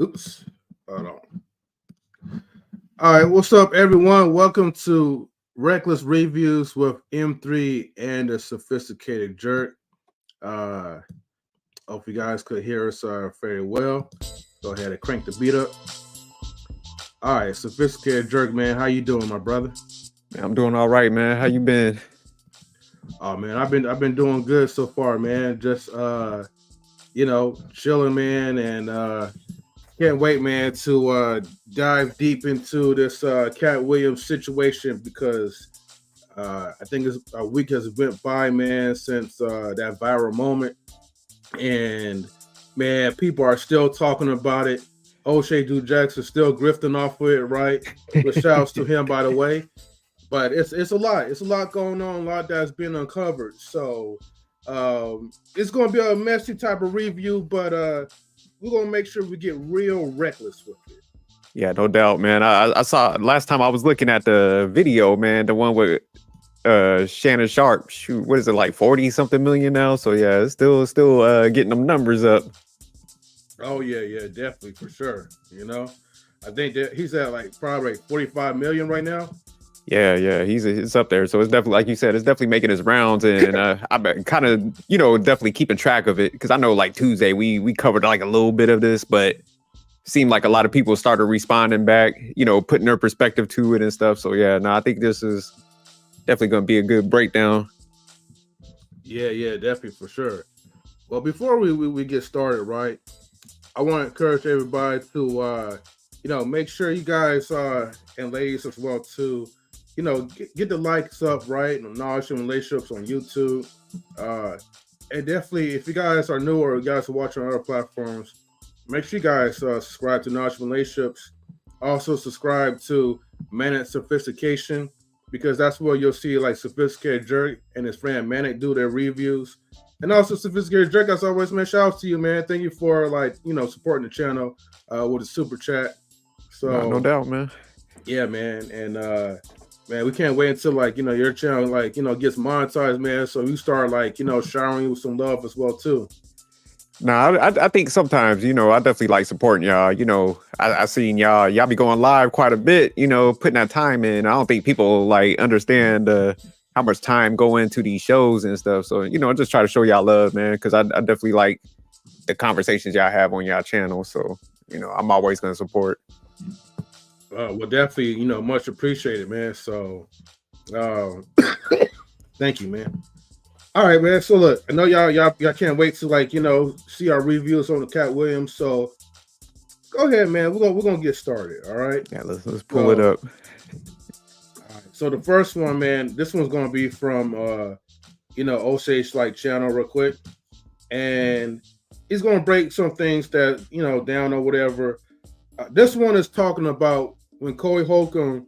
Oops. Hold on. All right, what's up, everyone? Welcome to Reckless Reviews with M3 and the Sophisticated Jerk. Uh, Hope you guys could hear us very well. Go ahead and crank the beat up. All right, Sophisticated Jerk, man, how you doing, my brother? Man, I'm doing all right, man. How you been? Oh man, I've been doing good so far, man. Just chilling, man, and can't wait, man, to dive deep into this Cat Williams situation because I think a week has went by, man, since that viral moment, and man, people are still talking about it. O'Shea Dude Jackson still grifting off of it, right? With shouts to him, by the way. But it's a lot. It's a lot going on, a lot that's been uncovered. So it's gonna be a messy type of review, but we're gonna make sure we get real reckless with it. Yeah, no doubt, man. I saw last time I was looking at the video, man, the one with Shannon Sharp. Shoot, what is it, like 40 something million now? So yeah, it's still getting them numbers up. Oh yeah, definitely for sure. I think that he's at like probably 45 million right now. Yeah, he's up there. So it's definitely, like you said, it's definitely making his rounds, and I've been kind of, definitely keeping track of it because I know like Tuesday we covered like a little bit of this, but seemed like a lot of people started responding back, putting their perspective to it and stuff. So yeah, no, I think this is definitely going to be a good breakdown. Yeah, definitely for sure. Well, before we get started, right, I want to encourage everybody to make sure you guys and ladies as well too, get the likes up, right, and knowledge and relationships on YouTube. And definitely, if you guys are new or you guys are watching on other platforms, make sure you guys subscribe to Knowledge and Relationships. Also, subscribe to Manic Sophistication because that's where you'll see like Sophisticated Jerk and his friend Manic do their reviews. And also, Sophisticated Jerk, as always, man, shout out to you, man. Thank you for supporting the channel with a super chat. So no doubt, man. Yeah, man, and man, we can't wait until your channel gets monetized, man. So you start showering you with some love as well too. Nah, I think sometimes, I definitely like supporting y'all. I seen y'all be going live quite a bit, putting that time in. I don't think people like understand how much time go into these shows and stuff. So, I just try to show y'all love, man, because I definitely like the conversations y'all have on y'all channel. So, I'm always going to support. Well, definitely, much appreciated, man. So, thank you, man. All right, man. So look, I know y'all can't wait to see our reviews on the Cat Williams. So go ahead, man. We're gonna get started. All right. Yeah, let's pull it up. All right. So the first one, man, this one's gonna be from O'Shea's channel real quick, and he's gonna break some things that down or whatever. This one is talking about when Corey Holcomb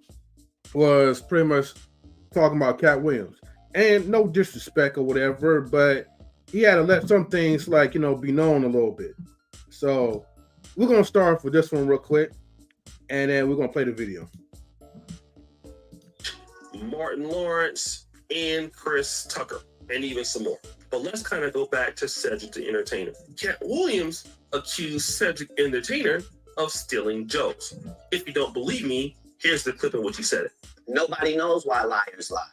was pretty much talking about Cat Williams. And no disrespect or whatever, but he had to let some things be known a little bit. So we're gonna start with this one real quick, and then we're gonna play the video. Martin Lawrence and Chris Tucker, and even some more. But let's kind of go back to Cedric the Entertainer. Cat Williams accused Cedric the Entertainer of stealing jokes. If you don't believe me, here's the clip in which he said it. Nobody knows why liars lie.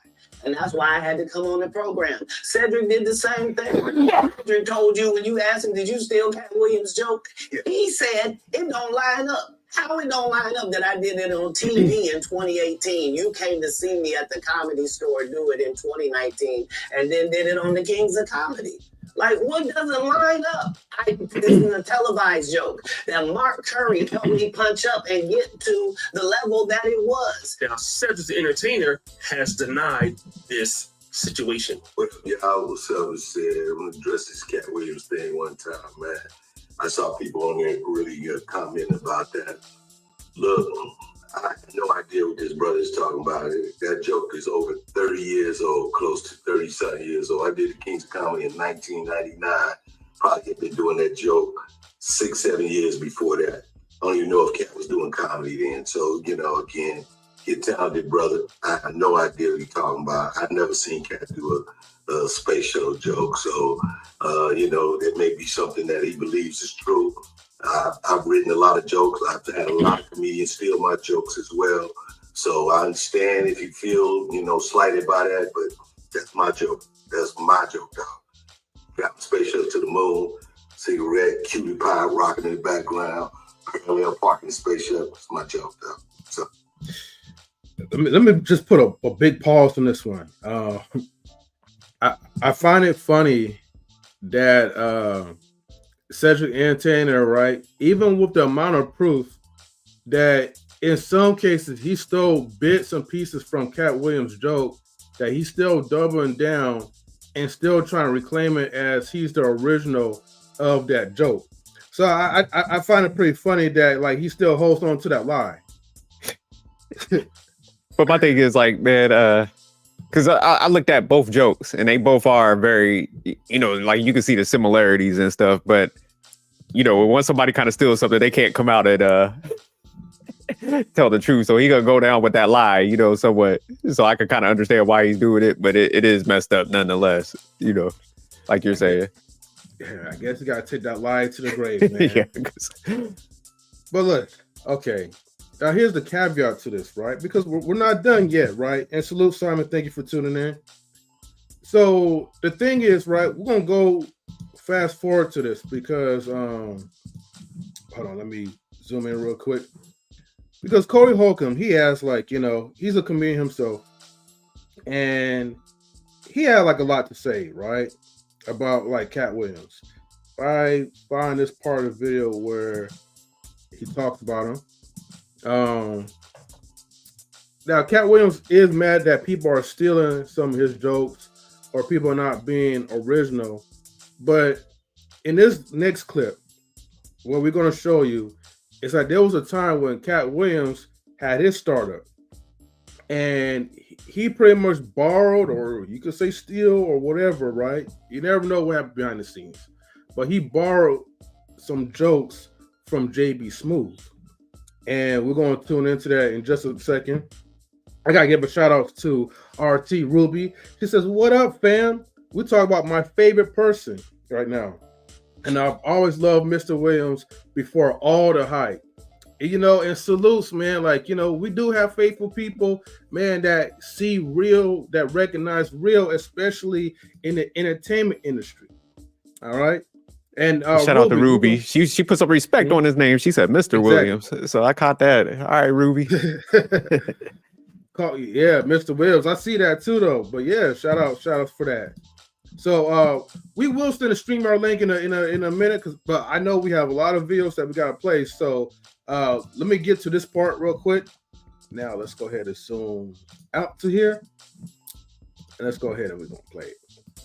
And that's why I had to come on the program. Cedric did the same thing. Cedric told you when you asked him, did you steal Cat Williams' joke? He said, it don't line up. How it don't line up that I did it on TV in 2018? You came to see me at the Comedy Store do it in 2019 and then did it on the Kings of Comedy. Like, what doesn't line up? This is a televised joke that Mark Curry helped me punch up and get to the level that it was. Now, Cedric the Entertainer has denied this situation. What y'all was said, I'm gonna address this Cat Williams thing one time, man. I saw people on there really comment about that. Look, I have no idea what this brother is talking about. That joke is over 30 years old, close to 30-something years old. I did the King's Comedy in 1999. Probably had been doing that joke 6-7 years before that. I don't even know if Katt was doing comedy then. So, again, you're talented, brother. I have no idea what you're talking about. I've never seen Katt do a space shuttle joke. So, that may be something that he believes is true. I've written a lot of jokes. I've had a lot of comedians steal my jokes as well. So I understand if you feel, slighted by that, but that's my joke. That's my joke, dog. Got spaceship to the moon, cigarette, cutie pie rocking in the background, parallel parking the spaceship. It's my joke, dog. So let me just put a big pause on this one. I find it funny that Cedric the Entertainer, right, even with the amount of proof that in some cases he stole bits and pieces from Katt Williams' joke, that he's still doubling down and still trying to reclaim it as he's the original of that joke. So I find it pretty funny that like he still holds on to that lie. But my thing is like, man, because I looked at both jokes and they both are very, like you can see the similarities and stuff. But once somebody kind of steals something, they can't come out and tell the truth. So he gonna go down with that lie, somewhat. So I can kind of understand why he's doing it, but it is messed up nonetheless. Like you're saying. Yeah, I guess you gotta take that lie to the grave, man. Yeah. But look, okay. Now here's the caveat to this, right? Because we're not done yet, right? And salute Simon, thank you for tuning in. So the thing is, right, we're gonna go fast forward to this because hold on, let me zoom in real quick. Because Corey Holcomb, he has like, he's a comedian himself, and he had like a lot to say, right? About like Katt Williams. I find this part of the video where he talks about him. Now Katt Williams is mad that people are stealing some of his jokes or people are not being original. But in this next clip, what we're going to show you is that there was a time when Katt Williams had his startup, and he pretty much borrowed, or you could say steal or whatever, right? You never know what happened behind the scenes. But he borrowed some jokes from JB Smooth. And we're going to tune into that in just a second. I got to give a shout out to RT Ruby. She says, "What up, fam? We talk about my favorite person right now. And I've always loved Mr. Williams before all the hype." And salutes, man. Like, we do have faithful people, man, that see real, that recognize real, especially in the entertainment industry. All right. And shout out to Ruby. She put some respect on his name. She said Mr. Williams. So I caught that. All right, Ruby. Yeah, Mr. Williams. I see that too, though. But yeah, shout out for that. So we will send a StreamYard link in a minute, but I know we have a lot of videos that we gotta play. So let me get to this part real quick. Now let's go ahead and zoom out to here, and let's go ahead and we're gonna play it.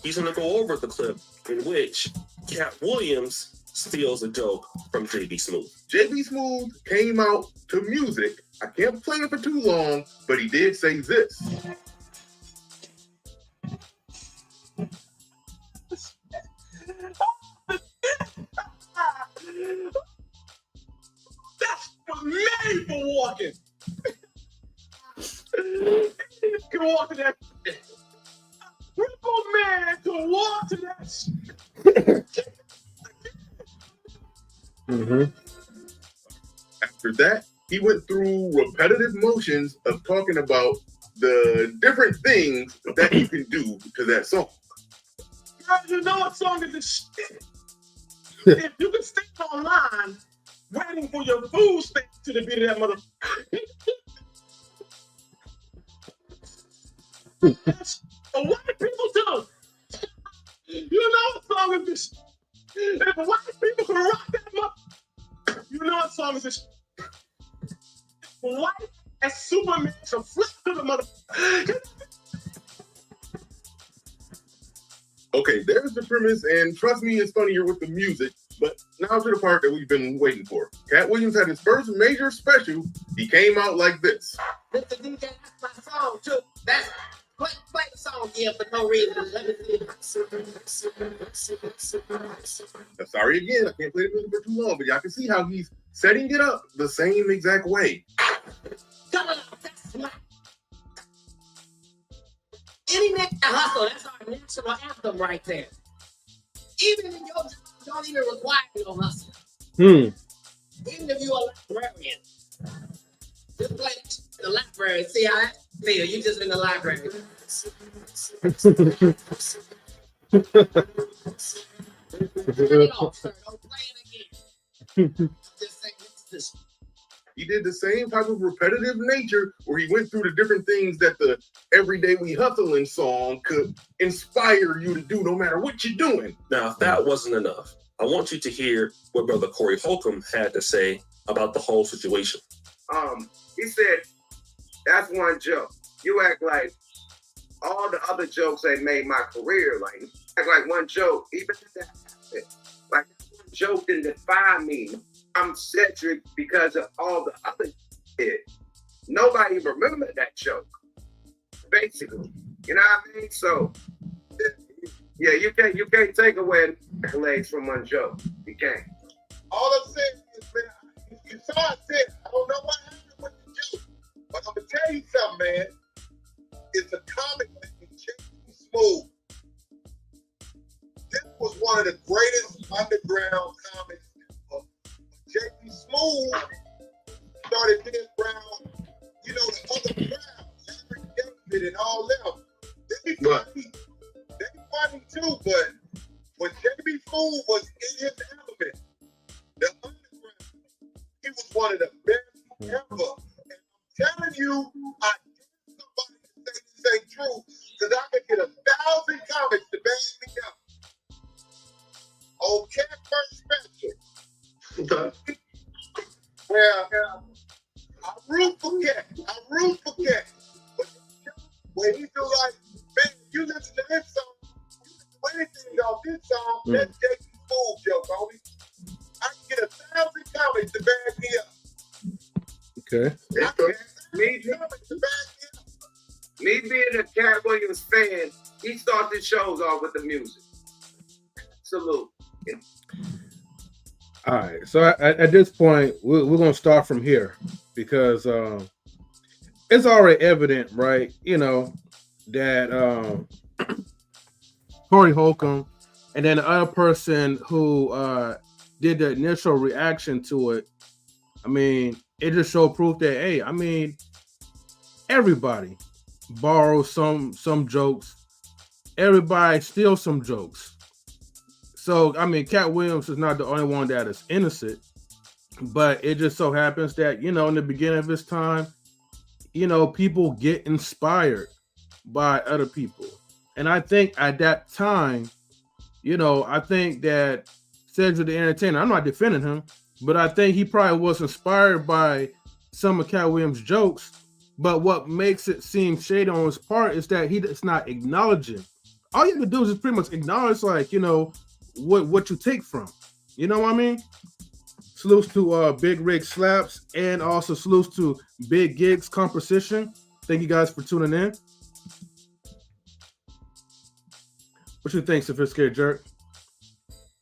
He's gonna go over the clip in which Katt Williams steals a joke from JB Smooth. JB Smooth came out to music. I can't play it for too long, but he did say this. That's for made for walking. Can walk to that. Triple man can walk to that. After that, he went through repetitive motions of talking about the different things that you can do to that song. Guys, you know what song is this shit? If you can stay online waiting for your food stamp to the beat of that mother. That's what white people do. You know what song is this? If white people can rock that mother, you know what song is this? White as Superman to flip to the mother. Okay, there's the premise, and trust me, it's funnier with the music. But now to the part that we've been waiting for. Katt Williams had his first major special. He came out like this. Mr. DJ, that's my song too. That's play the song here for no reason. Let me see. Sorry again, I can't play the music for too long, but y'all can see how he's setting it up the same exact way. Come on, that's my. Any nigga hustle, that's our national anthem right there. Even in your job, don't even require no hustle. Even if you're a librarian, just play in the library. See how that feel? You just in the library. Turn it off, sir. Don't play it again. Just say this. He did the same type of repetitive nature where he went through the different things that the Everyday We Hustling song could inspire you to do no matter what you're doing. Now, if that wasn't enough, I want you to hear what Brother Corey Holcomb had to say about the whole situation. He said, that's one joke. You act like all the other jokes that made my career, like act like one joke, even if that happened. Like one joke didn't define me. I'm Cedric because of all the other shit. Nobody remembered that joke, basically. You know what I mean? So, yeah, you can't take away accolades from one joke. You can't. All I'm saying is, man, you saw it said, I don't know what happened with the joke, but I'm gonna tell you something, man. It's a comic named J.B. Smooth. This was one of the greatest underground comics. J.B. Smooth started being around, you know, the other crowds, Cedric David and all them. They be funny too, but when J.B. Smooth was in his element, the underground, he was one of the best ever. And I'm telling you, I dare somebody to say this ain't true, because I could get 1,000 comics to back me up. On Katt First Special. Well, I root for Katt. But when he do like, man, you listen to this song, you listen to anything off this song, that's J.B. Smooth joke, homie. I can get 1,000 comics to back me up. Okay. Me being a Katt Williams fan, he starts his shows off with the music. Salute. Yeah. All right. So at this point, we're going to start from here because it's already evident, right? You know, that Corey Holcomb and then the other person who did the initial reaction to it, I mean, it just showed proof that, hey, I mean, everybody borrows some jokes. Everybody steals some jokes. So, I mean, Katt Williams is not the only one that is innocent, but it just so happens that, you know, in the beginning of his time, you know, people get inspired by other people. And I think at that time, you know, I think that Cedric the Entertainer, I'm not defending him, but I think he probably was inspired by some of Katt Williams' jokes. But what makes it seem shady on his part is that he's not acknowledging. All you have to do is just pretty much acknowledge, like, you know, what you take from. You know what I mean? Salutes to Big Rig Slaps and also salutes to Big Gigs Composition. Thank you guys for tuning in. What you think, Sophisticated Jerk?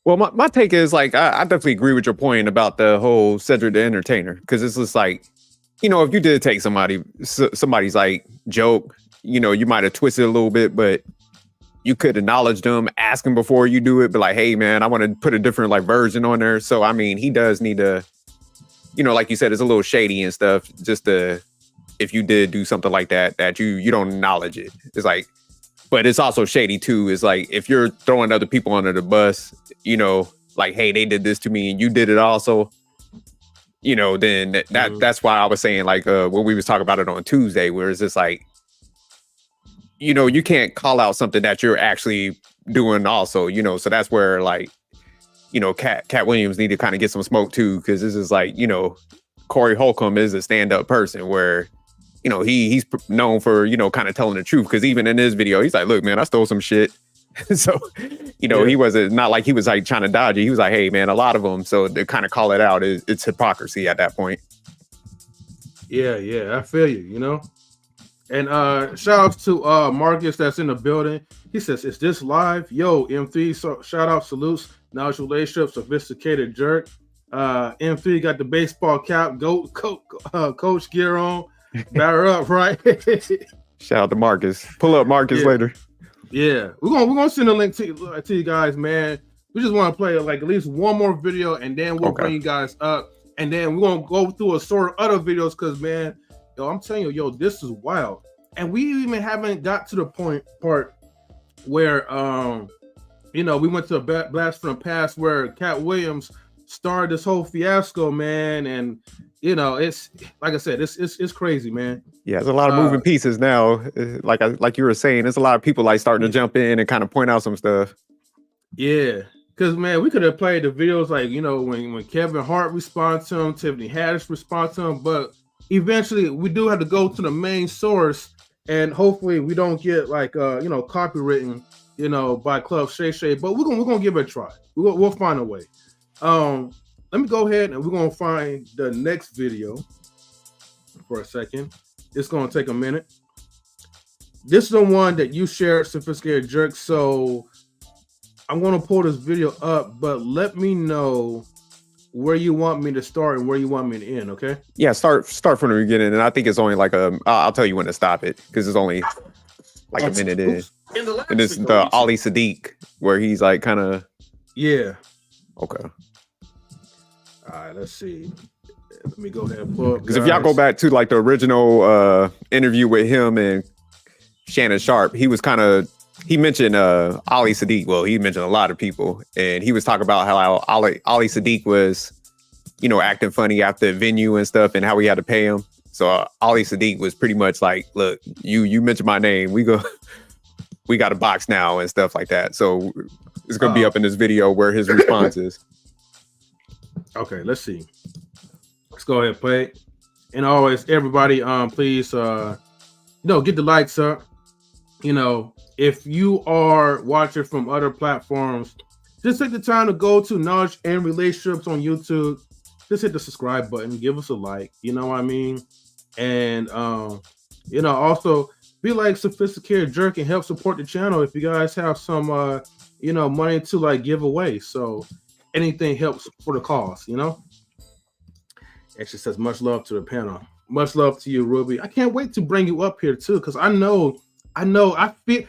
Well, my take is like I definitely agree with your point about the whole Cedric the Entertainer, because it's just like, you know, if you did take somebody's like joke, you know, you might have twisted a little bit, but you could acknowledge them, ask them before you do it, but like, hey man, I want to put a different like version on there. So I mean, he does need to, you know, like you said, it's a little shady and stuff. Just if you did do something like that you don't acknowledge it. It's like, but it's also shady too. It's like if you're throwing other people under the bus, you know, like, hey, they did this to me and you did it also, you know, then that's why I was saying like when we was talking about it on Tuesday, where it's just like, you know, you can't call out something that you're actually doing also, you know, so that's where like, you know, Katt Williams need to kind of get some smoke too, because this is like, you know, Corey Holcomb is a stand-up person where, you know, he's known for, you know, kind of telling the truth, because even in this video, he's like, look, man, I stole some shit. So, you know, he wasn't not like he was like trying to dodge it. He was like, hey, man, a lot of them. So to kind of call it out, it's hypocrisy at that point. Yeah, I feel you, you know. And shout outs to Marcus that's in the building. He says, is this live? Yo, M3, so shout out, salutes. Knowledge relationship, Sophisticated Jerk. M3 got the baseball cap, coach gear on. Batter up, right? Shout out to Marcus. Pull up Marcus later. Yeah, we're gonna send a link to you guys, man. We just want to play like at least one more video, and then we'll bring you guys up. and then we're gonna go through a sort of other videos because man, yo, I'm telling you, yo, this is wild. And we even haven't got to the part where we went to a blast from the past where Katt Williams started this whole fiasco, man, and it's like I said, it's crazy, man. Yeah, there's a lot of moving pieces now. Like you were saying, there's a lot of people like starting to jump in and kind of point out some stuff. Yeah, because man, we could have played the videos like when Kevin Hart responded to him, Tiffany Haddish responded to him, but eventually we do have to go to the main source, and hopefully we don't get like copywritten by Club Shay Shay, but we're gonna give it a try. We'll find a way. Let me go ahead and we're gonna find the next video for a second. It's gonna take a minute. This is the one that you shared, Sophisticated Jerk. So I'm gonna pull this video up, but let me know where you want me to start and where you want me to end. Okay? Yeah, start from the beginning, and I think it's only like I'll tell you when to stop it because it's only like a minute in. And it's the Ali Siddiq where he's like kind of yeah. Okay. All right, let's see. Let me go ahead and pull up. Because if y'all go back to like the original interview with him and Shannon Sharp, he mentioned Ali Siddiq. Well, he mentioned a lot of people, and he was talking about how Ali Siddiq was, acting funny at the venue and stuff, and how we had to pay him. So Ali Siddiq was pretty much like, "Look, you mentioned my name. We got a box now and stuff like that." So it's gonna be up in this video where his response is. Okay, let's see. Let's go ahead and play it. And always, everybody, please, get the likes up. If you are watching from other platforms, just take the time to go to Knowledge and Relationships on YouTube. Just hit the subscribe button, give us a like. You know what I mean? And also be like Sophisticated Jerk and help support the channel if you guys have some money to like give away. So anything helps for the cause, And she says, much love to the panel. Much love to you, Ruby. I can't wait to bring you up here too, because I feel,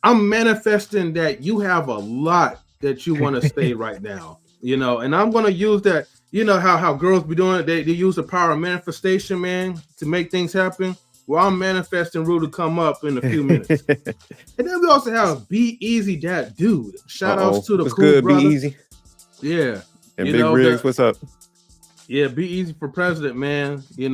I'm manifesting that you have a lot that you want to say right now, and I'm going to use that, how girls be doing it. They use the power of manifestation, man, to make things happen. Well, I'm manifesting Rue to come up in a few minutes. And then we also have B-Eazy Dat Dude. Shout outs to the cool good, brother. B-Eazy. Yeah. And Big Riggs, what's up? Yeah, B-Eazy for president, man. They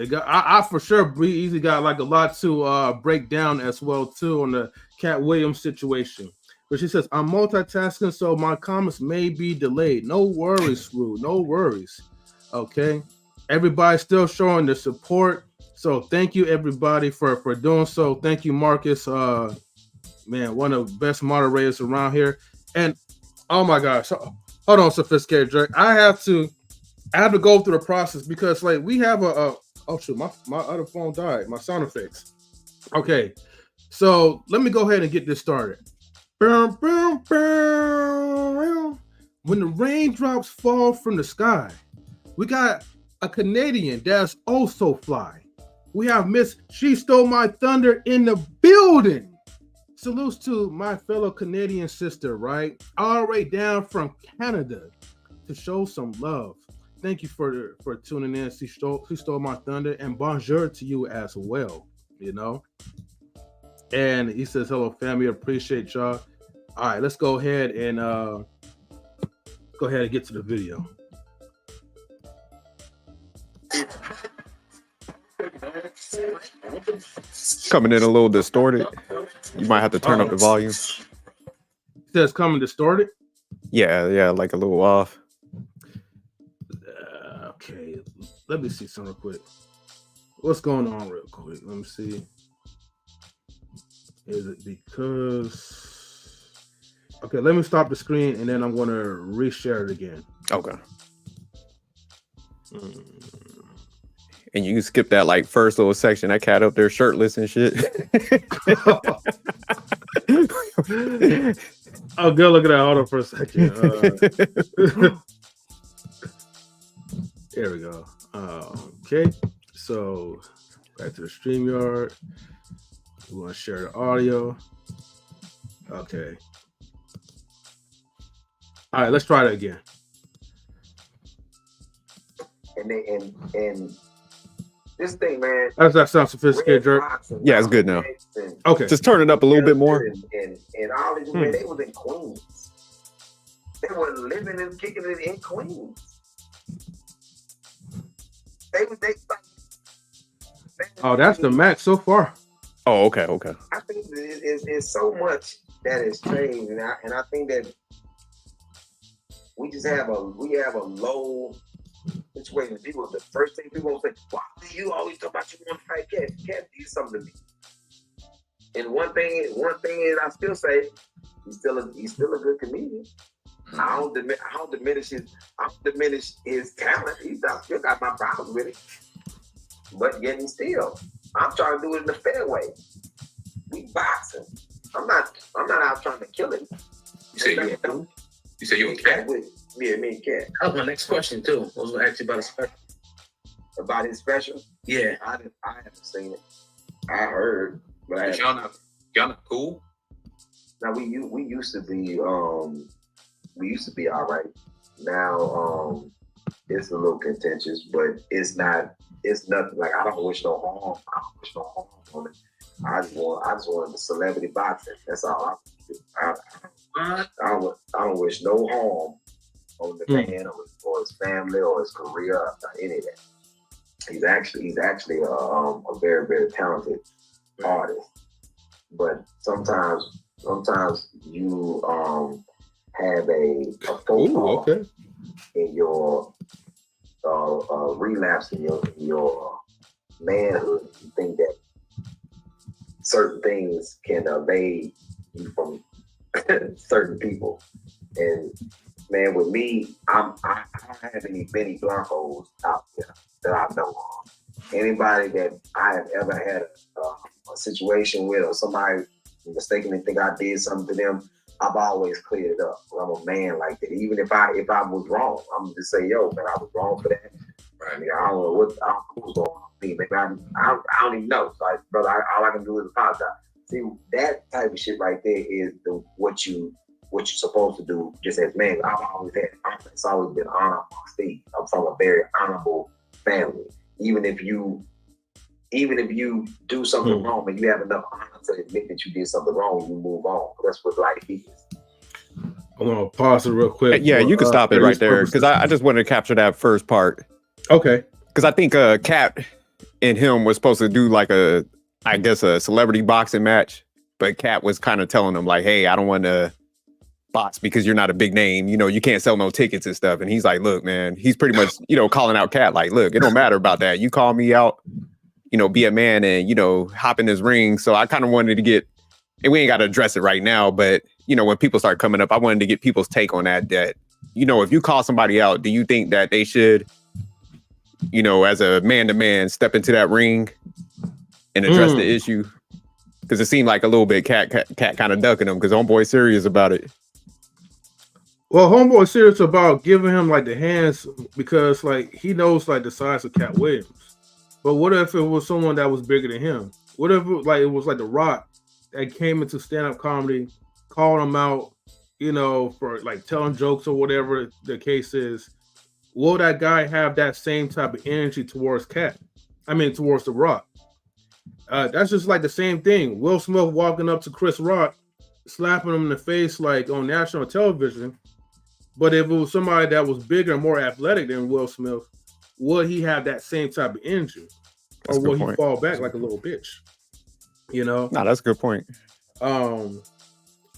got I for sure B-Eazy got like a lot to break down as well too on the Katt Williams situation. But she says, I'm multitasking, so my comments may be delayed. No worries, Rue. No worries. Okay. Everybody's still showing their support. So thank you everybody for doing so. Thank you, Marcus. Man, one of the best moderators around here. And oh my gosh, hold on, Sophisticated Jerk. I have to go through the process because like we have oh shoot, my other phone died, my sound effects. Okay, so let me go ahead and get this started. Boom, boom, boom. When the raindrops fall from the sky, we got a Canadian that's also fly. We have Miss She Stole My Thunder in the building. Salutes to my fellow Canadian sister, right? All the way down from Canada to show some love. Thank you for tuning in. She stole my thunder, and bonjour to you as well. And he says, "Hello, family. Appreciate y'all." All right, let's go ahead and get to the video. Coming in a little distorted. You might have to turn up the volume. It says coming distorted. Yeah, like a little off. Okay, let me see something real quick. What's going on real quick? Let me see. Is it because... Okay, let me stop the screen and then I'm going to reshare it again. Okay. And you can skip that like first little section. That cat up there shirtless and shit. Oh, go look at that. Hold on for a second. There we go. Okay, so back to the StreamYard. We want to share the audio. Okay. All right, let's try that again. and this thing, man. How does that sound sophisticated, Jerk? Yeah, it's good now. Okay. Just turn it up a little bit more. And all these men, they was in Queens. They were living and kicking it in Queens. Oh, that's the max so far. Oh, okay. I think it's so much that has changed, and I think that we have a low situation. People, the first thing people will say, "Why do you always talk about you want to fight Katt? Katt did something to me." And one thing is, I still say he's still a good comedian. I don't diminish his talent. I still got my problems with it, but yet and still, I'm trying to do it in a fair way. We boxing. I'm not out trying to kill him. You say you and Katt? Yeah, me and Katt. That was my next question too. I was going to ask you about his special. About his special? Yeah. I haven't seen it. I heard, but y'all not cool? Now we used to be all right. Now it's a little contentious, but it's nothing like I don't wish no harm. I don't wish no harm on it. I just wanted the celebrity boxing. That's all I don't wish no harm on the man or his family or his career or any of that. He's actually a very, very talented artist. But sometimes you have a faux pas in your relapse in your manhood. You think that certain things can evade you from certain people. And man, with me, I don't have any Benny Blancos out there that I know of. Anybody that I have ever had a situation with or somebody mistakenly think I did something to them, I've always cleared it up. I'm a man like that. Even if I was wrong, I'm just say, yo, man, I was wrong for that. I mean, I don't know what's going on with me. Maybe I don't even know. So, brother, all I can do is apologize. See, that type of shit right there is what you're supposed to do just as man. It's always been honor amongst thieves. I'm from a very honorable family. Even if you do something wrong and you have enough honor to admit that you did something wrong, you move on. That's what life is. I want to pause it real quick. Yeah, you can stop it right there because I just wanted to capture that first part. Okay. Because I think Katt and him was supposed to do like a celebrity boxing match, but Katt was kind of telling him like, hey, I don't want to box because you're not a big name. You know, you can't sell no tickets and stuff. And he's like, look, man, he's pretty much, calling out Katt like, look, it don't matter about that. You call me out, be a man and, hop in this ring. So I kind of wanted to get, and we ain't got to address it right now, but, when people start coming up, I wanted to get people's take on that, if you call somebody out, do you think that they should, as a man-to-man, step into that ring and address the issue? Because it seemed like a little bit Katt kind of ducking him because homeboy's serious about it. Well, homeboy's serious about giving him like the hands because like he knows like the size of Katt Williams. But what if it was someone that was bigger than him? What if it was like The Rock that came into stand-up comedy, called him out, for like telling jokes or whatever the case is? Will that guy have that same type of energy towards Katt? I mean, towards The Rock. That's just like the same thing. Will Smith walking up to Chris Rock, slapping him in the face like on national television. But if it was somebody that was bigger and more athletic than Will Smith, would he have that same type of energy? Or will he fall back like a little bitch? No, that's a good point.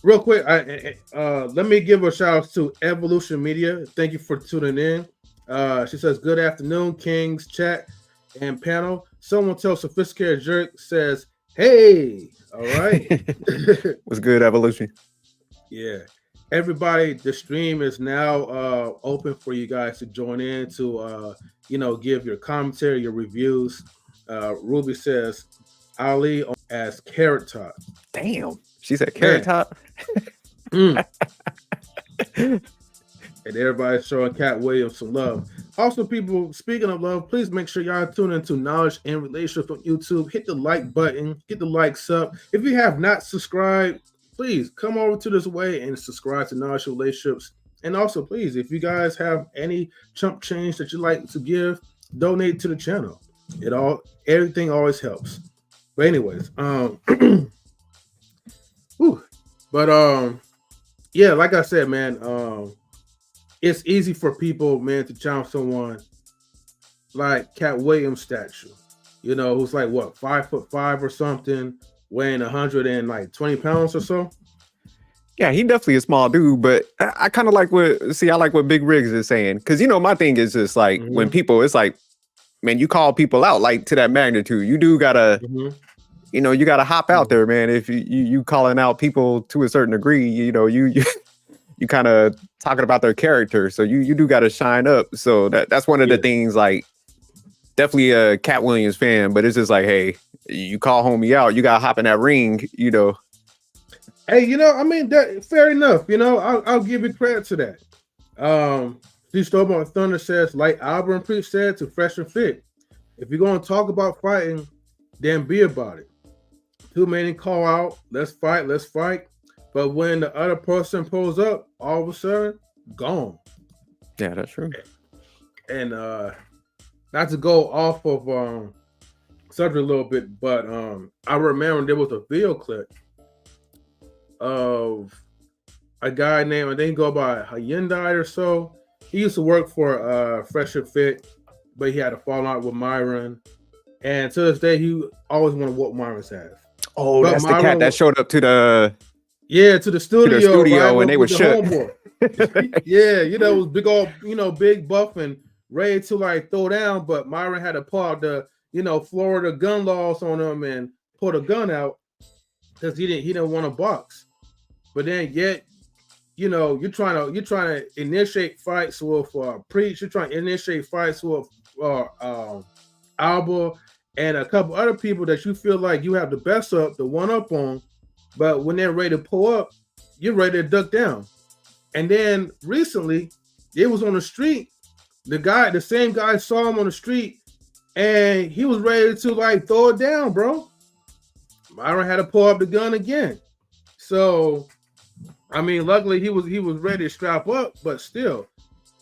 Real quick, let me give a shout out to Evolution Media. Thank you for tuning in. She says, good afternoon, Kings, chat, and panel. Someone tell Sophisticated Jerk says, hey, all right. What's good, Evolution? Yeah. Everybody, the stream is now open for you guys to join in to, give your commentary, your reviews. Ruby says, Ali as Carrot Top. Damn. She said Carrot Top? And everybody's showing Katt Williams some love. Also, people, speaking of love, please make sure y'all tune into Knowledge and Relationships on YouTube. Hit the like button, get the likes up. If you have not subscribed, please come over to this way and subscribe to Knowledge and Relationships And also, please, if you guys have any chump change that you like to give, donate to the channel. Everything always helps. But anyways, whew. But yeah, like I said, man, it's easy for people, man, to challenge someone like Katt Williams' statue, who's like what, 5'5" or something, weighing 120 pounds or so. Yeah, he definitely a small dude, but I kind of like I like what Big Riggs is saying. Cause my thing is just like when people, it's like, man, you call people out like to that magnitude. You do gotta, you gotta hop out there, man. If you calling out people to a certain degree, you kind of talking about their character. So you do gotta shine up. So that's one of the things, like, definitely a Katt Williams fan, but it's just like, hey, you call homie out, you gotta hop in that ring, Hey, I mean, that fair enough. I'll give you credit to that. Steve Stobart Thunder says, like Albert Preach said to Fresh and Fit, if you're going to talk about fighting, then be about it. Too many call out, let's fight. But when the other person pulls up, all of a sudden, gone. Yeah, that's true. And not to go off of subject a little bit, but I remember there was a video clip of a guy named, I think go by Hyundai or so. He used to work for Fresh and Fit, but he had a fallout with Myron. And to this day, he always want to whoop Myron's ass. Oh, but that's Myron, the cat that showed up to the studio, right, and they were shook. Yeah, it was big old, big buff and ready to like throw down, but Myron had to pull out the, Florida gun laws on him and pull the gun out because he didn't want to box. But then yet, you're trying to initiate fights with Preach. You're trying to initiate fights with Alba and a couple other people that you feel like you have the best up, the one up on. But when they're ready to pull up, you're ready to duck down. And then recently, it was on the street. The same guy saw him on the street, and he was ready to like throw it down, bro. Myron had to pull up the gun again. So, I mean, luckily he was ready to strap up, but still,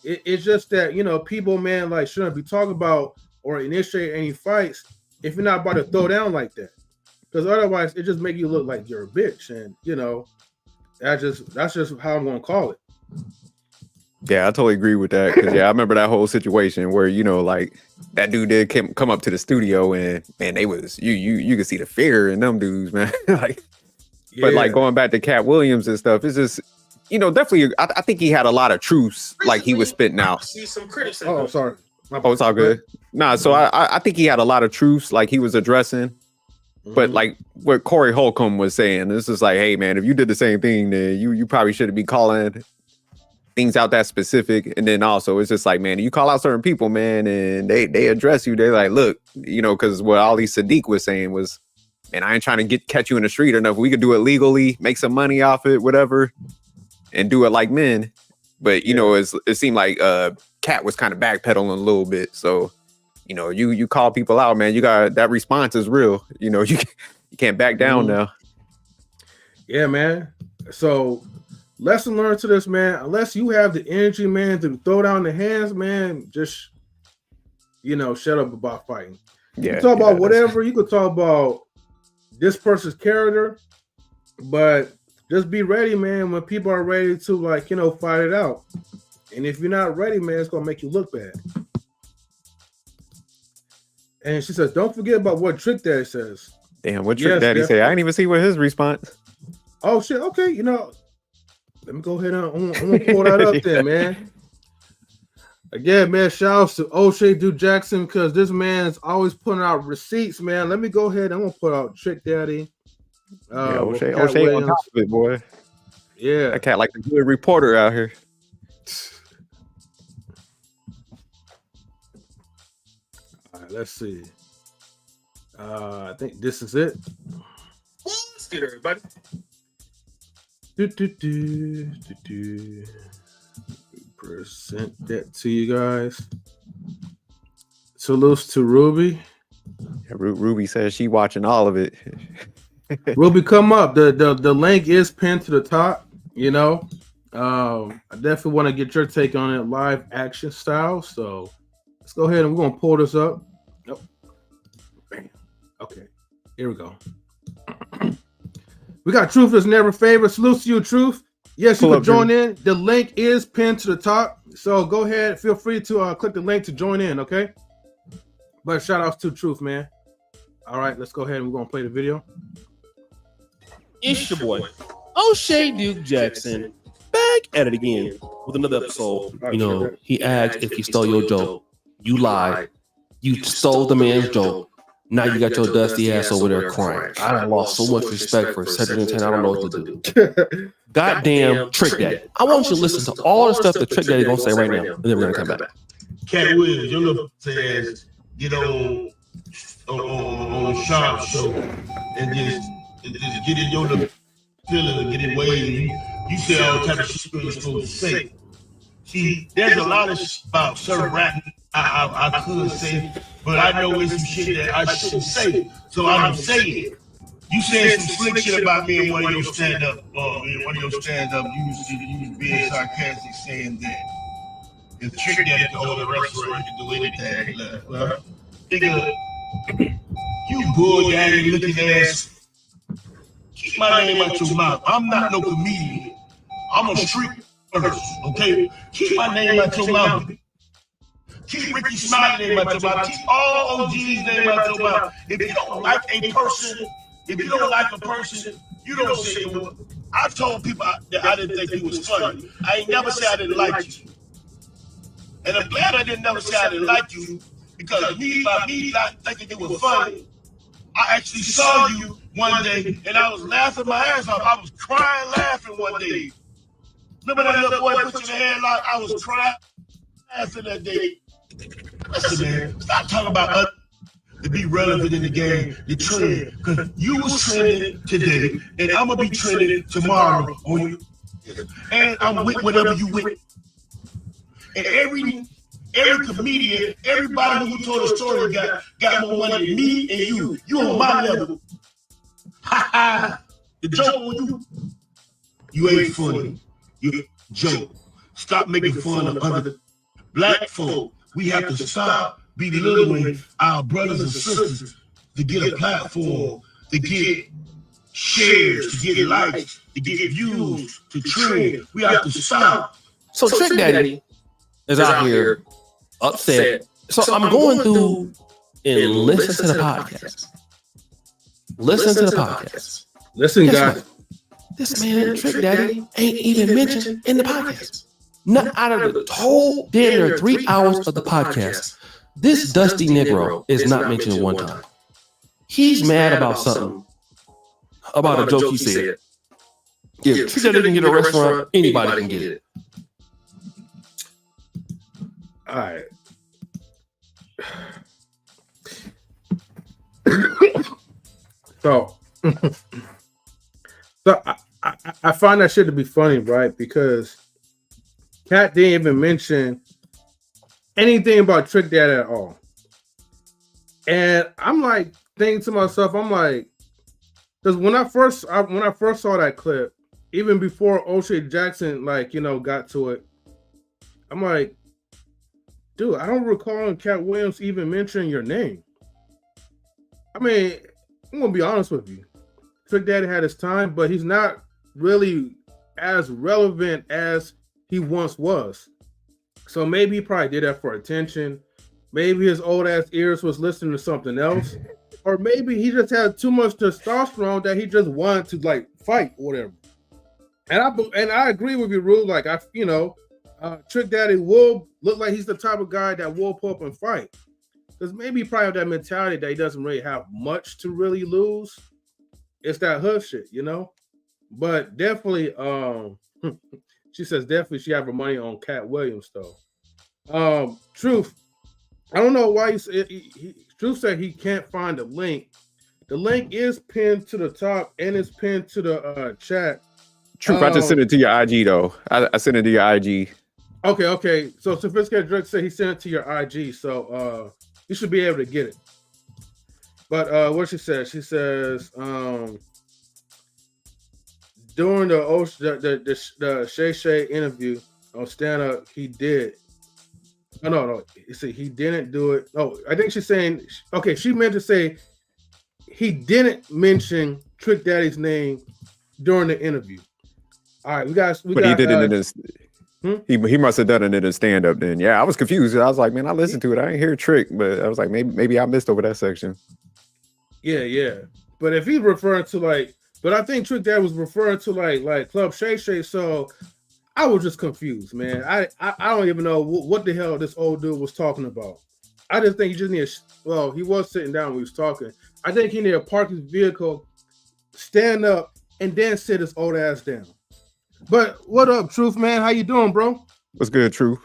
it's just that people, man, like shouldn't be talking about or initiate any fights if you're not about to throw down like that, because otherwise it just make you look like you're a bitch, and that's just how I'm gonna call it. Yeah, I totally agree with that. Cause I remember that whole situation where, like that dude did come up to the studio and man, they was you could see the fear in them dudes, man. Like, but like going back to Katt Williams and stuff, it's just, definitely I think he had a lot of truths like he was spitting out. See some criticism. Oh, sorry. Oh, it's all good. Nah, so I think he had a lot of truths like he was addressing. But like what Corey Holcomb was saying, this is like, hey man, if you did the same thing, then you probably shouldn't be calling things out that specific. And then also it's just like, man, you call out certain people, man, and they address you. They're like, look, because what Ali Siddiq was saying was, man, I ain't trying to catch you in the street enough. We could do it legally, make some money off it, whatever, and do it like men. But it seemed like Katt was kind of backpedaling a little bit. So, you call people out, man. You got that response is real. You can't back down now. Yeah, man. So lesson learned to this, man. Unless you have the energy, man, to throw down the hands, man, just shut up about fighting. You can talk about whatever. You could talk about this person's character, but just be ready, man, when people are ready to fight it out. And if you're not ready, man, it's gonna make you look bad. And she says, don't forget about what Trick Daddy says. Damn, what Trick Daddy say? I didn't even see what his response. Oh shit, okay, let me go ahead and I'm gonna pull that up there, man. Again, man, shout outs to O'Shea Dude Jackson, because this man's always putting out receipts, man. Let me go ahead. I'm gonna put out Trick Daddy. O'Shea on top of it, boy. Yeah, I can't like a good reporter out here. All right, let's see. I think this is it. Let's get everybody. Present that to you guys. Salutes to Ruby. Yeah, Ruby says she watching all of it. Ruby, come up. The link is pinned to the top. I definitely want to get your take on it, live action style. So let's go ahead and we're gonna pull this up. Nope. Bam. Okay, here we go. We got Truth is never favorite. Salute to you, Truth. Yes, you Pull can up, join Drew. in. The link is pinned to the top. So go ahead, feel free to click the link to join in, okay? But shout outs to Truth, man. All right, let's go ahead and we're gonna play the video. It's your boy, O'Shea Duke Jackson, back at it again with another episode. You know, he asked if you stole your joke. You lied. You stole the man's joke. Now you got your dusty ass over there crying. I done lost so much respect for Cedric the Entertainer. I don't know what to do. Goddamn Trick Daddy. I want you to listen to all the stuff that Trick Daddy gonna say right now, and then we're gonna come back. Katt Williams, your little says get on Sharp show and just get in your little feeling and get it way. You say all type of shit you're supposed to say. See, there's a lot of shit about certain rap I could say, but I know it's some shit that I shouldn't say, so I don't say it. You said some slick shit about me in one of your stand-up, you was being sarcastic, saying that if Trick Daddy could own a restaurant, you could do anything. Well, nigga, you bull daddy looking ass. Keep my name out your mouth. I'm not no comedian. I'm a street person, okay? Keep my name out your mouth. Keep Ricky Smiley's name out your mouth. Keep all OG's name out your mouth. If you don't like a person, you don't say it. I told people that I didn't think he was funny. I ain't never said I didn't like you. And I'm glad I didn't never say I didn't like you, because by me not thinking it was funny, I actually saw you one day and I was laughing my ass off. I was crying laughing one day. Remember that little boy put you in the headlock? I was crying laughing that day. Listen, man, stop talking about us to be relevant in the game, the trend. Because you was trending today, and I'm going to be trending tomorrow on you. And I'm with whatever you with. And every comedian, everybody who told a story got more money than me and you. You on my level. Ha ha. The joke on you ain't funny. You joke. Stop making fun of other black folk. We have to stop belittling our brothers and sisters to get a platform, to get shares, to get likes, to get views, to trend. We have to stop. So Trick Daddy is out here upset. So I'm going through and listen to the podcast. Listen to the podcast. Listen, guys. This man, Trick Daddy, ain't even mentioned in the podcast. Not out of the whole damn near 3 hours of the podcast. This dusty Negro is not mentioned one time. He's mad about something. About a joke he said. If Trick Daddy can get a restaurant, anybody can get it. All right. So I find that shit to be funny, right? Because Katt didn't even mention anything about Trick Daddy at all. And I'm like thinking to myself, I'm like, because when I first saw that clip, even before O'Shea Jackson got to it, I'm like, dude, I don't recall Katt Williams even mentioning your name. I mean, I'm gonna be honest with you. Trick Daddy had his time, but he's not really as relevant as he once was. So maybe he probably did that for attention. Maybe his old ass ears was listening to something else. Or maybe he just had too much testosterone that he just wanted to fight or whatever. And I agree with you, Rue. Trick Daddy will look like he's the type of guy that will pull up and fight. Because maybe he probably have that mentality that he doesn't really have much to really lose. It's that hood shit, But definitely, she says definitely she have her money on Katt Williams though. Truth, I don't know why Truth said he can't find the link. The link is pinned to the top and it's pinned to the chat. Truth, I just sent it to your IG though. I sent it to your IG. Okay. So Sophisticated Drake said he sent it to your IG, so you should be able to get it. But what she says, during the Shay Shay interview on stand up, he did. No. You see, he didn't do it. Oh, I think she's saying okay. She meant to say he didn't mention Trick Daddy's name during the interview. All right, we got. But he did it in his. He must have done it in a stand up. Then I was confused. I was like, man, I listened to it. I didn't hear Trick, but I was like, maybe I missed over that section. Yeah. But if he's referring to but I think Trick Dad was referring to like Club Shay Shay. So I was just confused, man. I don't even know what the hell this old dude was talking about. I just think he just needed. Well, he was sitting down when he was talking. I think he needed to park his vehicle, stand up, and then sit his old ass down. But what up, Truth, man? How you doing, bro? What's good, Truth?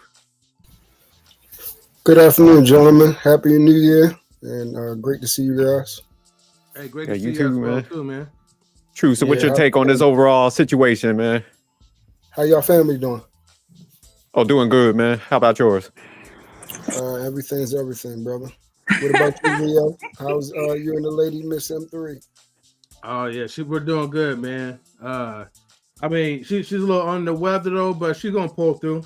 Good afternoon, gentlemen. Happy New Year, and great to see you guys. Hey, great to see you too, man. Too, man. True. So, what's your take on this overall situation, man? How y'all family doing? Oh, doing good, man. How about yours? Everything's everything, brother. What about you, Leo? How's you and the lady, Miss M3? Oh yeah, we're doing good, man. I mean, she's a little under the weather though, but she's gonna pull through.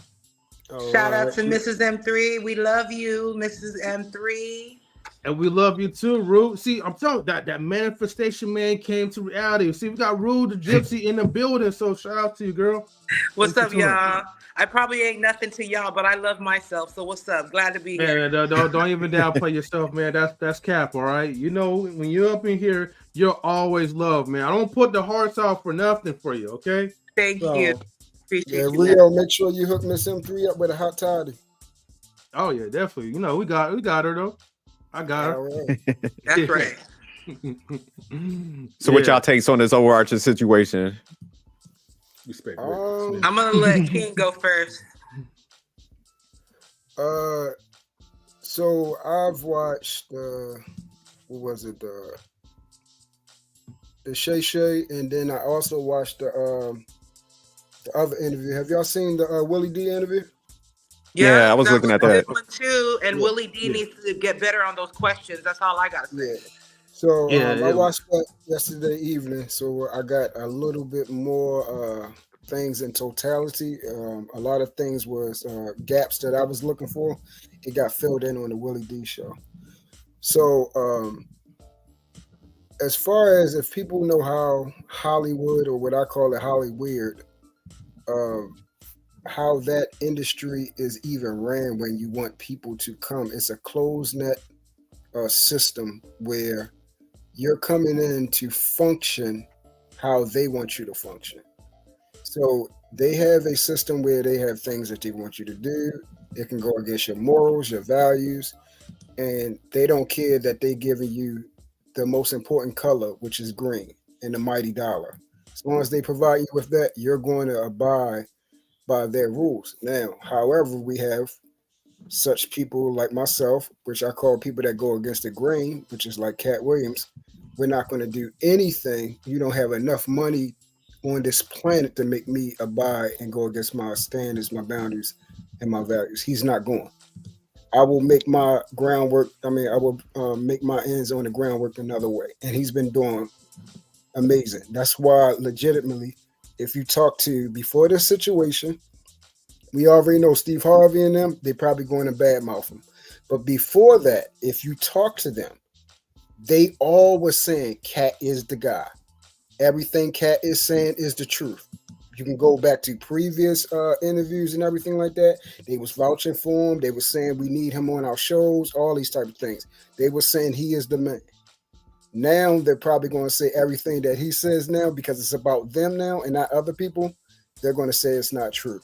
Shout out to Mrs. M3. We love you, Mrs. M3. And we love you too, Rude. See, I'm telling you, that manifestation man came to reality. See, we got Rude the Gypsy in the building, so shout out to you, girl. What's up, y'all? I probably ain't nothing to y'all, but I love myself. So what's up? Glad to be here. Man, don't even downplay yourself, man. That's cap, all right? You know, when you're up in here, you're always loved, man. I don't put the hearts out for nothing for you, okay? Thank you. Appreciate you. Rio, make sure you hook Miss M3 up with a hot toddy. Oh yeah, definitely. You know, we got her though. I got her. Right. That's right. So what y'all takes on this overarching situation? Respect. I'm gonna let King go first. So I've watched what was it? The Shay Shay, and then I also watched the other interview. Have y'all seen the Willie D interview? Yeah, I was looking at that one too. And Willie D needs to get better on those questions. That's all I got to say. Yeah. So I watched that yesterday evening, so I got a little bit more things in totality. A lot of things was gaps that I was looking for. It got filled in on the Willie D show. So as far as if people know how Hollywood, or what I call it Hollyweird, how that industry is even ran when you want people to come. It's a closed net system where you're coming in to function how they want you to function. So they have a system where they have things that they want you to do. It can go against your morals, your values, and they don't care that they're giving you the most important color, which is green, and the mighty dollar. As long as they provide you with that, you're going to abide by their rules. Now, however, we have such people like myself, which I call people that go against the grain, which is like Katt Williams. We're not going to do anything. You don't have enough money on this planet to make me abide and go against my standards, my boundaries, and my values. He's not going. I will make my groundwork. I will make my ends on the groundwork another way. And he's been doing amazing. That's why, legitimately, if you talk to before this situation, we already know Steve Harvey and them, they probably going to badmouth him. But before that, if you talk to them, they all were saying Katt is the guy. Everything Katt is saying is the truth. You can go back to previous interviews and everything like that. They was vouching for him. They were saying we need him on our shows, all these type of things. They were saying he is the man. Now they're probably going to say everything that he says now because it's about them now and not other people. They're going to say it's not true.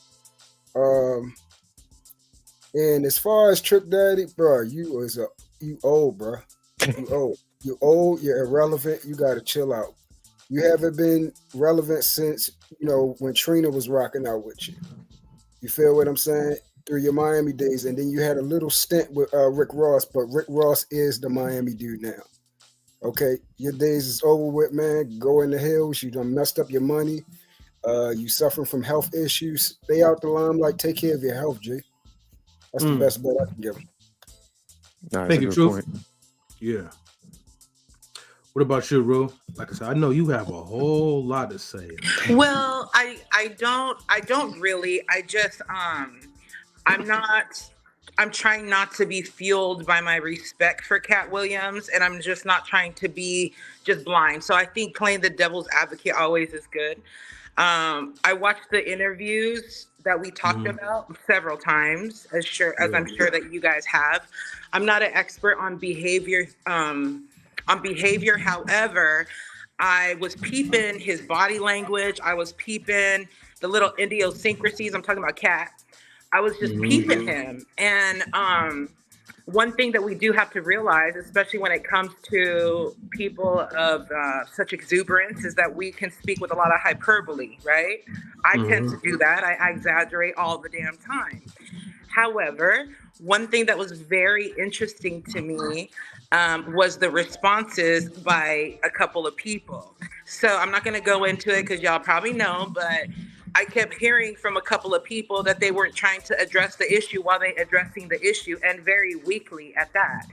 And as far as Trick Daddy, bro, you old, bro. You old. You old. You're irrelevant. You got to chill out. You haven't been relevant since, when Trina was rocking out with you. You feel what I'm saying? Through your Miami days. And then you had a little stint with Rick Ross, but Rick Ross is the Miami dude now. Okay? Your days is over with, man. Go in the hills. You done messed up your money. You suffering from health issues. Stay out the limelight. Take care of your health, G. That's the best bet I can give him. Thank you, Truth. Yeah. What about you, Ru? Like I said, I know you have a whole lot to say. Well, I don't really. I just I'm not I'm trying not to be fueled by my respect for Cat Williams, and I'm just not trying to be just blind. So I think playing the devil's advocate always is good. I watched the interviews that we talked about several times, as I'm sure that you guys have. I'm not an expert on behavior. However, I was peeping his body language. I was peeping the little idiosyncrasies. I'm talking about Cat. I was just peeping him. And one thing that we do have to realize, especially when it comes to people of such exuberance, is that we can speak with a lot of hyperbole, right? I tend to do that. I exaggerate all the damn time. However, one thing that was very interesting to me was the responses by a couple of people. So I'm not going to go into it because y'all probably know, but I kept hearing from a couple of people that they weren't trying to address the issue while they addressing the issue, and very weakly at that.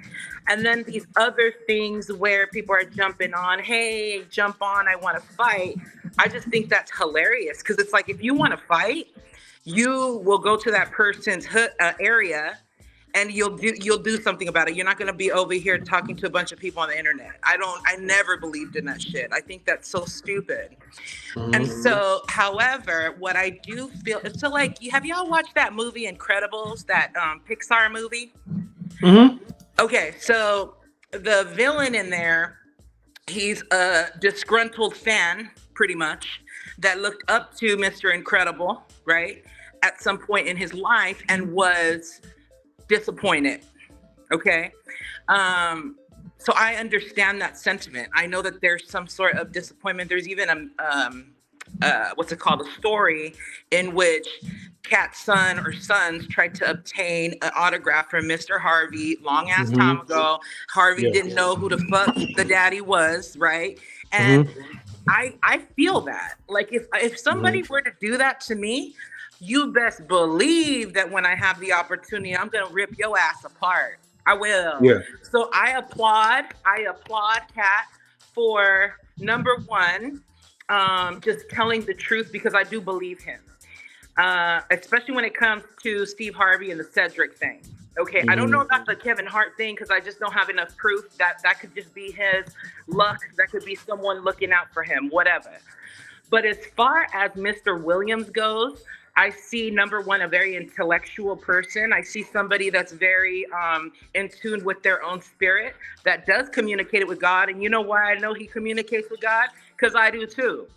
And then these other things where people are jumping on, hey, jump on, I want to fight. I just think that's hilarious, because it's like, if you want to fight, you will go to that person's area and you'll do something about it. You're not going to be over here talking to a bunch of people on the internet. I never believed in that shit. I think that's so stupid. And so, however, what I do feel, so like, have y'all watched that movie Incredibles, that Pixar movie? Okay, so the villain in there, he's a disgruntled fan, pretty much, that looked up to Mr. Incredible, right, at some point in his life, and was disappointed. Okay. So I understand that sentiment. I know that there's some sort of disappointment. There's even what's it called? A story in which Katt's son or sons tried to obtain an autograph from Mr. Harvey long ass time ago. Harvey didn't know who the fuck the daddy was, right? And I feel that. Like, if somebody were to do that to me, you best believe that when I have the opportunity, I'm gonna rip your ass apart. I will. Yeah. So I applaud Katt for, number one, just telling the truth, because I do believe him. Especially when it comes to Steve Harvey and the Cedric thing. Okay, I don't know about the Kevin Hart thing, because I just don't have enough proof. That could just be his luck. That could be someone looking out for him, whatever. But as far as Mr. Williams goes, I see, number one, a very intellectual person. I see somebody that's very in tune with their own spirit, that does communicate it with God. And you know why I know he communicates with God? Because I do too.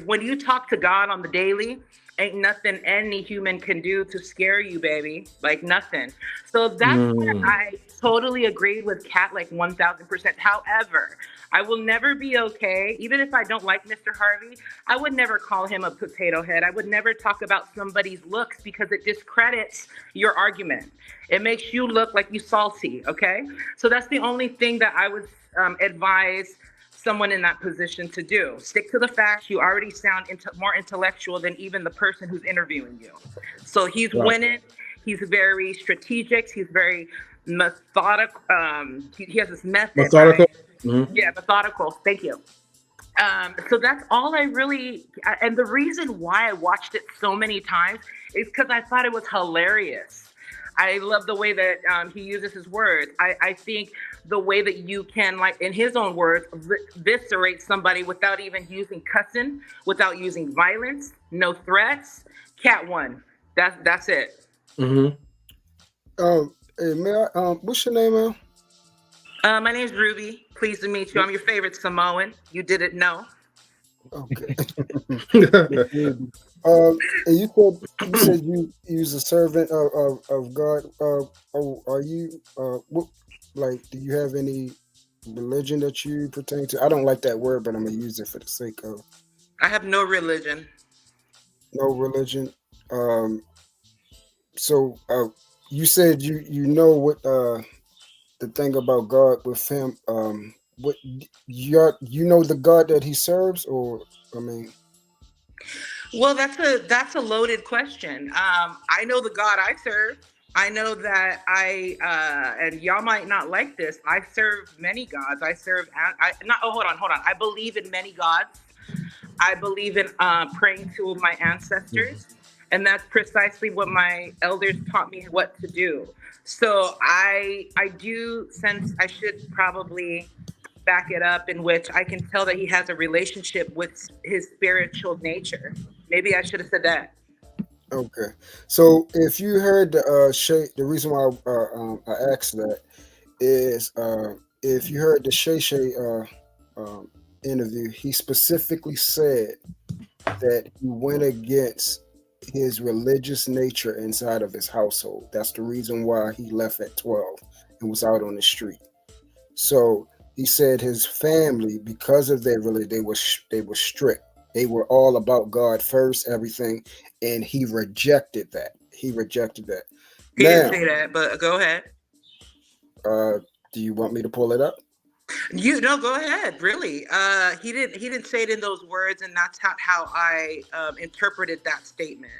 When you talk to God on the daily, ain't nothing any human can do to scare you, baby. Like, nothing. So that's where I totally agree with Katt, like 1000%. However, I will never be okay, even if I don't like Mr. Harvey, I would never call him a potato head. I would never talk about somebody's looks, because it discredits your argument. It makes you look like you salty, okay? So that's the only thing that I would advise someone in that position to do. Stick to the facts. You already sound more intellectual than even the person who's interviewing you. So he's winning. He's very strategic. He's very methodical. He has this method. Methodical. Right? Yeah, methodical. Thank you. So that's all I really, and the reason why I watched it so many times is because I thought it was hilarious. I love the way that he uses his words. I think the way that you can, like, in his own words, eviscerate somebody without even using cussing, without using violence, no threats. Cat won. That's it. Hey, may I, what's your name, man? My name's Ruby. Pleased to meet you. I'm your favorite Samoan. You didn't know. Okay. And you said you's a servant of God. Are you what, like, do you have any religion that you pertain to? I don't like that word, but I'm gonna use it for the sake of. I have no religion. No religion. So you said you know what the thing about God with him. What you know the God that he serves, or I mean. Well, that's a loaded question. I know the God I serve. I know that and y'all might not like this. I serve many gods. Hold on. I believe in many gods. I believe in praying to my ancestors, and that's precisely what my elders taught me what to do. So I do sense I should probably back it up, in which I can tell that he has a relationship with his spiritual nature. Maybe I should have said that. Okay, so if you heard the reason why I asked that is if you heard the Shay interview, he specifically said that he went against his religious nature inside of his household. That's the reason why he left at 12 and was out on the street. So he said his family, because of their religion, they were strict. They were all about God first, everything, and he rejected that. He didn't say that, but go ahead. Do you want me to pull it up? Go ahead. Really, he didn't say it in those words, and that's how I interpreted that statement.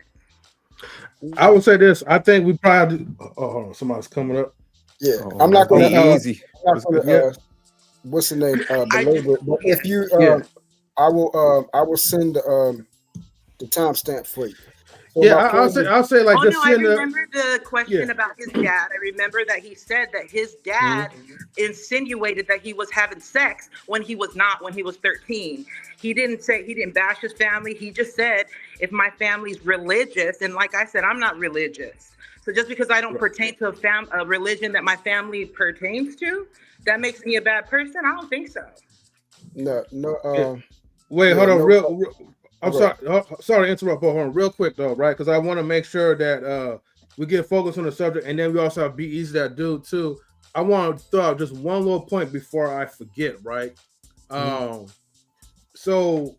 I would say this. I think we probably. Hold on, somebody's coming up. Yeah, I'm not going to. Easy. What's the name? Belabor. But if you, I will send the timestamp for you. So I'll say like this. I remember the question about his dad. I remember that he said that his dad insinuated that he was having sex when he was not, when he was 13. He didn't bash his family. He just said, if my family's religious, and like I said, I'm not religious. So just because I don't pertain to a religion that my family pertains to, that makes me a bad person? I don't think so. No. Wait, hold on. I'm sorry to interrupt, but hold on real quick though, right? Because I want to make sure that we get focused on the subject, and then we also have B-Eazy Dat Dude too. I want to throw out just one little point before I forget, right? So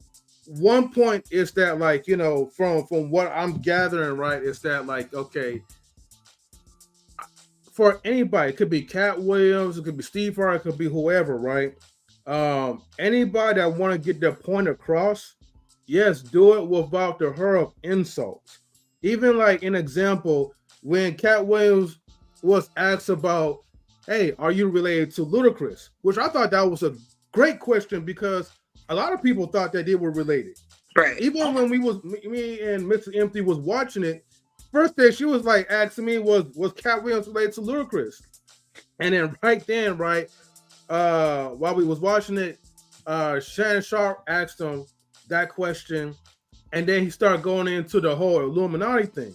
one point is that, like, you know, from what I'm gathering, right, is that, like, okay, for anybody, it could be Katt Williams, it could be Steve Harvey, it could be whoever, right? Anybody that want to get their point across, yes, do it without the hurl of insults. Even like an example, when Katt Williams was asked about, hey, are you related to Ludacris? Which I thought that was a great question, because a lot of people thought that they were related. Right. Even when me and Mr. Empty was watching it, first thing she was like asking me was Katt Williams related to Ludacris? And then right then, right, while we was watching it, Shannon Sharp asked him that question, and then he started going into the whole Illuminati thing.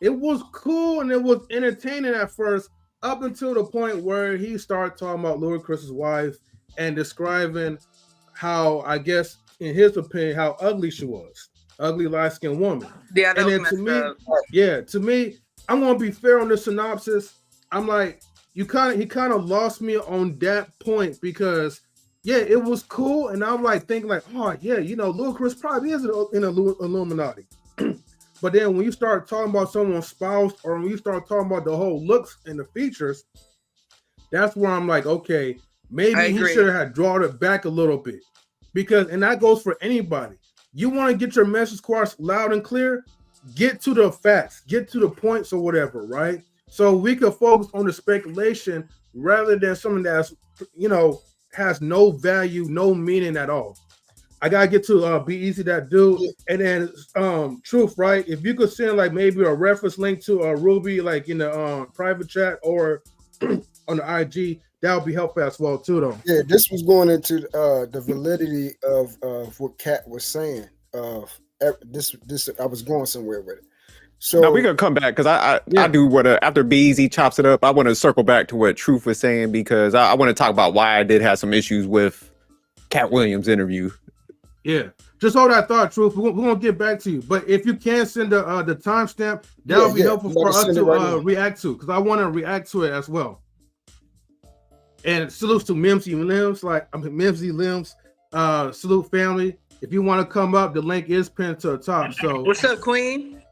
It was cool and it was entertaining at first, up until the point where he started talking about Ludacris's wife and describing how, I guess, in his opinion, how ugly she was. Ugly, light-skinned woman. Yeah, and then to me, I'm gonna be fair on the synopsis. I'm like, he kind of lost me on that point, because yeah, it was cool, and I'm like thinking like, oh yeah, you know, Ludacris probably is in Illuminati. But then when you start talking about someone's spouse, or when you start talking about the whole looks and the features, that's where I'm like, okay, maybe he should have drawn it back a little bit, because, and that goes for anybody. You want to get your message across loud and clear, get to the facts, get to the points or whatever, right? So we could focus on the speculation rather than something that's, you know, has no value, no meaning at all. I gotta get to B-Eazy Dat Dude, and then Truth, right? If you could send like maybe a reference link to Ruby, like in the private chat or on the IG, that would be helpful as well too, though. Yeah, this was going into the validity of what Katt was saying. This I was going somewhere with it. So now we're gonna come back, because I do what after B-Eazy chops it up, I want to circle back to what Truth was saying, because I want to talk about why I did have some issues with Katt Williams' interview. Yeah, just hold that thought, Truth. We're gonna get back to you, but if you can send the timestamp, that would be helpful for us to react to, because I want to react to it as well. And salutes to Mimsy Limbs, salute family. If you want to come up, the link is pinned to the top. So what's up, Queen?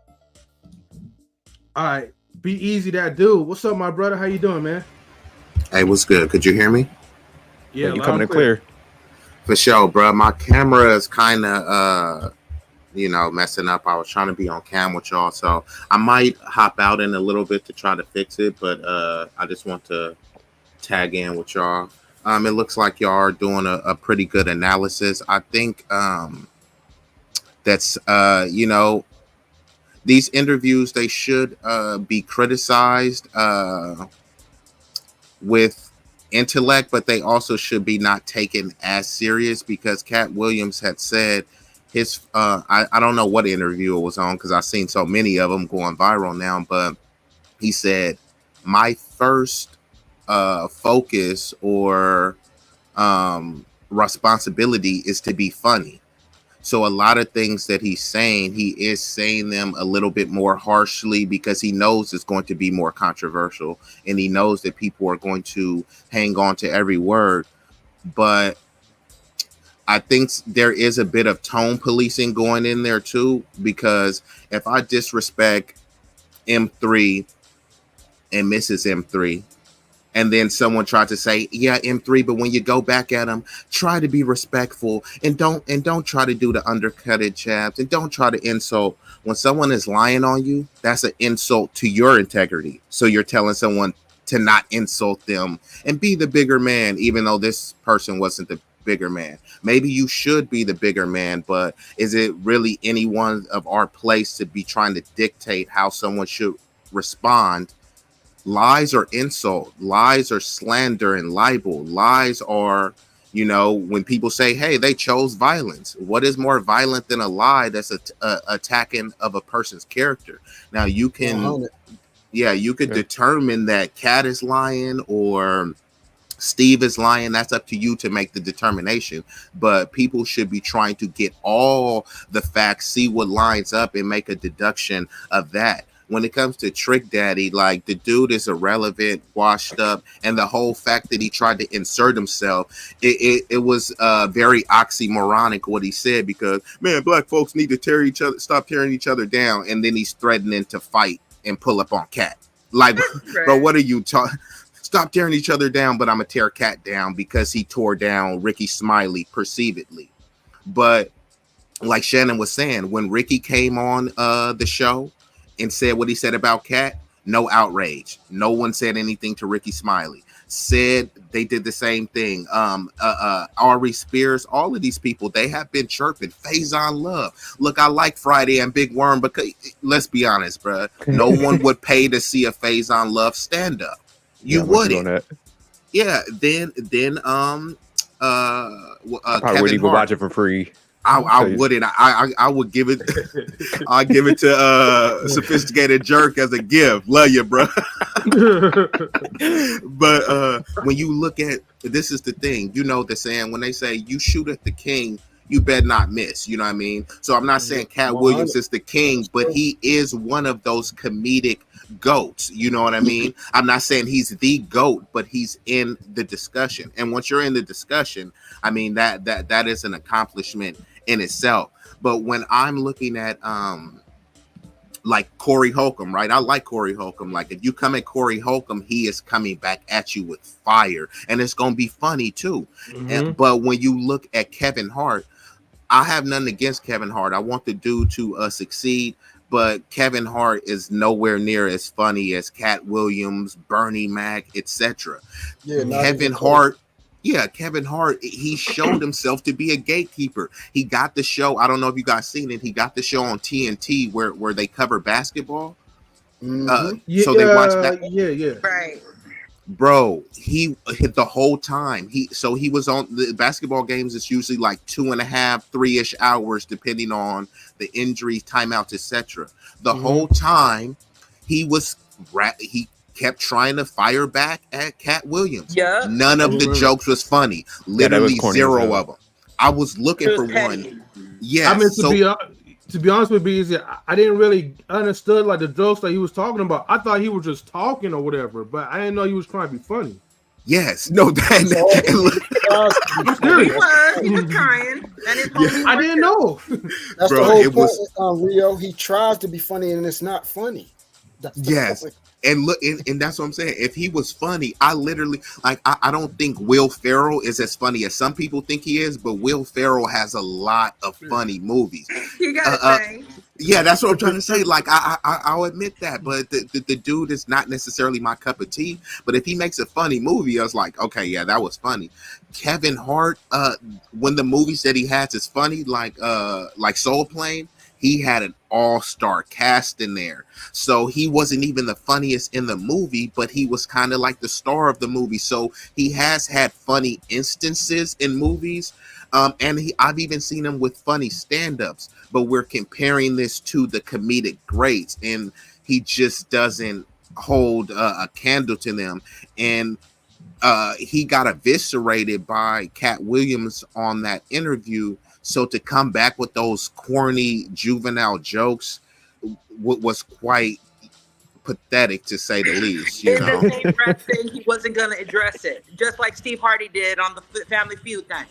All right, B-Eazy Dat Dude. What's up, my brother? How you doing, man? Hey, what's good? Could you hear me? Yeah, you coming in clear. For sure, bro. My camera is kind of messing up. I was trying to be on cam with y'all, so I might hop out in a little bit to try to fix it. But I just want to tag in with y'all. It looks like y'all are doing a pretty good analysis. I think that's these interviews, they should be criticized with intellect, but they also should be not taken as serious, because Katt Williams had said his I don't know what interview it was on, because I've seen so many of them going viral now, but he said, my first focus or responsibility is to be funny. So a lot of things that he is saying them a little bit more harshly, because he knows it's going to be more controversial, and he knows that people are going to hang on to every word. But I think there is a bit of tone policing going in there too, because if I disrespect M3 and Mrs. M3, and then someone tried to say, yeah, M3, but when you go back at him, try to be respectful and don't try to do the undercutted jabs, and don't try to insult. When someone is lying on you, that's an insult to your integrity. So you're telling someone to not insult them and be the bigger man, even though this person wasn't the bigger man. Maybe you should be the bigger man, but is it really anyone of our place to be trying to dictate how someone should respond? Lies are insult, lies are slander and libel, lies are, when people say, hey, they chose violence. What is more violent than a lie that's attacking of a person's character? Now you can, you could determine that Katt is lying or Steve is lying. That's up to you to make the determination, but people should be trying to get all the facts, see what lines up, and make a deduction of that. When it comes to Trick Daddy, like, the dude is irrelevant, washed up, and the whole fact that he tried to insert himself, it was very oxymoronic what he said, because, man, black folks need to stop tearing each other down, and then he's threatening to fight and pull up on Katt. Like, bro, what are you talking? Stop tearing each other down, but I'm gonna tear Katt down because he tore down Ricky Smiley perceivedly. But like Shannon was saying, when Ricky came on the show and said what he said about Katt, no outrage. No one said anything to Ricky Smiley. Said they did the same thing. Ari Spears, all of these people, they have been chirping. Faison Love. Look, I like Friday and Big Worm, because let's be honest, bro. No one would pay to see a Faison Love stand up. You wouldn't. Yeah. Then I probably wouldn't even watch it for free. I wouldn't. I would give it. I'll give it to Sophisticated Jerk as a gift. Love you, bro. But when you look at, this is the thing, the saying, when they say you shoot at the king, you better not miss. You know what I mean? So I'm not saying Katt Williams is the king, but he is one of those comedic goats. You know what I mean? I'm not saying he's the goat, but he's in the discussion. And once you're in the discussion, I mean, that is an accomplishment in itself. But when I'm looking at like Corey Holcomb, right? I like Corey Holcomb. Like, if you come at Corey Holcomb, he is coming back at you with fire, and it's gonna be funny too. But when you look at Kevin Hart, I have nothing against Kevin Hart. I want the dude to succeed, but Kevin Hart is nowhere near as funny as Katt Williams, Bernie Mac, etc. Kevin Hart, he showed himself to be a gatekeeper. He got the show. I don't know if you guys seen it. He got the show on TNT where they cover basketball. So they watch that. Right. Bro, he hit the whole time. He was on the basketball games. It's usually like 2.5, 3-ish hours, depending on the injuries, timeouts, etc. The whole time he kept trying to fire back at Katt Williams. Yeah. None of the jokes was funny. Literally zero of them. I was looking for one. Yeah. I mean, to be honest with B-Eazy, I didn't really understood like the jokes that he was talking about. I thought he was just talking or whatever, but I didn't know he was trying to be funny. Yes, no, He was trying. I didn't know. That's the whole point, Rio. He tries to be funny and it's not funny. Yes. And look, and that's what I'm saying. If he was funny, I literally like. I don't think Will Ferrell is as funny as some people think he is, but Will Ferrell has a lot of funny movies. You gotta say. Yeah, that's what I'm trying to say. Like, I'll admit that, but the dude is not necessarily my cup of tea. But if he makes a funny movie, I was like, okay, yeah, that was funny. Kevin Hart, when the movies that he has is funny, like Soul Plane, he had an all-star cast in there. So he wasn't even the funniest in the movie, but he was kind of like the star of the movie. So he has had funny instances in movies. And I've even seen him with funny stand-ups, but we're comparing this to the comedic greats, and he just doesn't hold a candle to them. And he got eviscerated by Katt Williams on that interview. So to come back with those corny juvenile jokes was quite pathetic, to say the least. You In know, the same breath saying he wasn't gonna address it, just like Steve Harvey did on the Family Feud thing.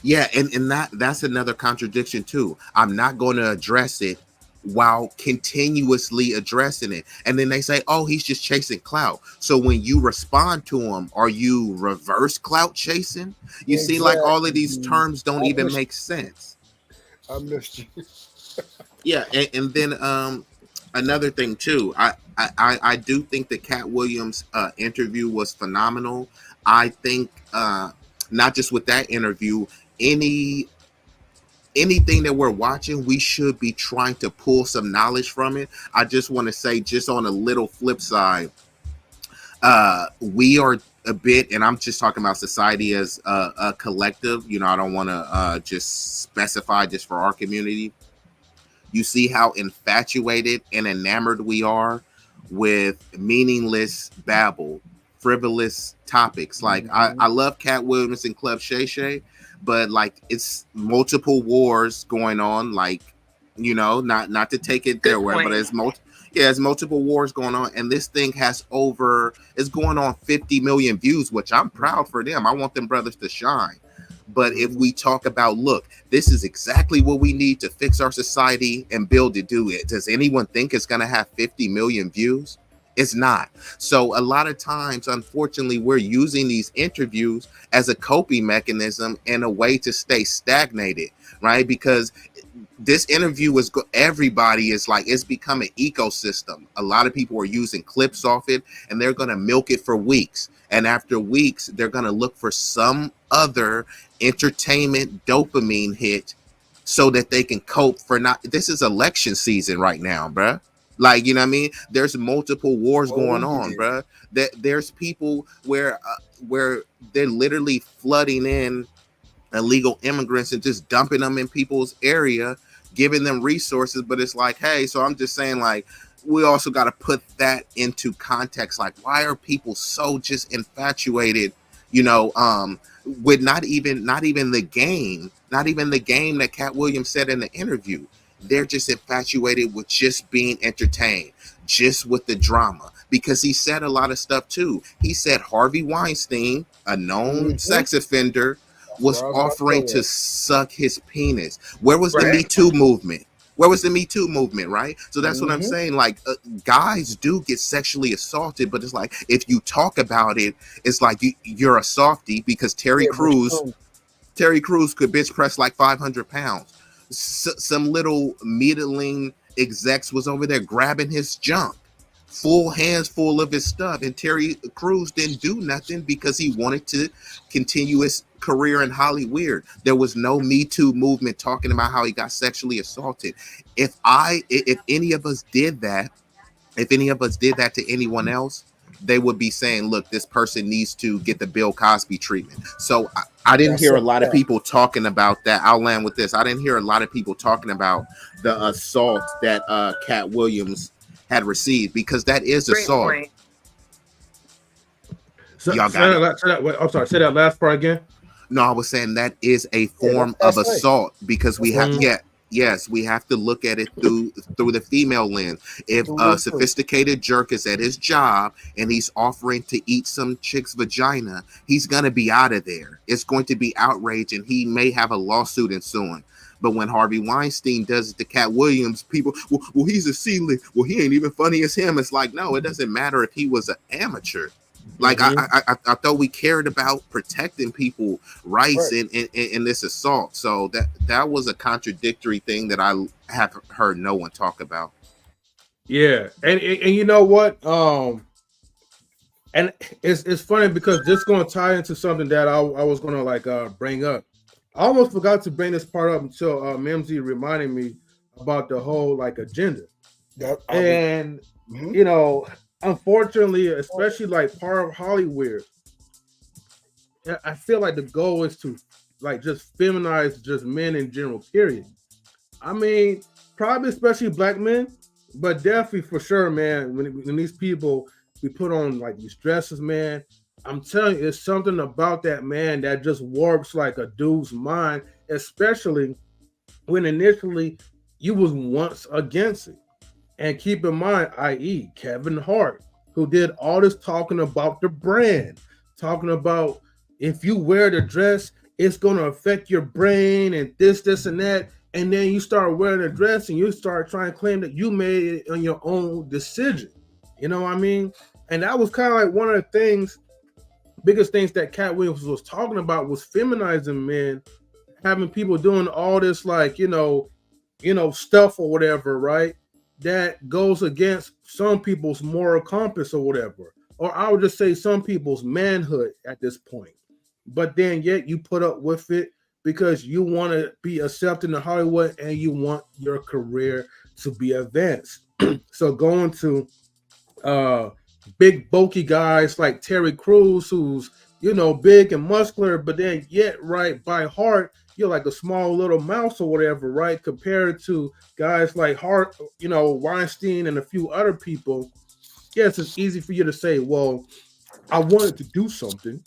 yeah, and that's another contradiction too. I'm not going to address it while continuously addressing it. And then they say, oh, he's just chasing clout. So when you respond to him, are you reverse clout chasing? You see, like all of these terms don't even make sense. I missed you. Yeah, and then another thing too, I do think the Katt Williams interview was phenomenal. I think not just with that interview, anything that we're watching, we should be trying to pull some knowledge from it. I just want to say, just on a little flip side, we are a bit, and I'm just talking about society as a collective. You know, I don't want to just specify just for our community. You see how infatuated and enamored we are with meaningless babble, frivolous topics. Like I love Katt Williams and Club Shay Shay, but like it's multiple wars going on. Like, you know, not to take it their way, but it's multiple wars going on, and this thing is going on 50 million views, which I'm proud for them. I want them brothers to shine. But if we talk about, look, this is exactly what we need to fix our society and build to do it. Does anyone think it's going to have 50 million views? It's not. So a lot of times, unfortunately, we're using these interviews as a coping mechanism and a way to stay stagnated, right? Because this interview is everybody is like, it's become an ecosystem. A lot of people are using clips off it, and they're going to milk it for weeks. And after weeks, they're going to look for some other entertainment dopamine hit so that they can cope for not. This is election season right now, bruh. Like, you know what I mean? There's multiple wars going on, bruh. There's people where they're literally flooding in illegal immigrants and just dumping them in people's area, giving them resources. But it's like, hey, so I'm just saying, like, we also got to put that into context. Like, why are people so just infatuated, you know, with not even the game that Katt Williams said in the interview. They're just infatuated with just being entertained, just with the drama, because he said a lot of stuff too. He said Harvey Weinstein, a known sex offender, was offering to suck his penis. Where was the Me Too movement? Where was the Me Too movement, right? So that's what I'm saying. Like, guys do get sexually assaulted, but it's like, if you talk about it, it's like you're a softie, because Terry Crews could bench press like 500 pounds. Some little middling execs was over there grabbing his junk, full hands full of his stuff, and Terry Crews didn't do nothing because he wanted to continue his career in Hollywood. There was no Me Too movement talking about how he got sexually assaulted. If any of us did that to anyone else, they would be saying, look, this person needs to get the Bill Cosby treatment. So I didn't hear a lot of people talking about that. I'll land with this. I didn't hear a lot of people talking about the assault that Katt Williams had received, because that is assault. Y'all got it. I'm sorry, say that last part again. No, I was saying that is a form of assault, because we have we have to look at it through the female lens. If a sophisticated jerk is at his job and he's offering to eat some chick's vagina, he's gonna be out of there. It's going to be outrage, and he may have a lawsuit ensuing. But when Harvey Weinstein does it to Katt Williams, people, well, he's a ceiling. Well, he ain't even funny as him. It's like, no, it doesn't matter if he was an amateur. Like I thought we cared about protecting people rights in this assault. So that was a contradictory thing that I have heard no one talk about. Yeah, and you know what? And it's funny because this is going to tie into something that I was going to bring up. I almost forgot to bring this part up until Mimsy reminded me about the whole agenda. And you know, unfortunately, especially part of Hollywood, I feel like the goal is to just feminize just men in general. Period. I mean, probably especially black men, but definitely for sure, man. When these people we put on these dresses, man, I'm telling you, it's something about that, man, that just warps a dude's mind, especially when initially you was once against it. And keep in mind, i.e., Kevin Hart, who did all this talking about the brand, talking about if you wear the dress, it's going to affect your brain and this, and that. And then you start wearing a dress and you start trying to claim that you made it on your own decision. You know what I mean? And that was kind of one of the biggest things that Katt Williams was talking about was feminizing men, having people doing all this stuff or whatever, right? That goes against some people's moral compass or whatever. Or I would just say some people's manhood at this point. But then yet you put up with it because you want to be accepted in Hollywood and you want your career to be advanced. So going to big bulky guys like Terry Crews, who's big and muscular, but then yet by heart you're like a small little mouse or whatever, right? Compared to guys like Hart, Weinstein and a few other people. Yes, it's easy for you to say, well, I wanted to do something,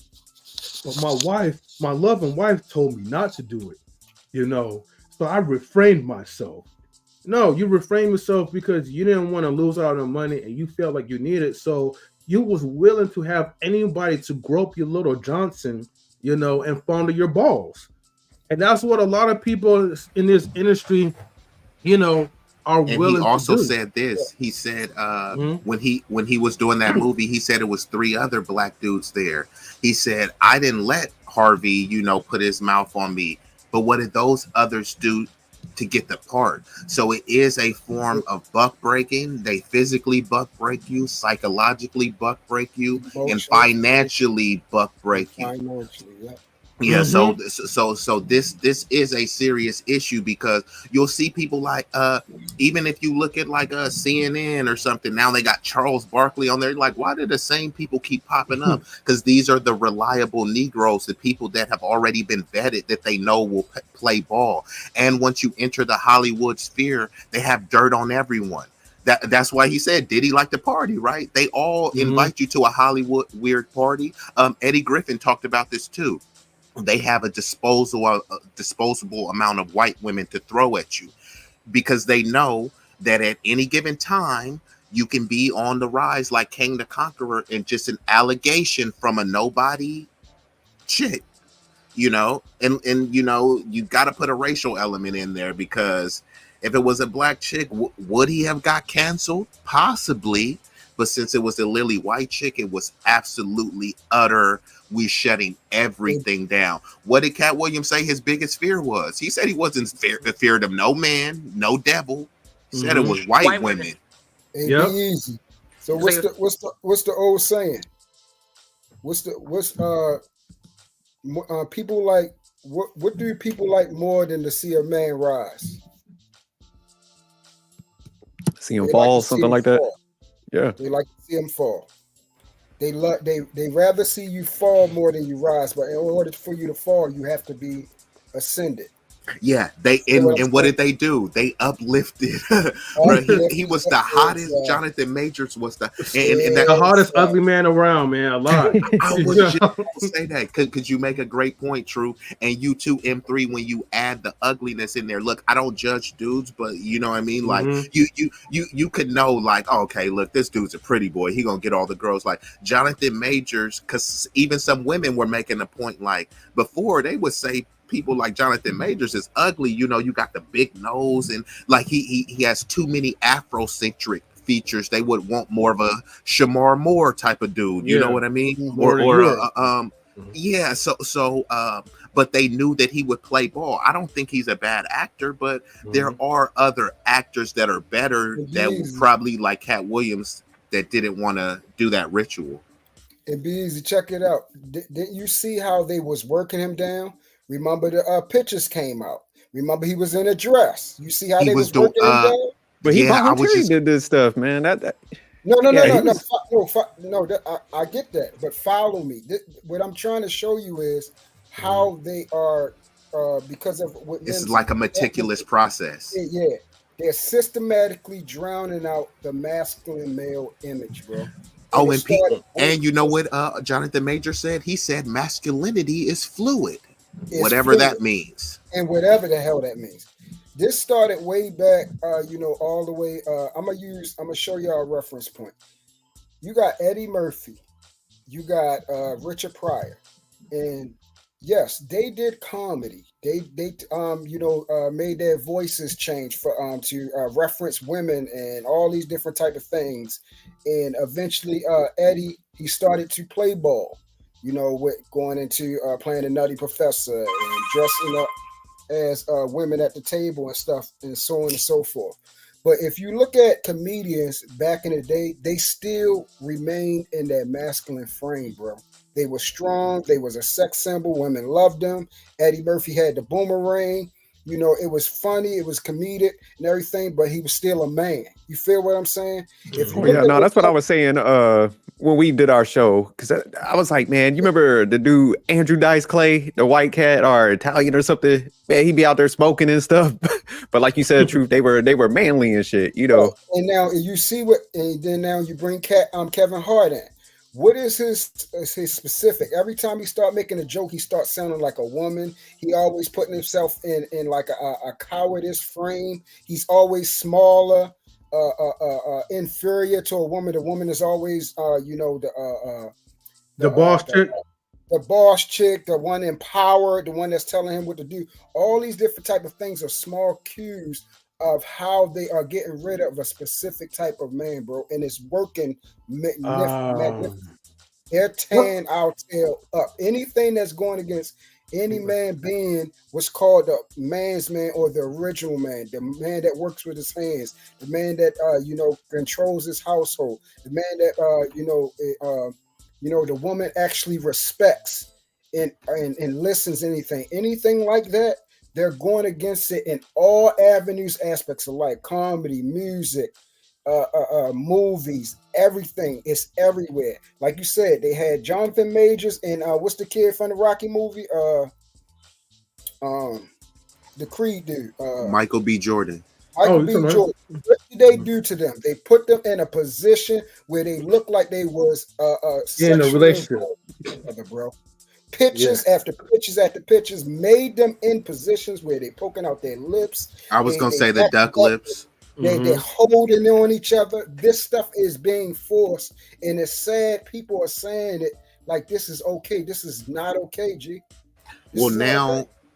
but my loving wife told me not to do it, so I refrained myself. No, you refrained yourself because you didn't want to lose out on money and you felt like you needed it. So you was willing to have anybody to grope your little Johnson, and fondle your balls. And that's what a lot of people in this industry, are willing to do. And he also said this. He said when he was doing that movie, he said it was 3 other black dudes there. He said, I didn't let Harvey, put his mouth on me. But what did those others do to get the part? So it is a form of buck breaking. They physically buck break you, psychologically buck break you, and financially buck break you. Financially, yeah. Yeah, so this is a serious issue because you'll see people like even if you look at CNN or something, now they got Charles Barkley on there. Like, why do the same people keep popping up? Because these are the reliable Negroes, the people that have already been vetted that they know will play ball. And once you enter the Hollywood sphere, they have dirt on everyone. That's why he said, did he like the party, right? They all invite you to a Hollywood weird party. Eddie Griffin talked about this too. They have a disposable amount of white women to throw at you because they know that at any given time you can be on the rise like King the Conqueror and just an allegation from a nobody chick, and you got to put a racial element in there because if it was a black chick, would he have got canceled? Possibly. But since it was a lily white chick, it was absolutely utter. We shutting everything down. What did Katt Williams say his biggest fear was? He said he wasn't feared of no man, no devil. He said it was white women. Hey, B-Eazy. So what's the old saying? People like what do people like more than to see a man rise? See him fall, something like that. Yeah, they like to see him fall. They rather see you fall more than you rise. But in order for you to fall, you have to be ascended. Yeah, and what did they do? They uplifted. He was the hottest. Jonathan Majors was the hottest ugly man around, man. Alive. I was just gonna say that because you make a great point, True. And you too, M3, when you add the ugliness in there. Look, I don't judge dudes, but you know what I mean. Like you could know, like, okay, look, this dude's a pretty boy. He gonna get all the girls. Like Jonathan Majors, because even some women were making a point. Like before, they would say people like Jonathan Majors is ugly. You know, you got the big nose and like he has too many Afrocentric features. They would want more of a Shamar Moore type of dude. You know what I mean? Yeah. So but they knew that he would play ball. I don't think he's a bad actor, but there are other actors that are better that would probably like Katt Williams that didn't want to do that ritual. And B-Eazy, check it out. Didn't you see how they was working him down? Remember the pictures came out. Remember he was in a dress. You see how He they was was working him down? But he voluntarily did this stuff, man. No. I get that, but follow me. What I'm trying to show you is how they are, because of what it's like a meticulous process. Yeah, they're systematically drowning out the masculine male image, bro. Oh, and people, and you know what Jonathan Major said? He said masculinity is fluid, whatever that means, and whatever the hell that means. This started way back, all the way. I'm gonna show y'all a reference point. You got Eddie Murphy, you got Richard Pryor, and yes, they did comedy. They made their voices change for to reference women and all these different type of things. And eventually, Eddie, he started to play ball, with going into playing a nutty professor and dressing up as women at the table and stuff, and so on and so forth. But if you look at comedians back in the day, they still remained in that masculine frame, bro. They were strong. They was a sex symbol. Women loved them. Eddie Murphy had the boomerang. It was funny. It was comedic and everything, but he was still a man. You feel what I'm saying? That's what I was saying when we did our show. Because I was like, man, you remember the dude Andrew Dice Clay, the white cat or Italian or something? Man, he'd be out there smoking and stuff. But like you said, truth, they were manly and shit, And now you see and then now you bring Kevin Hart in. What is his specific? Every time he start making a joke, he starts sounding like a woman. He always putting himself in like a cowardice frame. He's always smaller, inferior to a woman. The woman is always, the boss chick. The boss chick, the one empowered, the one that's telling him what to do. All these different type of things are small cues of how they are getting rid of a specific type of man, bro, and it's working magnificent. They're tearing our tail up. Anything that's going against any man being what's called the man's man or the original man, the man that works with his hands, the man that controls his household, the man that the woman actually respects and listens anything like that. They're going against it in all avenues, aspects of life, comedy, music, movies, everything. It's everywhere. Like you said, they had Jonathan Majors and what's the kid from the Rocky movie? The Creed dude. Michael B. Jordan. Michael B. Jordan. What did they do to them? They put them in a position where they looked like they was in a relationship, bro. Pictures after pictures after pictures made them in positions where they poking out their lips. I was gonna say the duck lips. They're holding on each other. This stuff is being forced, and it's sad. People are saying it like this is okay. This is not okay, G. Well,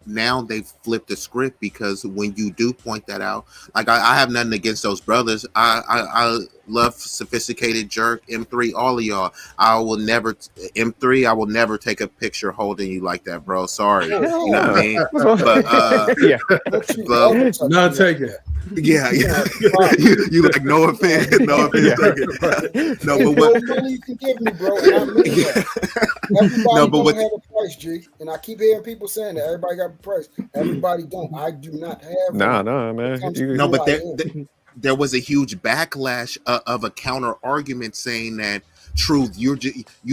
now they've flipped the script, because when you do point that out, like I have nothing against those brothers. I love Sophisticated Jerk, M3, all of y'all. I will never take a picture holding you like that, bro. Sorry. You know what I mean? But not taking. Yeah. you like no offense, no offense. No, but what you can give me, bro? And I mean everybody don't have a price, G. And I keep hearing people saying that everybody got a price. Everybody don't. I do not have. No, man. No, but there was a huge backlash of a counter argument saying that truth, you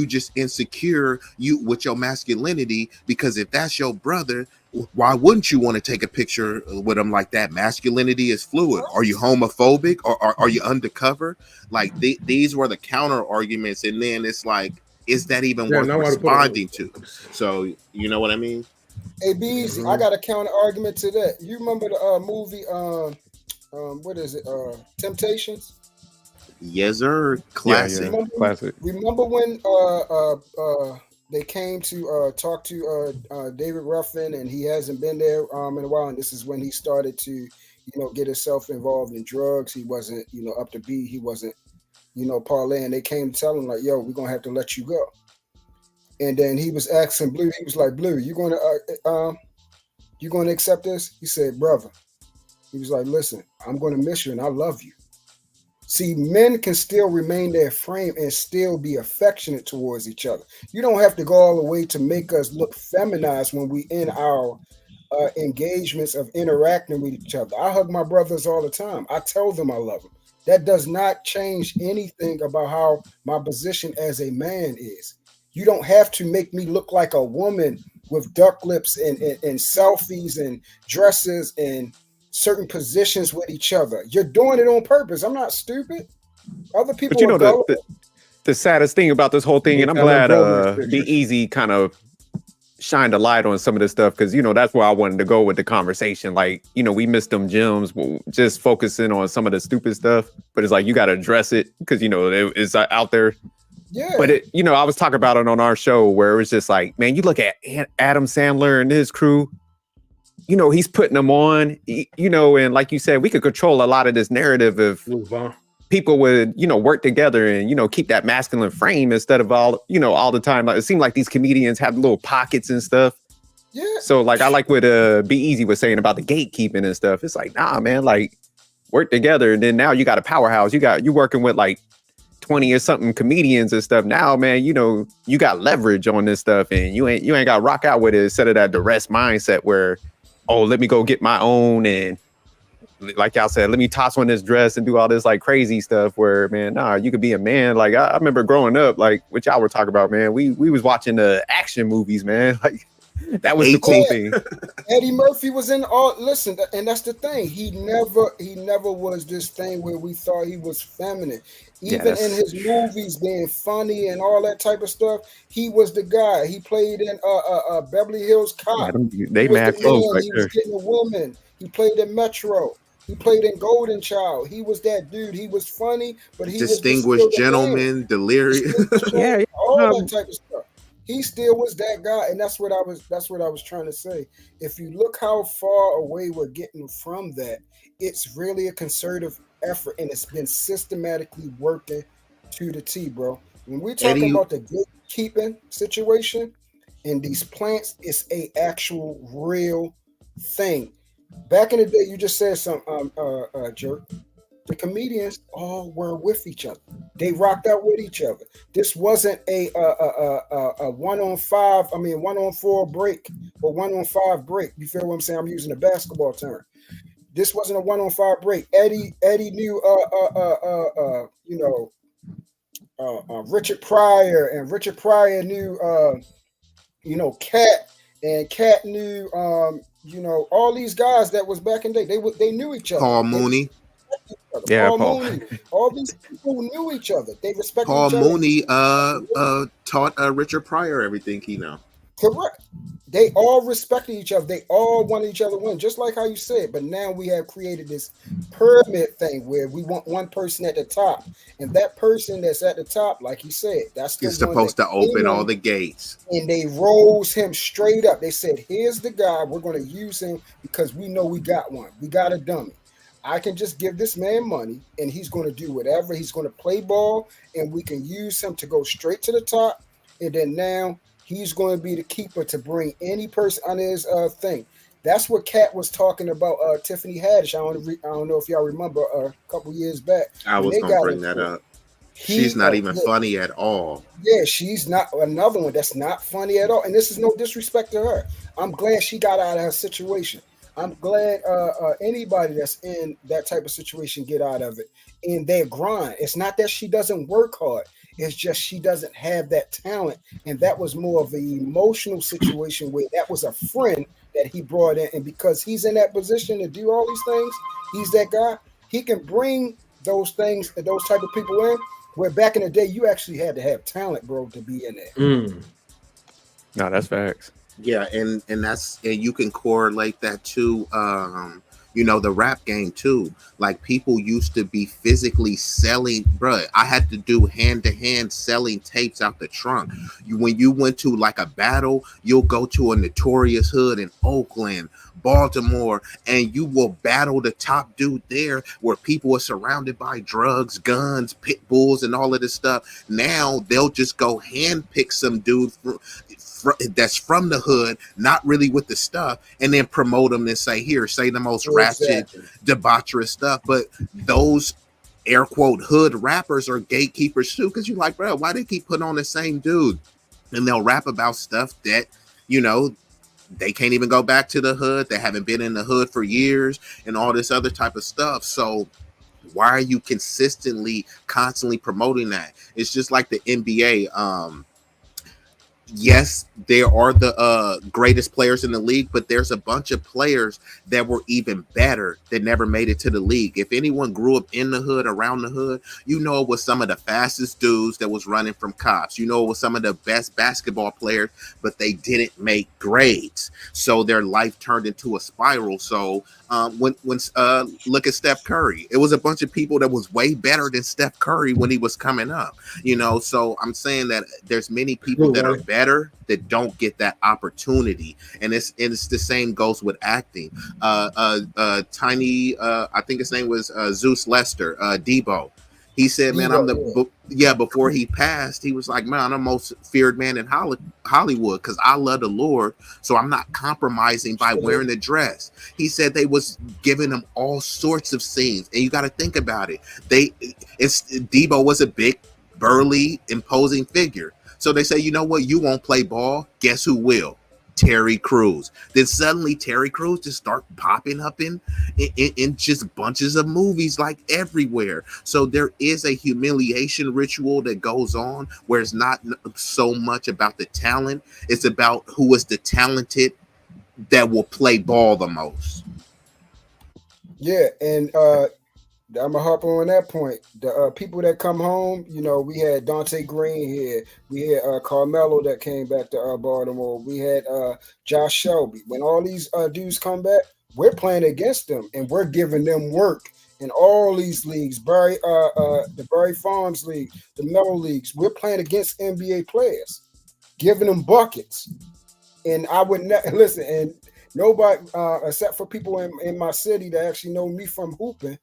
just insecure with your masculinity, because if that's your brother, why wouldn't you want to take a picture with him like that? Masculinity is fluid. Are you homophobic or are you undercover? Like these were the counter arguments, and then it's like, is that even worth responding to? So you know what I mean? Hey, B-Eazy, I got a counter argument to that. You remember the movie? What is it? Temptations. Yes, sir. Classic. Remember when they came to talk to David Ruffin, and he hasn't been there in a while. And this is when he started to, get himself involved in drugs. He wasn't, up to beat. He wasn't, parlaying. They came to tell him like, "Yo, we're gonna have to let you go." And then he was asking Blue. He was like, "Blue, you gonna accept this?" He said, "Brother." He was like, "Listen, I'm gonna miss you, and I love you." See, men can still remain their frame and still be affectionate towards each other. You don't have to go all the way to make us look feminized when we in our engagements of interacting with each other. I hug my brothers all the time. I tell them I love them. That does not change anything about how my position as a man is. You don't have to make me look like a woman with duck lips and selfies and dresses and certain positions with each other. You're doing it on purpose. I'm not stupid. Other people But are gullible. the saddest thing about this whole thing, and I'm glad B-Eazy kind of shined a light on some of this stuff, because that's where I wanted to go with the conversation. Like, we missed them gems, just focusing on some of the stupid stuff, but it's like you got to address it because it's out there. Yeah. But I was talking about it on our show where it was just like, man, you look at Adam Sandler and his crew. He's putting them on, and like you said, we could control a lot of this narrative if people would, work together and, keep that masculine frame instead of all the time. Like, it seemed like these comedians have little pockets and stuff. Yeah. So like, I like what B-Eazy was saying about the gatekeeping and stuff. It's like, nah, man, like work together. And then now you got a powerhouse. You're working with like 20 or something comedians and stuff. Now, man, you got leverage on this stuff, and you ain't got to rock out with it instead of that duress mindset where, oh, let me go get my own, and like y'all said, let me toss on this dress and do all this like crazy stuff where, man, nah, you could be a man. Like I remember growing up, like what y'all were talking about, man, we was watching the action movies, man. Like that was the cool thing. Eddie Murphy was in all, listen, and that's the thing. He never was this thing where we thought he was feminine. Even in his movies being funny and all that type of stuff, he was the guy. He played in Beverly Hills Cop. They mad close right He there. was getting a woman. He played in Metro. He played in Golden Child. He was that dude. He was funny, but he Distinguished was Gentleman, Delirious. all that type of stuff. He still was that guy, and that's what I was trying to say. If you look how far away we're getting from that, it's really a concerted effort, and it's been systematically working to the T, bro. When we're talking about the gatekeeping situation and these plants, it's a actual real thing. Back in the day, you just said something, Jerk. The comedians all were with each other. They rocked out with each other. This wasn't a 1-on-5, 1-on-4 break or 1-on-5 break. You feel what I'm saying? I'm using a basketball term. This wasn't a 1-on-5 break. Eddie knew Richard Pryor, and Richard Pryor knew Katt, and Katt knew all these guys that was back in the day. They knew each other. Paul Mooney. Yeah, Paul Mooney. All these people knew each other. They respected Paul each other. Mooney taught Richard Pryor everything he know. Correct. They all respected each other. They all wanted each other to win, just like how you said. But now we have created this pyramid thing where we want one person at the top, and that person that's at the top, like he said, that's the It's one supposed that to open came all the gates. and they rose him straight up. They said, "Here's the guy. We're going to use him because we know we got one. We got a dummy. I can just give this man money, and he's going to do whatever. He's going to play ball, and we can use him to go straight to the top. And then now he's going to be the keeper to bring any person on his thing." That's what Katt was talking about. Tiffany Haddish. I don't know if y'all remember a couple years back. I was going to bring that up. She's not even funny at all. Yeah, she's not another one that's not funny at all. And this is no disrespect to her. I'm glad she got out of her situation. I'm glad anybody that's in that type of situation get out of it in their grind. It's not that she doesn't work hard. It's just she doesn't have that talent. And that was more of an emotional situation where that was a friend that he brought in. And because he's in that position to do all these things, he's that guy. He can bring those things, those type of people in, where back in the day, you actually had to have talent, bro, to be in there. No, that's facts. Yeah, and you can correlate that to You know, the rap game too. Like people used to be physically selling, bruh. I had to do hand-to-hand selling tapes out the trunk. When you went to like a battle, you'll go to a notorious hood in Oakland, Baltimore, and you will battle the top dude there where people are surrounded by drugs, guns, pit bulls, and all of this stuff. Now they'll just go hand pick some dude that's from the hood, not really with the stuff, and then promote them and say, here, say the most ratchet, debaucherous stuff. But those air quote hood rappers are gatekeepers too, because you're like, bro, why they keep putting on the same dude? And they'll rap about stuff that, you know, they can't even go back to the hood. They haven't been in the hood for years and all this other type of stuff. So why are you constantly, constantly promoting that? It's just like the NBA. Yes, there are the greatest players in the league, but there's a bunch of players that were even better that never made it to the league. If anyone grew up in the hood, around the hood, you know it was some of the fastest dudes that was running from cops. You know it was some of the best basketball players, but they didn't make grades. So their life turned into a spiral. So when look at Steph Curry, it was a bunch of people that was way better than Steph Curry when he was coming up. You know, so I'm saying that there's many people that are better that don't get that opportunity, and it's the same goes with acting. Tiny, I think his name was Zeus Lester, Debo. He said, man, I'm the before he passed, he was like, man, I'm the most feared man in Hollywood because I love the Lord, so I'm not compromising by wearing the dress. He said they was giving him all sorts of scenes, and you got to think about it. Debo was a big, burly, imposing figure. So they say, you know what? You won't play ball. Guess who will? Terry Crews. Then suddenly Terry Crews just start popping up in just bunches of movies like everywhere. So there is a humiliation ritual that goes on where it's not so much about the talent. It's about who is the talented that will play ball the most. Yeah, and I'm gonna hop on that point. The people that come home, you know, we had Dante Green here. We had Carmelo that came back to Baltimore. We had Josh Shelby. When all these dudes come back, we're playing against them, and we're giving them work in all these leagues. The Barry Farms League, the Mellow Leagues. We're playing against NBA players, giving them buckets. And I would listen. And nobody, except for people in my city that actually know me from hooping.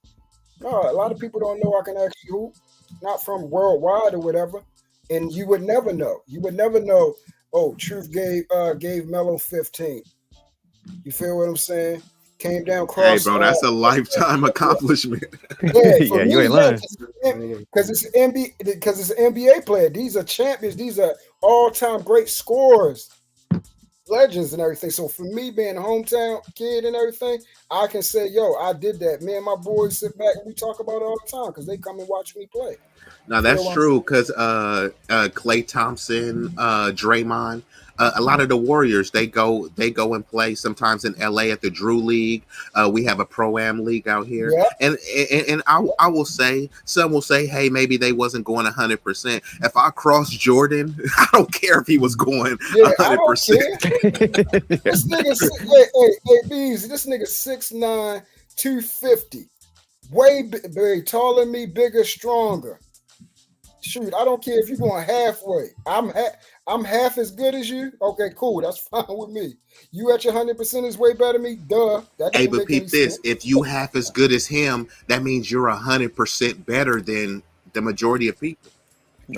No, a lot of people don't know I can actually hoop, not from worldwide or whatever. And you would never know. You would never know, oh, Truth gave Melo 15. You feel what I'm saying? Came down cross. Hey, bro, that's a lifetime accomplishment. Yeah, yeah, you ain't lying. Because it's an NBA player. These are champions. These are all-time great scorers, legends and everything. So for me being a hometown kid and everything, I can say, yo, I did that. Me and my boys sit back and we talk about it all the time because they come and watch me play. Now that's true because Klay Thompson, Draymond, a lot of the Warriors they go and play sometimes in LA at the Drew League. We have a Pro-Am league out here, and I will say, some will say, hey, maybe they wasn't going 100%. If I cross Jordan, I don't care if he was going 100%. This nigga, B-Eazy, this nigga 6'9", 250, way taller than me, bigger, stronger. Shoot, I don't care if you're going halfway. I'm half as good as you. Okay, cool. That's fine with me. You at your 100% is way better than me. Duh. Hey, but peep this. If you half as good as him, that means you're 100% better than the majority of people.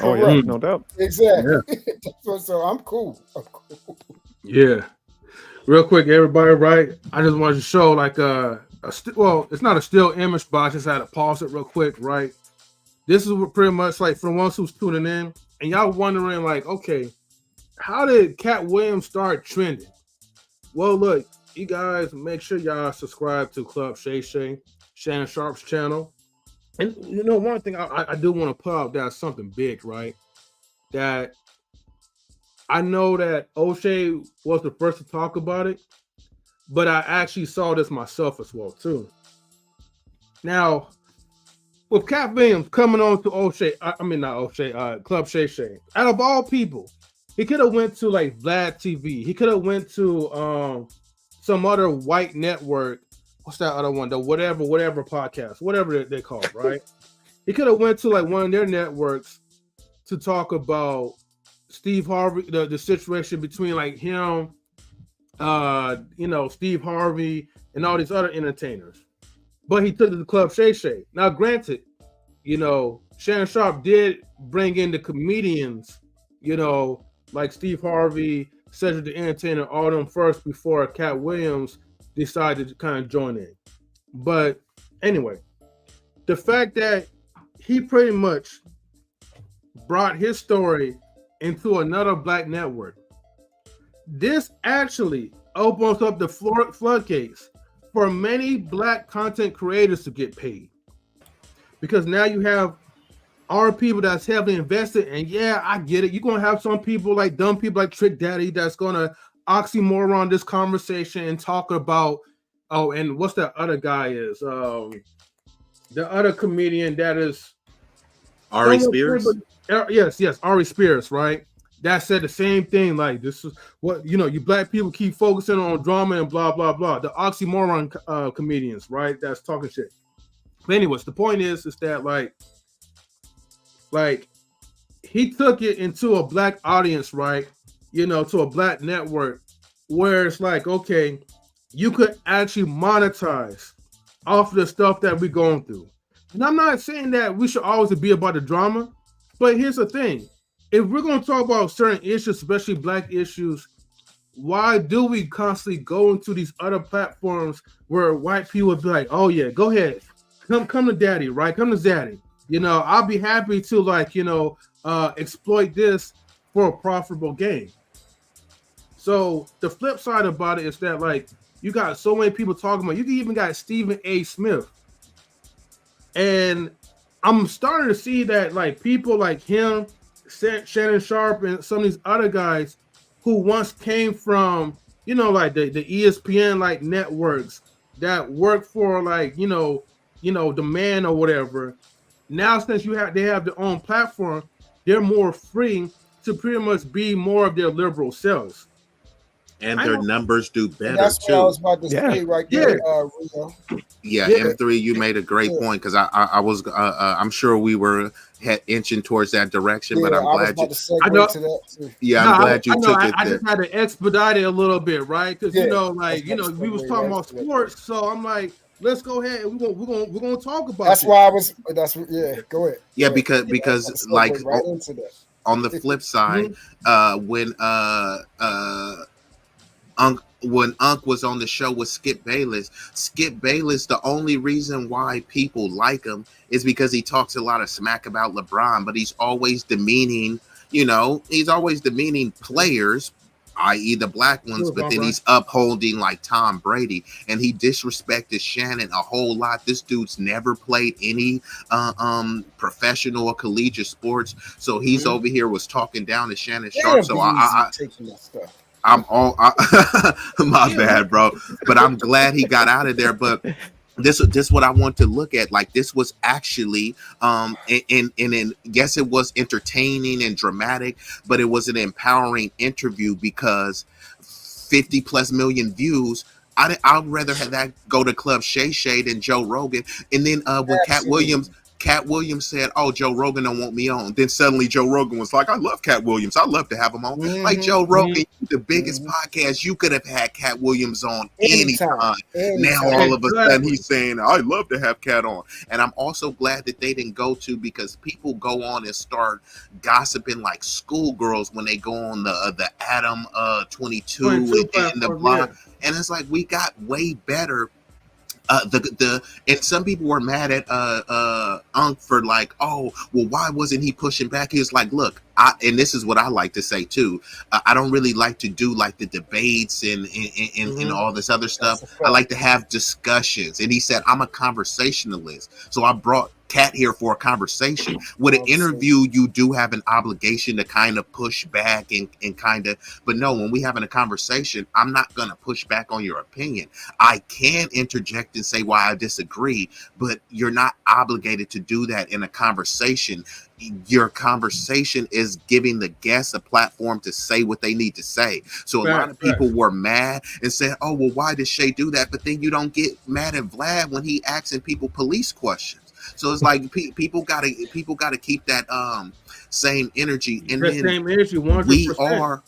Oh, yeah, no doubt. Exactly. Yeah. So I'm cool. Yeah. Real quick, everybody, right? I just wanted to show like it's not a still image, but I just had to pause it real quick, right? This is pretty much like for the ones who's tuning in, and y'all wondering like, okay, how did Katt Williams start trending? Well, look, you guys make sure y'all subscribe to Club Shay Shay, Shannon Sharp's channel. And you know, one thing I do want to put out that's something big, right? That I know that O'Shea was the first to talk about it, but I actually saw this myself as well too. Now, with Katt Williams coming on to Club Shay Shay, out of all people, he could have went to like Vlad TV. He could have went to some other white network what's that other one? The whatever podcast, whatever they call it, right? He could have went to like one of their networks to talk about Steve Harvey, the situation between like him, Steve Harvey and all these other entertainers. But he took it to Club Shay Shay. Now, granted, Shannon Sharp did bring in the comedians, like Steve Harvey, Cedric the Entertainer, all them first before Katt Williams decided to kind of join in. But anyway, the fact that he pretty much brought his story into another black network, this actually opens up the floodgates for many black content creators to get paid. Because now you have our people that's heavily invested, and yeah, I get it. You're going to have some people like dumb people like Trick Daddy that's going to oxymoron this conversation and talk about, and what's that other guy is? The other comedian that is Ari Spears? Yes, Ari Spears, right? That said the same thing, like this is what, you black people keep focusing on drama and blah, blah, blah. The oxymoron comedians, right? That's talking shit. But anyways, the point is that like he took it into a black audience, right? To a black network where it's like, okay, you could actually monetize off the stuff that we're going through. And I'm not saying that we should always be about the drama, but here's the thing. If we're going to talk about certain issues, especially black issues, why do we constantly go into these other platforms where white people would be like, oh yeah, go ahead. Come to daddy, right? Come to zaddy. I'll be happy to exploit this for a profitable gain. So the flip side about it is that like you got so many people talking about, you even got Stephen A. Smith. And I'm starting to see that like people like him, Shannon Sharp, and some of these other guys who once came from, like the ESPN like networks that work for like, the Man or whatever. Now since they have their own platform, they're more free to pretty much be more of their liberal selves. And their numbers do better that's too. what I was about to say right there, Rio. Yeah, M3, you made a great point because I was I'm sure we were inching towards that direction, but I'm glad you. I'm glad you took it. I just had to expedite it a little bit, right? Because we was talking about sports, so I'm like, let's go ahead and we're gonna talk about. That's why I was. Go ahead. Yeah, because like right on the flip side, when Unc was on the show with Skip Bayless, the only reason why people like him is because he talks a lot of smack about LeBron, but he's always demeaning, players, i.e. the black ones, but then he's upholding like Tom Brady, and he disrespected Shannon a whole lot. This dude's never played any professional or collegiate sports, so he's over here was talking down to Shannon Sharp. So I'm all my bad, bro. But I'm glad he got out of there. But this what I want to look at. Like this was actually and yes, it was entertaining and dramatic, but it was an empowering interview because 50+ million views. I'd rather have that go to Club Shay Shay than Joe Rogan. And then when Katt Williams said, "Oh, Joe Rogan don't want me on." Then suddenly Joe Rogan was like, "I love Katt Williams. I love to have him on." Like Joe Rogan, the biggest podcast, you could have had Katt Williams on anytime. Now all of a sudden he's saying, "I love to have Katt on." And I'm also glad that they didn't go to, because people go on and start gossiping like schoolgirls when they go on the Adam 22 and the blog. And it's like, we got way better. And some people were mad at Unc for like, oh, well, why wasn't he pushing back? He was like, look, and this is what I like to say too. I don't really like to do like the debates and all this other stuff. I like to have discussions. And he said, I'm a conversationalist. So I brought Katt here for a conversation. With an interview, you do have an obligation to kind of push back and kind of, but no, when we having a conversation, I'm not going to push back on your opinion. I can interject and say why I disagree, but you're not obligated to do that in a conversation. Your conversation is giving the guests a platform to say what they need to say. So a lot of people were mad and said, oh, well, why did Shay do that? But then you don't get mad at Vlad when he asking people police questions. So it's like people gotta keep that same energy. And that then same energy, 100%. we are,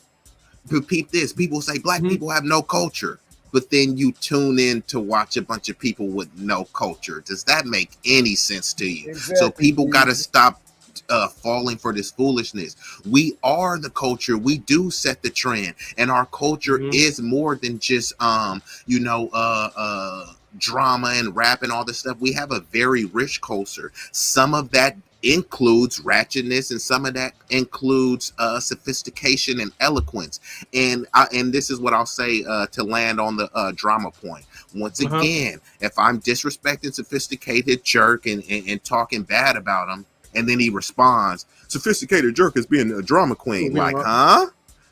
peep this, people say black people have no culture. But then you tune in to watch a bunch of people with no culture. Does that make any sense to you? Exactly. So people got to stop falling for this foolishness. We are the culture. We do set the trend, and our culture is more than just drama and rap and all this stuff. We have a very rich culture. Some of that includes ratchetness, and some of that includes sophistication and eloquence. And this is what I'll say to land on the drama point. Once again, if I'm disrespecting sophisticated jerk and talking bad about him, and then he responds, sophisticated jerk is being a drama queen. Like, huh?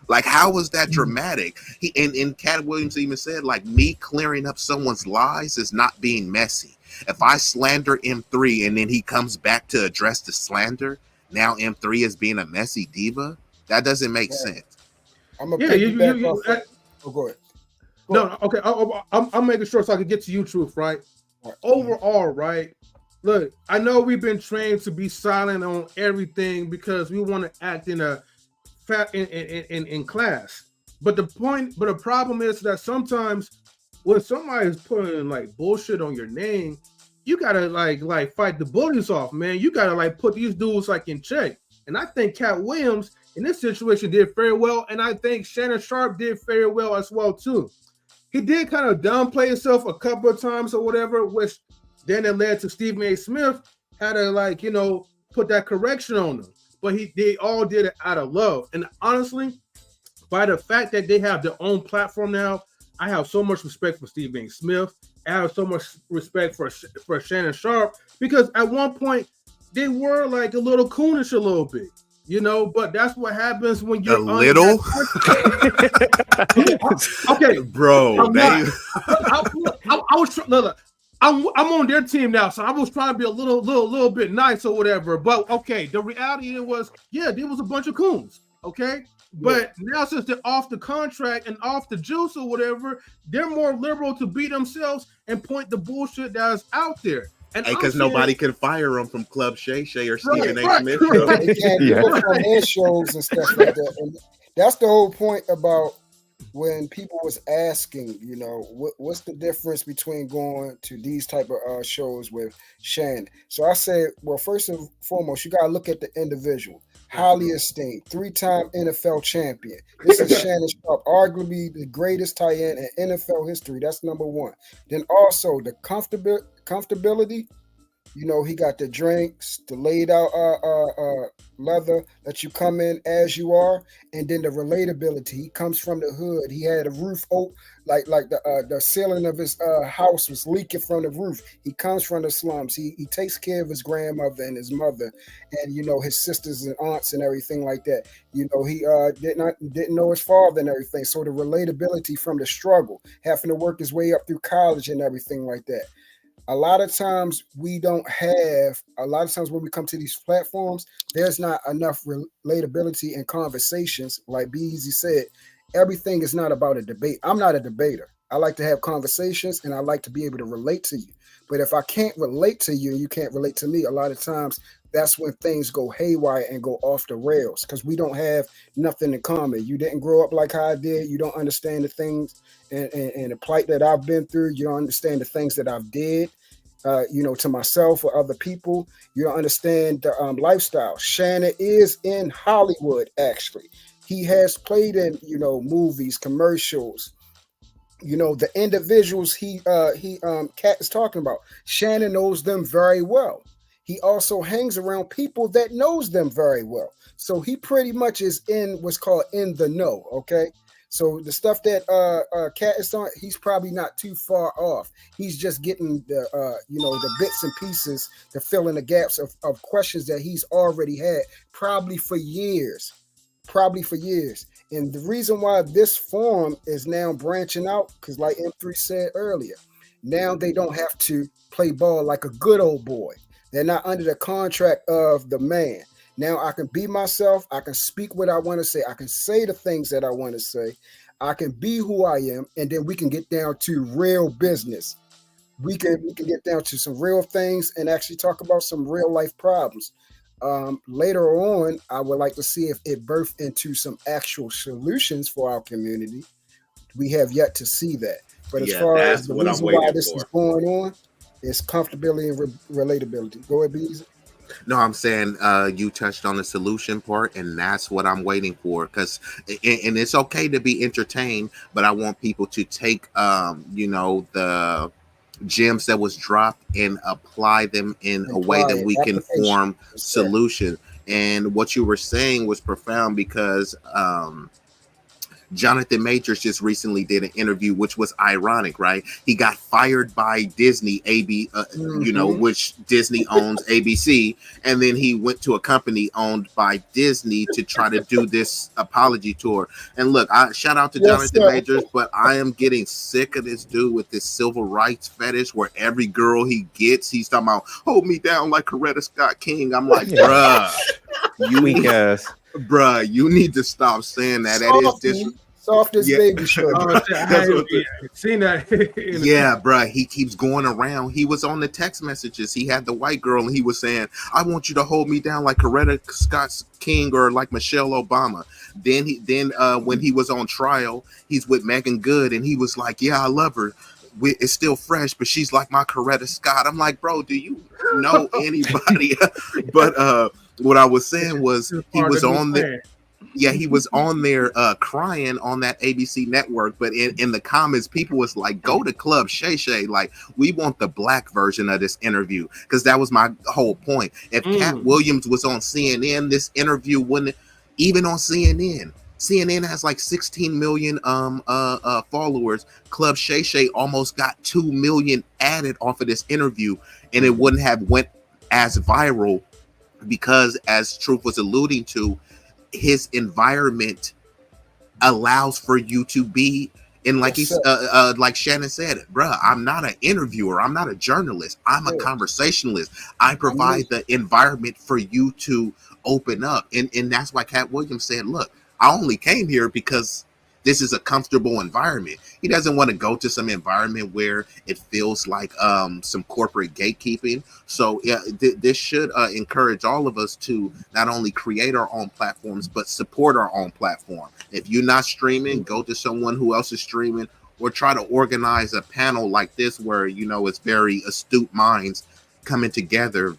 Like, how was that dramatic? And Katt Williams even said, like, me clearing up someone's lies is not being messy. If I slander M3 and then he comes back to address the slander, now M3 is being a messy diva? That doesn't make sense. I'm going to go ahead. No, okay. I'm making sure so I can get to you, Truth, right? Overall, right? Look, I know we've been trained to be silent on everything because we want to act in class. But the problem is that sometimes when somebody is putting like bullshit on your name, you gotta like fight the bullies off, man. You gotta like put these dudes like in check. And I think Katt Williams in this situation did very well, and I think Shannon Sharpe did very well as well too. He did kind of downplay himself a couple of times or whatever, which then it led to Stephen A. Smith had to put that correction on them. But they all did it out of love. And honestly, by the fact that they have their own platform now, I have so much respect for Stephen A. Smith. I have so much respect for Shannon Sharpe, because at one point they were like a little coonish a little bit, but that's what happens when you're a little. Okay, bro. I'm on their team now, so I was trying to be a little bit nice or whatever. But okay, the reality was, there was a bunch of coons. Okay, but now since they're off the contract and off the juice or whatever, they're more liberal to be themselves and point the bullshit that is out there. And because nobody can fire them from Club Shay Shay or Stephen A. Smith. They can't do it from their shows and stuff like that. And that's the whole point about when people was asking, what's the difference between going to these type of shows with Shannon? So I said, well, first and foremost, you got to look at the individual. Highly esteemed, 3-time NFL champion. This is Shannon Sharpe, arguably the greatest tight end in NFL history. That's number one. Then also the comfortability. He got the drinks, the laid out leather that you come in as you are, and then the relatability. He comes from the hood. He had a roof like the ceiling of his house was leaking from the roof. He comes from the slums. He takes care of his grandmother and his mother, and his sisters and aunts and everything like that. He didn't know his father and everything. So the relatability from the struggle, having to work his way up through college and everything like that. A lot of times when we come to these platforms, there's not enough relatability in conversations. Like B-Eazy said, everything is not about a debate. I'm not a debater. I like to have conversations and I like to be able to relate to you. But if I can't relate to you and you can't relate to me, a lot of times that's when things go haywire and go off the rails because we don't have nothing in common. You didn't grow up like how I did. You don't understand the things and the plight that I've been through. You don't understand the things that I've did, to myself or other people. You don't understand the lifestyle. Shannon is in Hollywood, actually. He has played in, movies, commercials. The individuals Katt is talking about, Shannon knows them very well. He also hangs around people that knows them very well. So he pretty much is in what's called in the know, okay? So the stuff that Katt is on, he's probably not too far off. He's just getting the the bits and pieces to fill in the gaps of questions that he's already had, probably for years. And the reason why this forum is now branching out, because like M3 said earlier, now they don't have to play ball like a good old boy. They're not under the contract of the man. Now I can be myself. I can speak what I want to say. I can say the things that I want to say. I can be who I am, and then we can get down to real business. We can get down to some real things and actually talk about some real life problems. Later on, I would like to see if it birthed into some actual solutions for our community. We have yet to see that. But as far as the reason why this is going on, it's comfortability and relatability. Go ahead, B-Eazy. No, I'm saying you touched on the solution part, and that's what I'm waiting for. Because, and it's okay to be entertained, but I want people to take, the gems that was dropped and apply them in a way that we can form solution. And what you were saying was profound because Jonathan Majors just recently did an interview, which was ironic, right? He got fired by Disney, which Disney owns ABC, and then he went to a company owned by Disney to try to do this apology tour. And look, I shout out to Jonathan Majors, but I am getting sick of this dude with this civil rights fetish where every girl he gets, he's talking about hold me down like Coretta Scott King. I'm like, bruh, you need to stop saying that. That is softest baby show. Seen that. Yeah, bruh. He keeps going around. He was on the text messages. He had the white girl, and he was saying, "I want you to hold me down like Coretta Scott King or like Michelle Obama." Then when he was on trial, he's with Megan Good, and he was like, "Yeah, I love her. It's still fresh, but she's like my Coretta Scott." I'm like, bro, do you know anybody? But what I was saying was he was on there. Yeah, he was on there crying on that ABC network, but in the comments, people was like, go to Club Shay Shay. Like, we want the black version of this interview, because that was my whole point. If Katt Williams was on CNN, this interview wouldn't, even on CNN. CNN has like 16 million followers. Club Shay Shay almost got 2 million added off of this interview, and it wouldn't have went as viral because, as Truth was alluding to, his environment allows for you to be in, like like Shannon said, bruh, I'm not an interviewer, I'm not a journalist, I'm a conversationalist. I provide the environment for you to open up, and that's why Katt Williams said, look, I only came here because this is a comfortable environment. He doesn't want to go to some environment where it feels like some corporate gatekeeping. So yeah, this should encourage all of us to not only create our own platforms, but support our own platform. If you're not streaming, go to someone who else is streaming, or try to organize a panel like this where, it's very astute minds coming together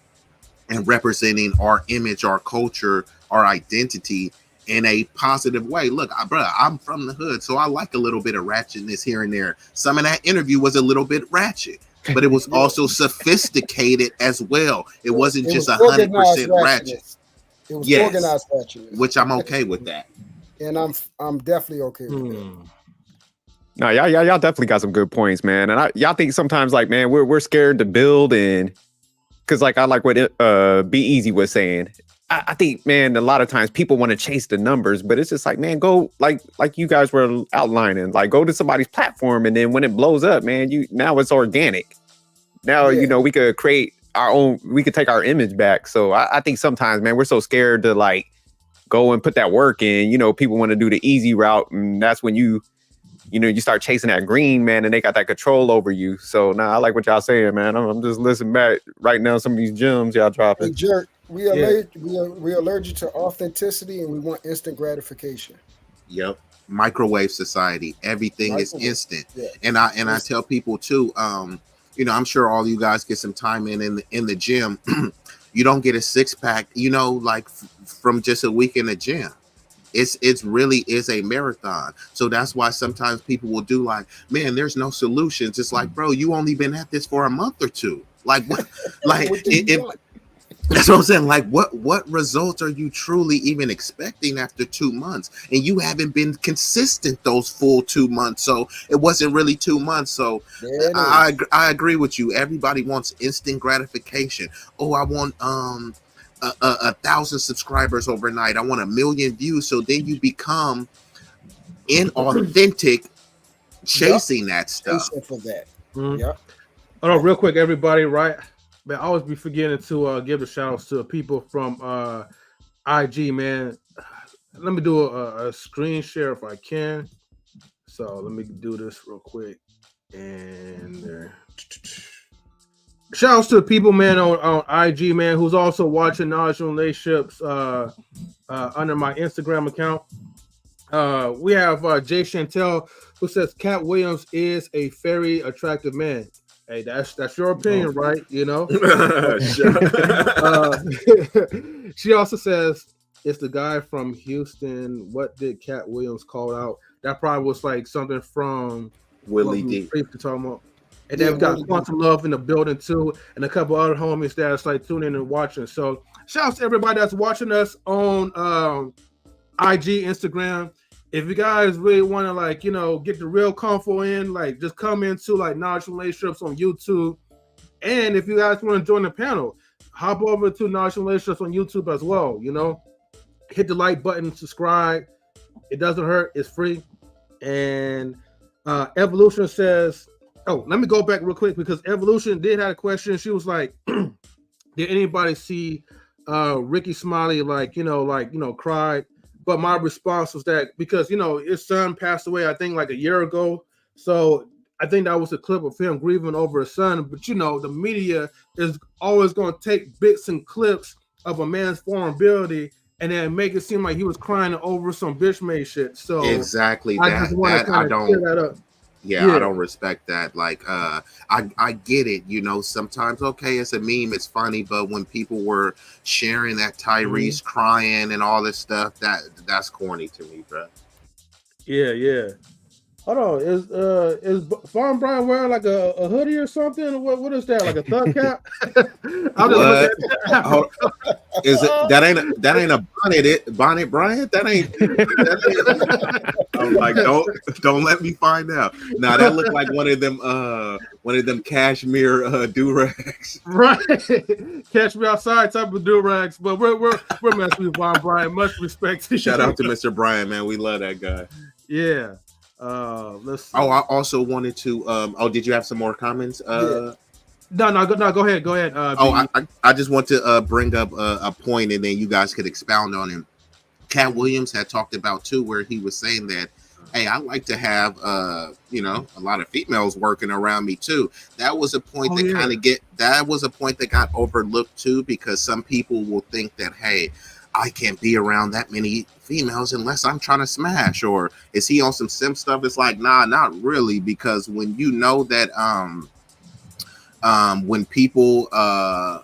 and representing our image, our culture, our identity in a positive way. Look, bro, I'm from the hood, so I like a little bit of ratchetness here and there. Some of that interview was a little bit ratchet, but it was also sophisticated as well. It wasn't just 100% ratchet. It was organized ratchetness, which I'm okay with that. And I'm definitely okay with that. No, y'all definitely got some good points, man. And y'all think sometimes, like, man, we're scared to build, and because like I like what B-Eazy was saying. I think, man, a lot of times people want to chase the numbers, but it's just like, man, go like you guys were outlining, like go to somebody's platform, and then when it blows up, man, now it's organic. Now, we could create our own, we could take our image back. So I think sometimes, man, we're so scared to like go and put that work in. People want to do the easy route, and that's when you start chasing that green, man, and they got that control over you. So I like what y'all saying, man. I'm just listening back right now. Some of these gems y'all dropping. Hey, Jerk, we are allergic to authenticity, and we want instant gratification. Yep. Microwave society. Everything is instant. Yeah. And I tell people too, I'm sure all you guys get some time in the gym. You don't get a 6-pack, like from just a week in the gym. It's really is a marathon. So that's why sometimes people will do like, man, there's no solutions. It's like, bro, you only been at this for a month or two. Like what? Like That's what I'm saying. Like, what results are you truly even expecting after 2 months? And you haven't been consistent those full 2 months, so it wasn't really 2 months. So I agree with you. Everybody wants instant gratification. Oh, I want a 1,000 subscribers overnight. I want 1 million views. So then you become inauthentic, chasing that stuff. Chasing for that. Mhm. Yep. Hold on, real quick, everybody, right? Man, I always be forgetting to give the shout outs to people from IG, man. Let me do a screen share if I can. So let me do this real quick. And there. Shout outs to the people, man, on IG, man, who's also watching Knowledge and Relationships under my Instagram account. We have Jay Chantel, who says Katt Williams is a very attractive man. Hey, that's your opinion, right? You know. She also says it's the guy from Houston. What did Katt Williams call out? That probably was like something from Willie D. Talking about. And then we've got Quantum Love in the building too, and a couple other homies that's like tuning in and watching. So shout out to everybody that's watching us on IG, Instagram. If you guys really want to, like, you know, get the real confo in, like, just come into like Knowledge Relationships on YouTube. And if you guys want to join the panel, hop over to Knowledge Relationships on YouTube as well. You know, hit the like button, subscribe. It doesn't hurt. It's free. And Evolution says, oh, let me go back real quick because Evolution did have a question. She was like, did anybody see Ricky Smiley like, cried? But my response was that because, you know, his son passed away, I think like a year ago. So I think that was a clip of him grieving over his son. But, you know, the media is always going to take bits and clips of a man's vulnerability and then make it seem like he was crying over some bitch made shit. So exactly I just want to kind of clear that up. Yeah, I don't respect that. Like, I get it. You know, sometimes, okay, it's a meme, it's funny, but when people were sharing that Tyrese crying and all this stuff, that's corny to me, bro. Yeah. Hold on, is Farm Brian wearing like a hoodie or something? What is that? Like a thug cap? Is it that ain't a bonnet Brian? That ain't. I'm like, don't let me find out. Nah, that looked like one of them cashmere do-rags. Right, catch me outside type of do-rags. But we're messing with Farm Brian. Much respect to you. Shout out to Mr. Brian, man. We love that guy. Yeah. Let's see. Oh, I also wanted to did you have some more comments? No, go ahead. I just want to bring up a point and then you guys could expound on it. Katt Williams had talked about too, where he was saying that, hey, I like to have a lot of females working around me too. That was a point that got overlooked too, because some people will think that, hey, I can't be around that many females unless I'm trying to smash, or is he on some simp stuff? It's like, nah, not really, because when you know that when people are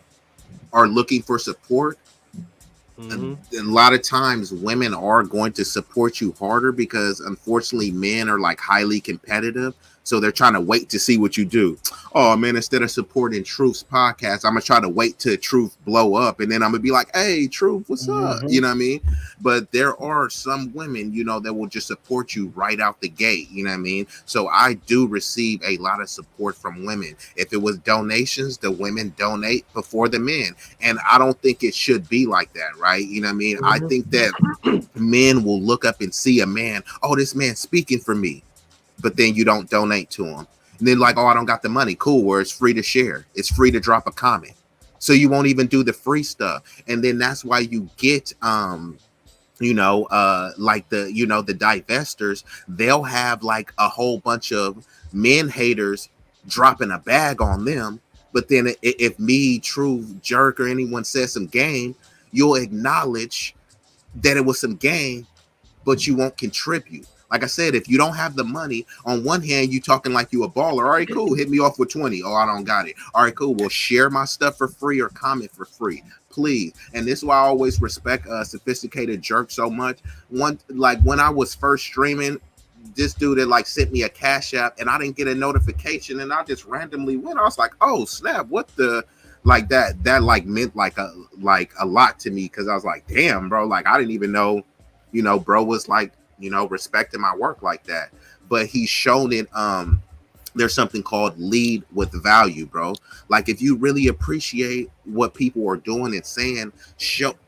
looking for support, a lot of times women are going to support you harder because unfortunately men are like highly competitive. So they're trying to wait to see what you do. Oh man, instead of supporting Truth's podcast, I'm gonna try to wait till Truth blow up, and then I'm gonna be like, "Hey, Truth, what's up?" You know what I mean? But there are some women, that will just support you right out the gate. You know what I mean? So I do receive a lot of support from women. If it was donations, the women donate before the men, and I don't think it should be like that, right? You know what I mean? I think that men will look up and see a man. Oh, this man's speaking for me. But then you don't donate to them. And then like, oh, I don't got the money. Cool, where it's free to share. It's free to drop a comment. So you won't even do the free stuff. And then that's why you get, like the divestors, they'll have like a whole bunch of men haters dropping a bag on them. But then if me, Truth, Jerk, or anyone says some game, you'll acknowledge that it was some game, but you won't contribute. Like I said, if you don't have the money, on one hand, you talking like you a baller. All right, cool. Hit me off with 20. Oh, I don't got it. All right, cool. Well, share my stuff for free or comment for free, please. And this is why I always respect Sophisticated Jerk so much. When I was first streaming, this dude had like sent me a Cash App and I didn't get a notification and I just randomly went. I was like, oh, snap. What the? like that like meant like a lot to me, because I was like, damn, bro, like I didn't even know, bro was like, respecting my work like that. But he's shown it. There's something called lead with value, bro. Like if you really appreciate what people are doing and saying,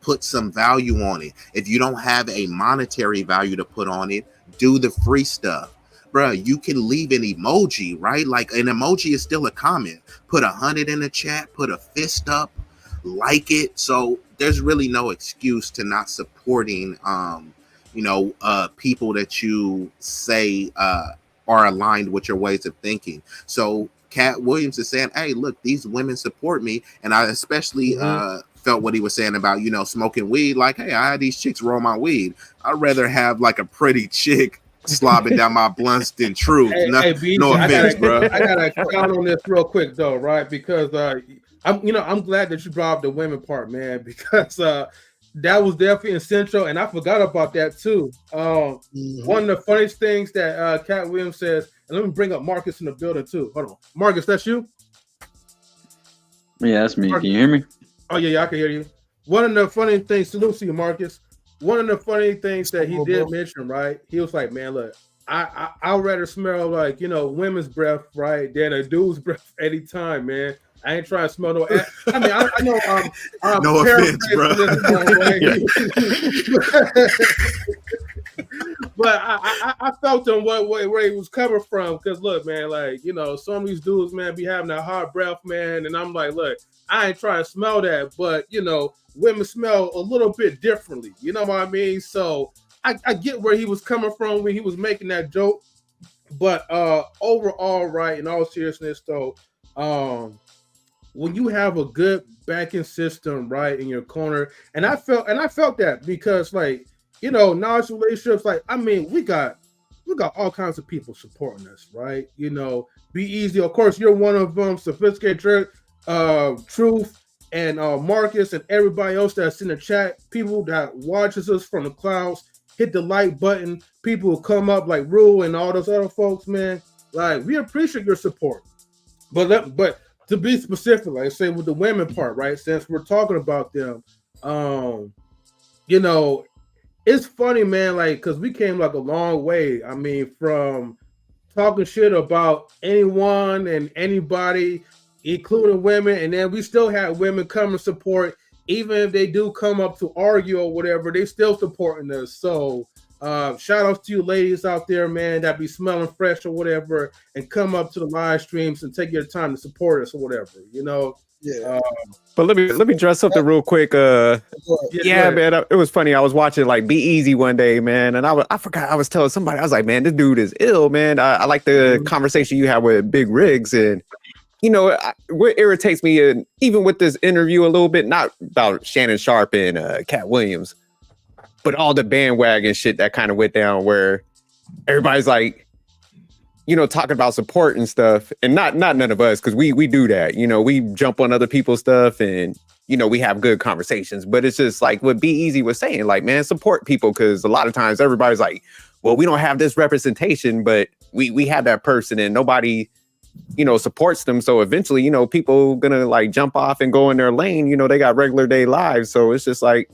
put some value on it. If you don't have a monetary value to put on it, do the free stuff. Bro, you can leave an emoji, right? Like an emoji is still a comment. Put 100 in the chat, put a fist up, like it. So there's really no excuse to not supporting people that you say are aligned with your ways of thinking. So Katt Williams is saying, hey, look, these women support me. And I especially felt what he was saying about, smoking weed. Like, hey, I had these chicks roll my weed. I'd rather have like a pretty chick slobbing down my blunts than truth. Hey, no offense, bro. I gotta comment on this real quick though, right? Because I'm glad that you brought up the women part, man, because that was definitely essential, and I forgot about that too. One of the funniest things that Katt Williams says, and let me bring up Marcus in the building too. Hold on, Marcus, that's you? Yeah, that's me. Marcus. Can you hear me? Oh yeah, I can hear you. One of the funny things, salute to you, Marcus. One of the funny things that he did mention, right? He was like, "Man, look, I'd rather smell like women's breath, right, than a dude's breath anytime, man. I ain't trying to smell no ass. I mean, I know I'm no offense, bro. But I felt him where he was coming from, because look, man, like some of these dudes, man, be having that hot breath, man, and I'm like, look, I ain't trying to smell that, but women smell a little bit differently. You know what I mean? So I get where he was coming from when he was making that joke, but overall, right, in all seriousness, though, when you have a good backing system, right, in your corner, and I felt that, because like knowledge relationships, like I mean, we got all kinds of people supporting us, right? B-Eazy, of course, you're one of them. Sophisticated Truth, and Marcus, and everybody else that's in the chat, people that watches us from the clouds, hit the like button, people who come up like Rue and all those other folks, man. Like, we appreciate your support. But to be specific, like I say with the women part, right? Since we're talking about them, it's funny, man, like, because we came like a long way. I mean, from talking shit about anyone and anybody, including women, and then we still have women come and support, even if they do come up to argue or whatever, they still supporting us. So shout outs to you ladies out there, man, that be smelling fresh or whatever, and come up to the live streams and take your time to support us or whatever, Yeah. But let me dress something real quick. Yeah, man, it was funny. I was watching like B-Eazy one day, man, and I forgot, I was telling somebody, I was like, man, this dude is ill, man. I like the conversation you had with Big Riggs, and what irritates me, and even with this interview a little bit, not about Shannon Sharp and Katt Williams, but all the bandwagon shit that kind of went down, where everybody's like, talking about support and stuff, and not none of us, because we do that. We jump on other people's stuff, and we have good conversations. But it's just like what B-Eazy was saying, like, man, support people, because a lot of times everybody's like, well, we don't have this representation, but we have that person, and nobody supports them. So eventually, people gonna like jump off and go in their lane. They got regular day lives. So it's just like,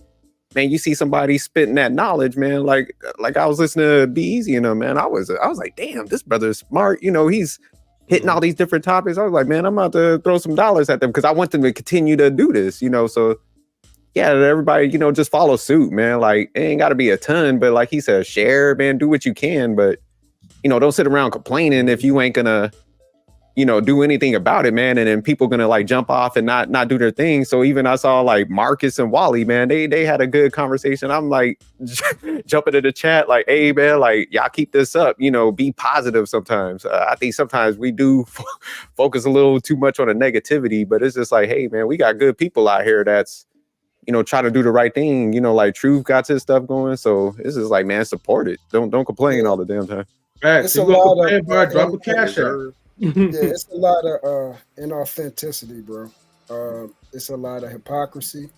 man, you see somebody spitting that knowledge, man. Like I was listening to B-Eazy and them, man. I was like, damn, this brother's smart. He's hitting all these different topics. I was like, man, I'm about to throw some dollars at them, because I want them to continue to do this. So yeah, everybody, just follow suit, man. Like, it ain't got to be a ton, but like he said, share, man, do what you can, but don't sit around complaining if you ain't gonna do anything about it, man. And then people gonna like jump off and not do their thing. So even I saw like Marcus and Wally, man, they had a good conversation. I'm like jumping in the chat, like, hey, man, like, y'all keep this up, be positive sometimes. I think sometimes we do focus a little too much on the negativity, but it's just like, hey, man, we got good people out here that's, try to do the right thing. Like Truth got his stuff going. So it's just like, man, support it. Don't complain all the damn time. It's a lot of drop a cash out. Yeah, it's a lot of inauthenticity, bro. It's a lot of hypocrisy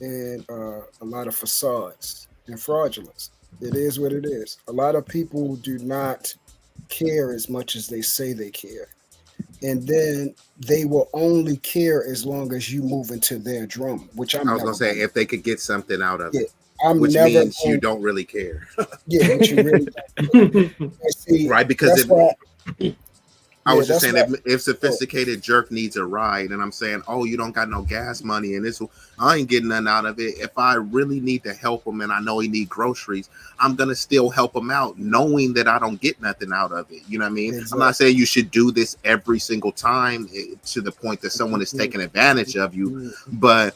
and a lot of facades and fraudulence. It is what it is. A lot of people do not care as much as they say they care. and then they will only care as long as you move into their drum, which I'm I was never gonna say going to. if they could get something out of Yeah, it, I'm which never means you going. don't really care, Yeah, which you really don't. And see, right? Because that's if why. I Yeah, was just that's saying, why. if Oh, sophisticated jerk needs a ride, and I'm saying, oh, you don't got no gas money, and this, I ain't getting nothing out of it. If I really need to help him, and I know he need groceries, I'm gonna still help him out, knowing that I don't get nothing out of it. You know what I mean? I'm exactly. not saying you should do this every single time to the point that someone is taking advantage of you, but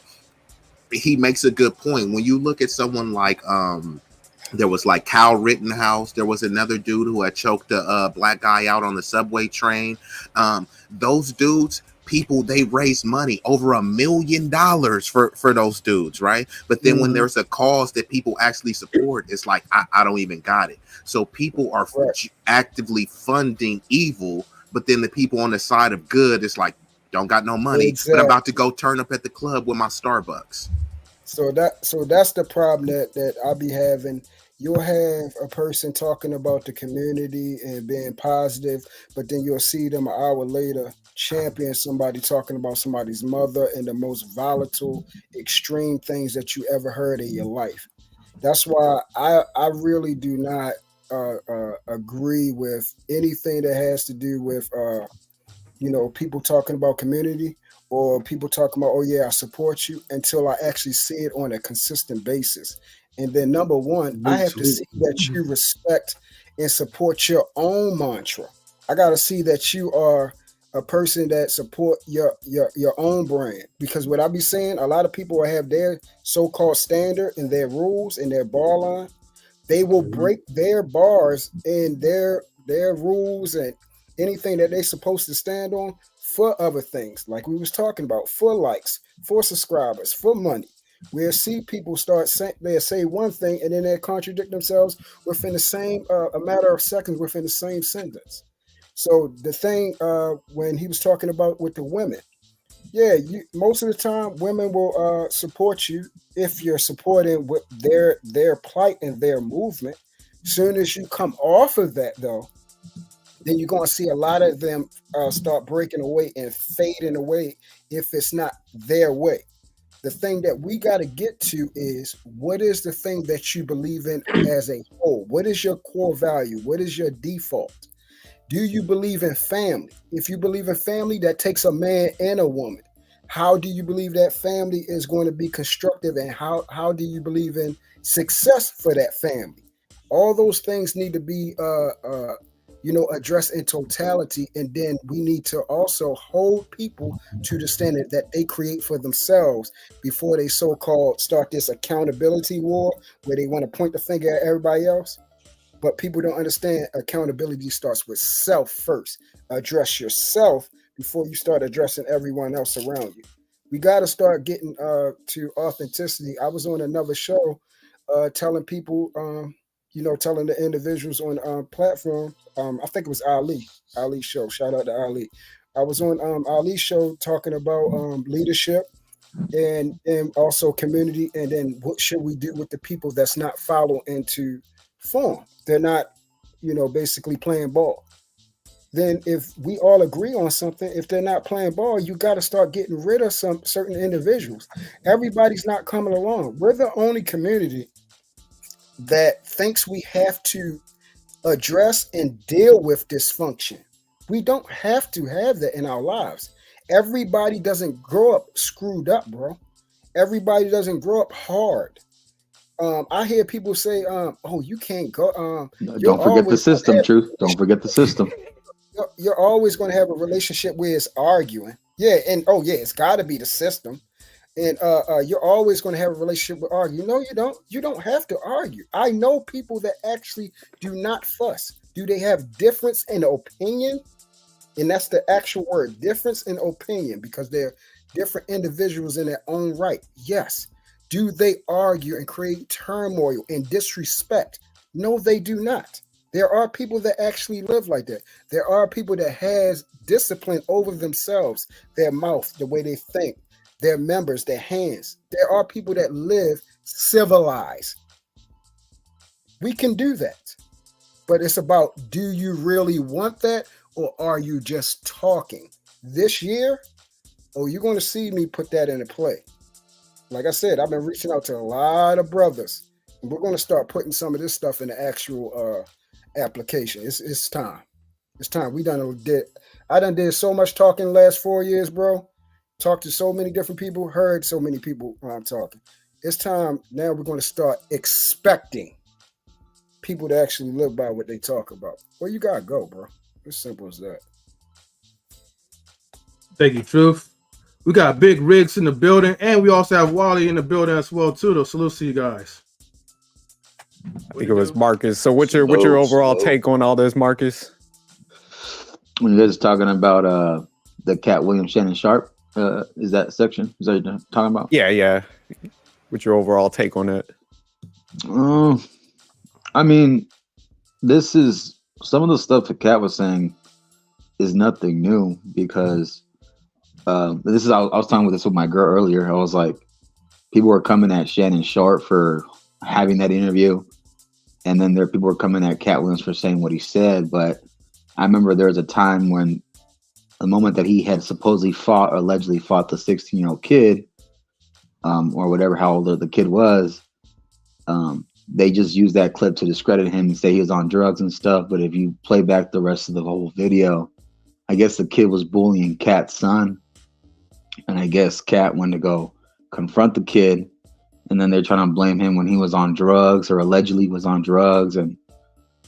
he makes a good point. When you look at someone like there was like Kyle Rittenhouse. There was another dude who had choked a black guy out on the subway train. Those dudes, people, they raised money over $1 million for those dudes, right? But then when there's a cause that people actually support, it's like I don't even got it. So people are Right. actively funding evil, but then the people on the side of good, it's like don't got no money, but I'm about to Exactly. go turn up at the club with my Starbucks. So that's the problem that I'll be having. You'll have a person talking about the community and being positive, but then you'll see them an hour later champion somebody talking about somebody's mother and the most volatile, extreme things that you ever heard in your life. That's why I really do not agree with anything that has to do with people talking about community or people talking about, oh yeah, I support you until I actually see it on a consistent basis. And then number one, I Me have to too. see that you respect and support your own mantra. I gotta see that you are a person that support your own brand. Because what I be saying, a lot of people will have their so-called standard and their rules and their bar line. They will break their bars and their rules and anything that they're supposed to stand on for other things, like we was talking about, for likes, for subscribers, for money. We'll see people start saying they'll say one thing and then they contradict themselves within the same a matter of seconds within the same sentence. So the thing when he was talking about with the women, yeah, most of the time women will support you if you're supporting with their plight and their movement. Soon as you come off of that, though, then you're going to see a lot of them start breaking away and fading away if it's not their way. The thing that we got to get to is what is the thing that you believe in as a whole? What is your core value? What is your default? Do you believe in family? If you believe in family, that takes a man and a woman. How do you believe that family is going to be constructive, and how do you believe in success for that family? All those things need to be addressed in totality, and then we need to also hold people to the standard that they create for themselves before they so-called start this accountability war where they want to point the finger at everybody else. But people don't understand accountability starts with self first. Address yourself before you start addressing everyone else around you. We got to start getting to authenticity. I was on another show telling people, telling the individuals on platform. I think it was Ali's show. Shout out to Ali. I was on Ali's show talking about leadership and also community, and then what should we do with the people that's not follow into form. They're not, basically playing ball. Then if we all agree on something, if they're not playing ball, you got to start getting rid of some certain individuals. Everybody's not coming along. We're the only community that thinks we have to address and deal with dysfunction. We don't have to have that in our lives. Everybody doesn't grow up screwed up, bro. Everybody doesn't grow up hard. I hear people say, "Oh, you can't go." You're Don't forget the always going to system, have truth. Don't forget the system. you're always going to have a relationship where it's arguing. Yeah, and oh yeah, it's got to be the system. And you're always going to have a relationship with argue. No, you don't. You don't have to argue. I know people that actually do not fuss. Do they have difference in opinion? And that's the actual word, difference in opinion, because they're different individuals in their own right. Yes. Do they argue and create turmoil and disrespect? No, they do not. There are people that actually live like that. There are people that has discipline over themselves, their mouth, the way they think, their members, their hands. There are people that live civilized. We can do that. But it's about, do you really want that, or are you just talking? This year, you're going to see me put that into play. Like I said, I've been reaching out to a lot of brothers. And we're going to start putting some of this stuff in the actual application. It's time. It's time. I done did so much talking the last 4 years, bro. Talked to so many different people, heard so many people when I'm talking. It's time now. We're going to start expecting people to actually live by what they talk about. Well, you gotta go, bro. It's simple as that. Thank you, Truth. We got Big Rigs in the building, and we also have Wally in the building as well too. Though, salute to you guys. I think it was Marcus. So what's your overall take on all this, Marcus? When you guys are talking about the Katt Williams Shannon Sharp, is that section? Is that what you're talking about? Yeah. What's your overall take on it? I mean, this is some of the stuff that Katt was saying is nothing new because I was talking with my girl earlier. I was like, people were coming at Shannon Sharp for having that interview, and then people were coming at Katt Williams for saying what he said. But I remember there was a time when the moment that he had supposedly allegedly fought the 16-year-old kid, or whatever, how old the kid was, they just used that clip to discredit him and say he was on drugs and stuff. But if you play back the rest of the whole video, I guess the kid was bullying Katt's son. And I guess Katt went to go confront the kid. And then they're trying to blame him when he was on drugs or allegedly was on drugs and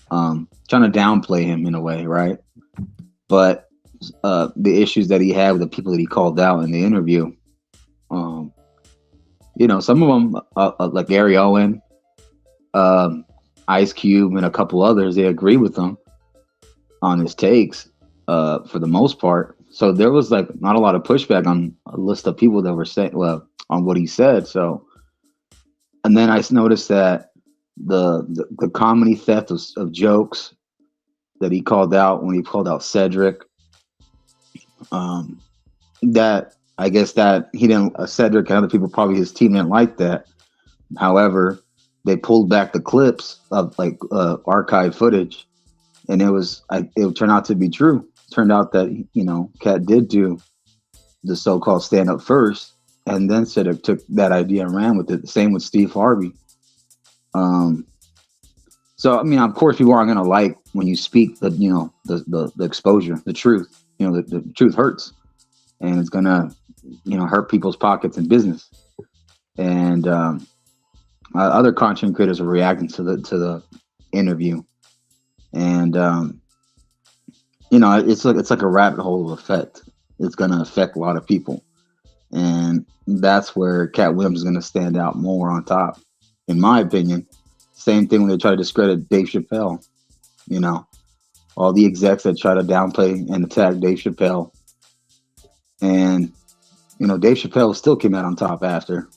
trying to downplay him in a way, right? But the issues that he had with the people that he called out in the interview, some of them, like Gary Owen, Ice Cube, and a couple others, they agree with him on his takes for the most part. So there was like not a lot of pushback on a list of people that were saying, well, on what he said. So, and then I noticed that the comedy theft of jokes that he called out when he called out Cedric, that I guess that he didn't, Cedric and other people, probably his team, didn't like that. However, they pulled back the clips of like archive footage, and it turned out to be true. It turned out that Katt did do the so-called stand-up first, and then Cedric took that idea and ran with it. Same with Steve Harvey. So I mean, of course, people aren't gonna like when you speak the exposure, the truth. The truth hurts, and it's gonna hurt people's pockets and business. And other content creators are reacting to the interview, and it's like a rabbit hole effect. It's gonna affect a lot of people, and that's where Katt Williams is gonna stand out more on top, in my opinion. Same thing when they try to discredit Dave Chappelle. All the execs that try to downplay and attack Dave Chappelle, and Dave Chappelle still came out on top after.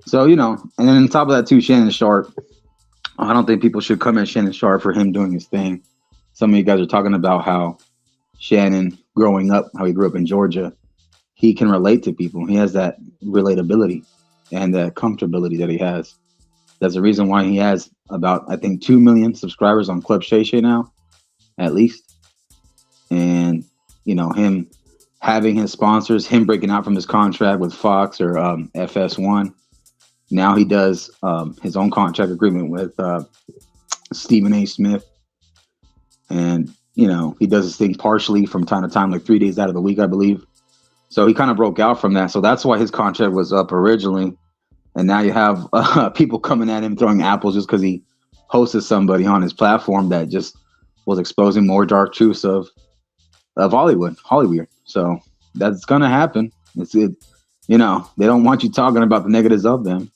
So, and then on top of that too, Shannon Sharp, I don't think people should come at Shannon Sharp for him doing his thing. Some of you guys are talking about how Shannon growing up, how he grew up in Georgia, he can relate to people. He has that relatability and that comfortability that he has. That's the reason why he has about, I think, 2 million subscribers on Club Shay Shay now, at least. And, him having his sponsors, him breaking out from his contract with Fox or FS1. Now he does his own contract agreement with Stephen A. Smith. And, he does his thing partially from time to time, like 3 days out of the week, I believe. So he kind of broke out from that. So that's why his contract was up originally. And now you have people coming at him, throwing apples just because he hosted somebody on his platform that just was exposing more dark truths of Hollywood. So that's going to happen. They don't want you talking about the negatives of them.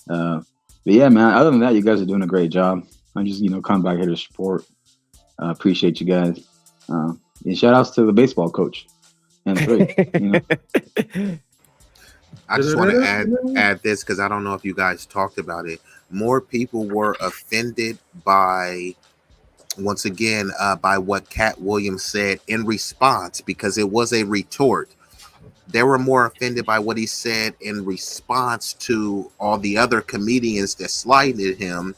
But yeah, man, other than that, you guys are doing a great job. I'm just, coming back here to support. Appreciate you guys. And shout outs to the baseball coach and three. I just want to add this because I don't know if you guys talked about it. More people were offended by, once again, by what Katt Williams said in response, because it was a retort. They were more offended by what he said in response to all the other comedians that slighted him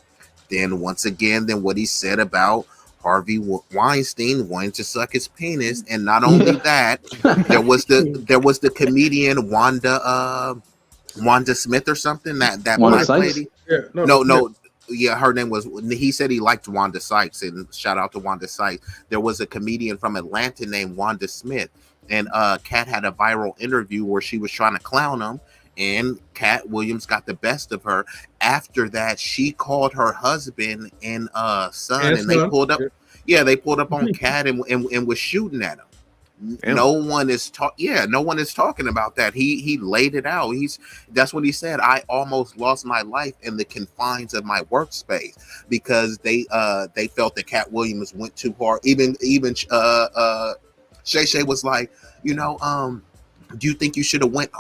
than what he said about Harvey Weinstein wanted to suck his penis, and not only that, there was the comedian Wanda Smith or something, that Wanda black Sykes? lady. Yeah, No, yeah, her name was. He said he liked Wanda Sykes, and shout out to Wanda Sykes. There was a comedian from Atlanta named Wanda Smith, and Katt had a viral interview where she was trying to clown him, and Katt Williams got the best of her. After that, she called her husband and son, and they pulled up. Yeah, they pulled up on Katt and was shooting at him. No one is talking about that. He laid it out. That's what he said. I almost lost my life in the confines of my workspace because they felt that Katt Williams went too hard. Even Shay Shay was like, do you think you should have went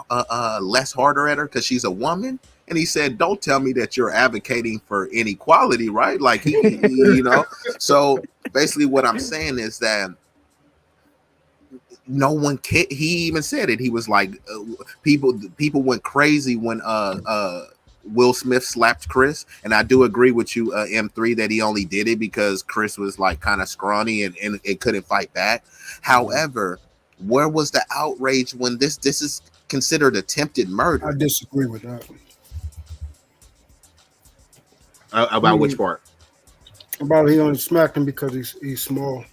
less harder at her because she's a woman? And he said, don't tell me that you're advocating for inequality, right? Like So basically what I'm saying is that no one can. He even said it. He was like, people went crazy when Will Smith slapped Chris, and I do agree with you, M3, that he only did it because Chris was like kind of scrawny and it couldn't fight back. However, where was the outrage when this is considered attempted murder? I disagree with that. About which part? About he only smacked him because he's small.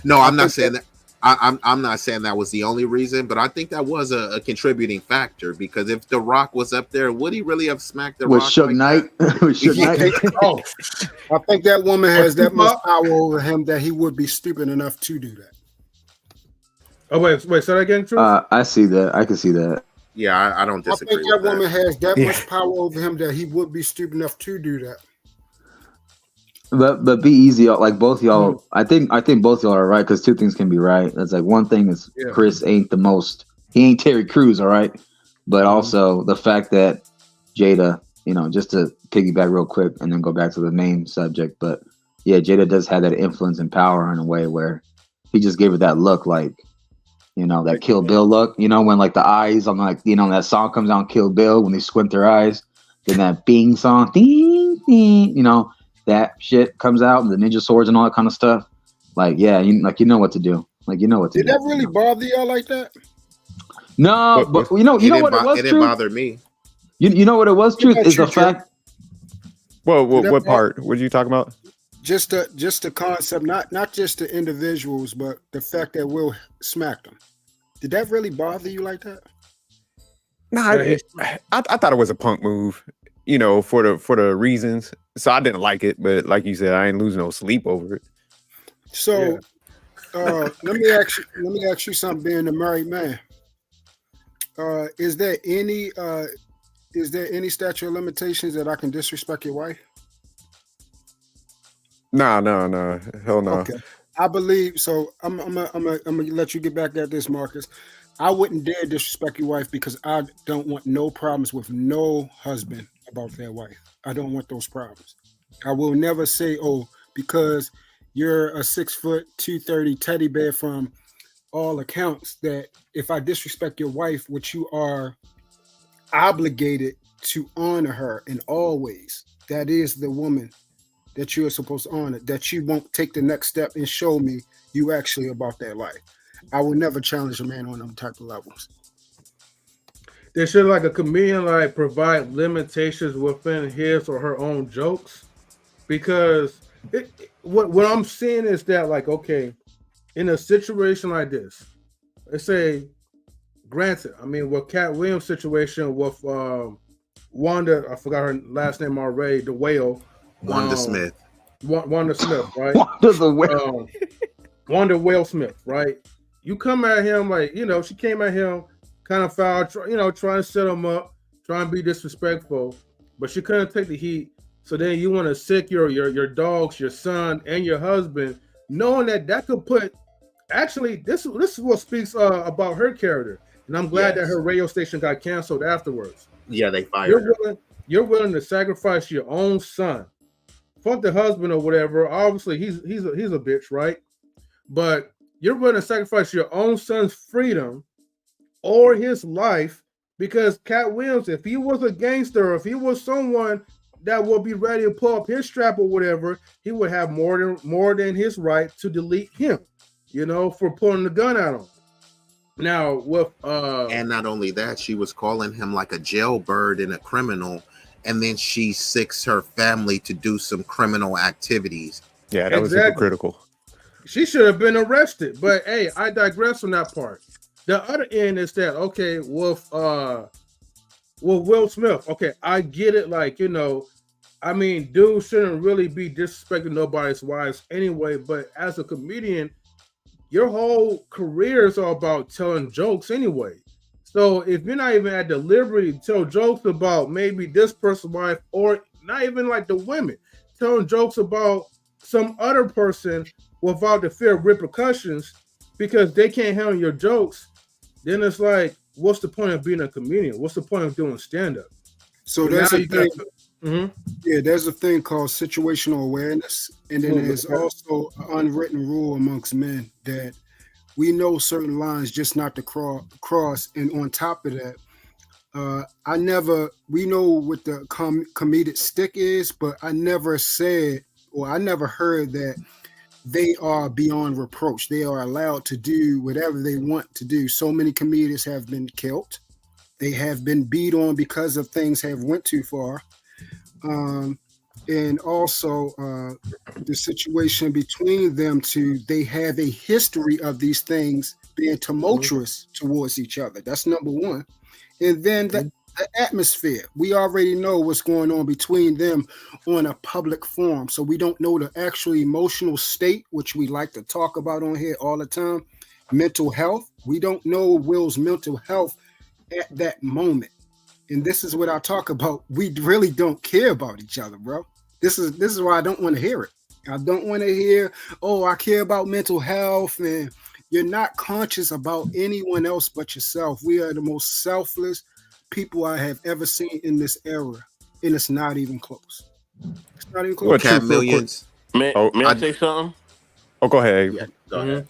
No, I'm not saying that. I'm not saying that was the only reason, but I think that was a contributing factor because if The Rock was up there, would he really have smacked The Rock? Suge Knight? With Suge Knight? I think that woman has that much power over him that he would be stupid enough to do that. Oh wait, say that again, Truth? I see that. I can see that. Yeah, I don't disagree. I think that woman has that much power over him that he would be stupid enough to do that. But B-Eazy, like both y'all, I think both y'all are right because two things can be right. That's like one thing is Chris ain't the most, he ain't Terry Crews, all right. But also the fact that Jada, just to piggyback real quick and then go back to the main subject, but yeah, Jada does have that influence and power in a way where he just gave her that look, like that Kill Bill look. When like the eyes on that song comes out, Kill Bill, when they squint their eyes, then that Bing song, ding ding, that shit comes out, and the ninja swords and all that kind of stuff. Like, yeah, you know what to do. Like, you know what to do. Did that really bother y'all like that? No, but you know what it was. It didn't bother me. You know what it was. Truth is the fact. Well, what part? What are you talking about? Just the concept, not just the individuals, but the fact that Will smacked him. Did that really bother you like that? No, I thought it was a punk move. For the reasons. So I didn't like it, but like you said, I ain't losing no sleep over it. So let me ask you something, being a married man. Is there any statute of limitations that I can disrespect your wife? No, hell no. Okay. I believe so. I'm gonna let you get back at this, Marcus. I wouldn't dare disrespect your wife because I don't want no problems with no husband about their wife. I don't want those problems. I will never say, oh, because you're a 6 foot 230 teddy bear from all accounts, that if I disrespect your wife, which you are obligated to honor her in all ways, that is the woman that you are supposed to honor, that you won't take the next step and show me you actually about that life. I will never challenge a man on them type of levels. They should, like a comedian, like provide limitations within his or her own jokes, because what I'm seeing is that, like, okay, in a situation like this, let's say, granted, I mean, with Katt Williams' situation with Wanda, I forgot her last name already, the whale, Wanda Smith. Wanda Smith, right? Wanda the whale. Wanda Whale Smith, right? You come at him like, she came at him kind of foul, trying to set him up, trying to be disrespectful, but she couldn't take the heat. So then you want to sick your dogs, your son, and your husband, knowing that could put. Actually, this is what speaks about her character, and I'm glad that her radio station got canceled afterwards. Yeah, they fired her. You're willing to sacrifice your own son, fuck the husband or whatever. Obviously, he's a bitch, right? But you're willing to sacrifice your own son's freedom or his life because Katt Williams, if he was a gangster, if he was someone that will be ready to pull up his strap or whatever, he would have more than his right to delete him, for pulling the gun out on him. Now with and not only that, she was calling him like a jailbird and a criminal, and then she sicks her family to do some criminal activities. Yeah, that was hypocritical. She should have been arrested. But hey, I digress from that part. The other end is that okay, with Will Smith, okay, I get it, like, I mean, dude shouldn't really be disrespecting nobody's wives anyway, but as a comedian, your whole career is all about telling jokes anyway. So if you're not even at the liberty to tell jokes about maybe this person's wife, or not even like the women, telling jokes about some other person without the fear of repercussions because they can't handle your jokes, then it's like, what's the point of being a comedian? What's the point of doing stand-up? So there's a thing. Yeah, there's a thing called situational awareness, and then there's also an unwritten rule amongst men that we know certain lines just not to cross. And on top of that, we know what the comedic stick is, but I never said, or I never heard that they are beyond reproach. They are allowed to do whatever they want to do. So many comedians have been killed. They have been beat on because of things have went too far. And also the situation between them two, they have a history of these things being tumultuous towards each other. That's number one. And then the atmosphere. We already know what's going on between them on a public forum. So we don't know the actual emotional state, which we like to talk about on here all the time. Mental health. We don't know Will's mental health at that moment. And this is what I talk about. We really don't care about each other, bro. This is why I don't want to hear it. I don't want to hear, oh, I care about mental health, and you're not conscious about anyone else but yourself. We are the most selfless people I have ever seen in this era, and it's not even close. It's not even close. Cat Millions. May I say something? Oh, go ahead. Yeah, go ahead.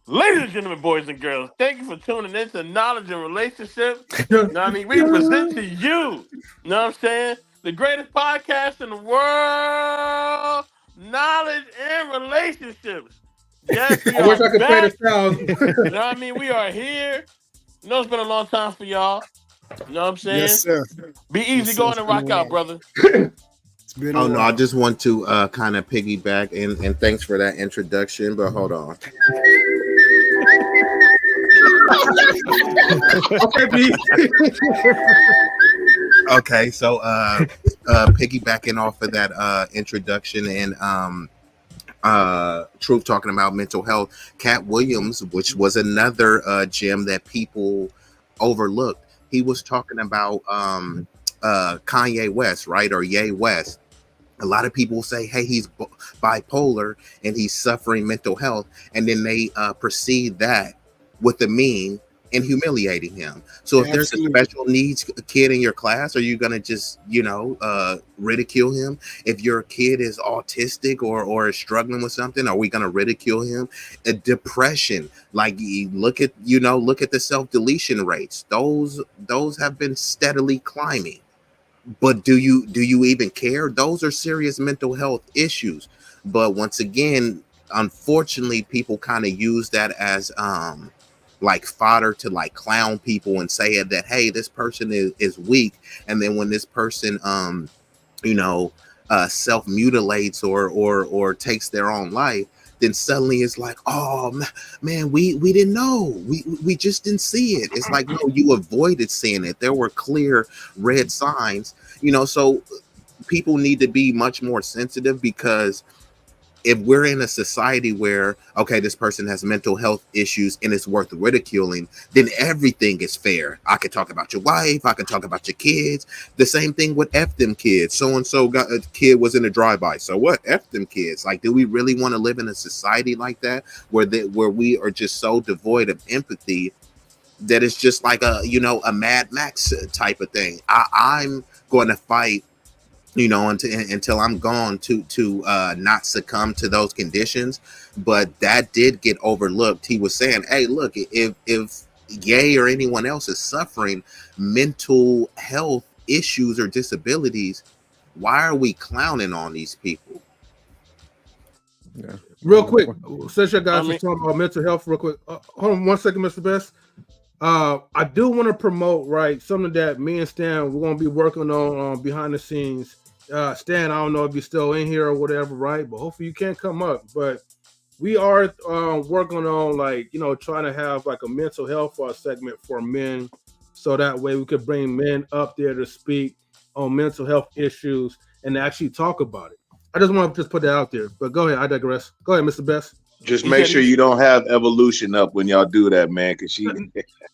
Ladies and gentlemen, boys and girls, thank you for tuning in to Knowledge and Relationships. You know what I mean? We present to you, you know what I'm saying? The greatest podcast in the world, Knowledge and Relationships. Yes, we I wish are I could play back. the sound. You know what I mean? We are here. You know it's been a long time for y'all. You know what I'm saying? Yes, sir. Be easy, go on and rock out, brother. Oh no, I just want to kind of piggyback and thanks for that introduction, but hold on. Okay, so piggybacking off of that introduction and Truth talking about mental health, Katt Williams, which was another gem that people overlooked. He was talking about Kanye West, right? Or Ye West. A lot of people say, hey, he's bipolar and he's suffering mental health. And then they proceed that with a meme and humiliating him. So if there's a special needs kid in your class, are you going to just, ridicule him? If your kid is autistic or is struggling with something, are we going to ridicule him? Depression, like look at the self-deletion rates. Those have been steadily climbing. But do you even care? Those are serious mental health issues. But once again, unfortunately, people kind of use that as like fodder to like clown people and say that, hey, this person is weak. And then when this person self-mutilates or takes their own life, then suddenly it's like, oh man, we didn't know. We just didn't see it. It's like, no, you avoided seeing it. There were clear red signs, so people need to be much more sensitive, because if we're in a society where, okay, this person has mental health issues and it's worth ridiculing, then everything is fair. I could talk about your wife. I can talk about your kids. The same thing with F them kids. So-and-so got a kid was in a drive-by. So what? F them kids. Like, do we really want to live in a society like that where we are just so devoid of empathy that it's just like a Mad Max type of thing? I'm going to fight until I'm gone to not succumb to those conditions. But that did get overlooked. He was saying, hey, look, if Ye or anyone else is suffering, mental health issues or disabilities, why are we clowning on these people? Yeah. Real quick, since you guys I was mean- talking about mental health, real quick, hold on 1 second, Mr. Best. I do want to promote, right, something that me and Stan we're gonna be working on behind the scenes. Stan, I don't know if you're still in here or whatever, right? But hopefully you can come up. But we are working on, like, trying to have like a mental health segment for men, so that way we could bring men up there to speak on mental health issues and actually talk about it. I just want to put that out there. But go ahead, I digress. Go ahead, Mr. Best. Just make sure you don't have Evolution up when y'all do that, man, because she.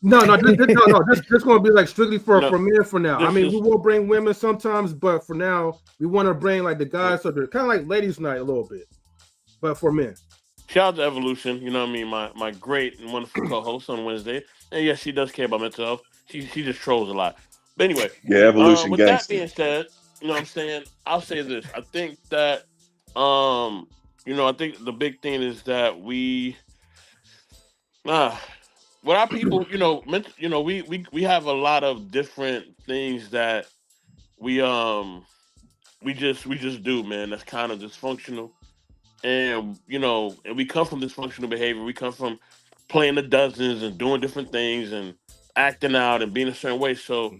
No, this going to be like strictly for men for now. I mean, is- we will bring women sometimes, but for now, we want to bring like the guys, so they're kind of like ladies' night a little bit, but for men. Shout out to Evolution, you know what I mean? My great and wonderful co-host on Wednesday. And yes, she does care about mental health. She just trolls a lot. But anyway, Yeah, Evolution with that gangster. being said, you know what I'm saying? I'll say this. I think that I think the big thing is that we what our people, we have a lot of different things that we just do, man. That's kind of dysfunctional. And and we come from dysfunctional behavior. We come from playing the dozens and doing different things and acting out and being a certain way. So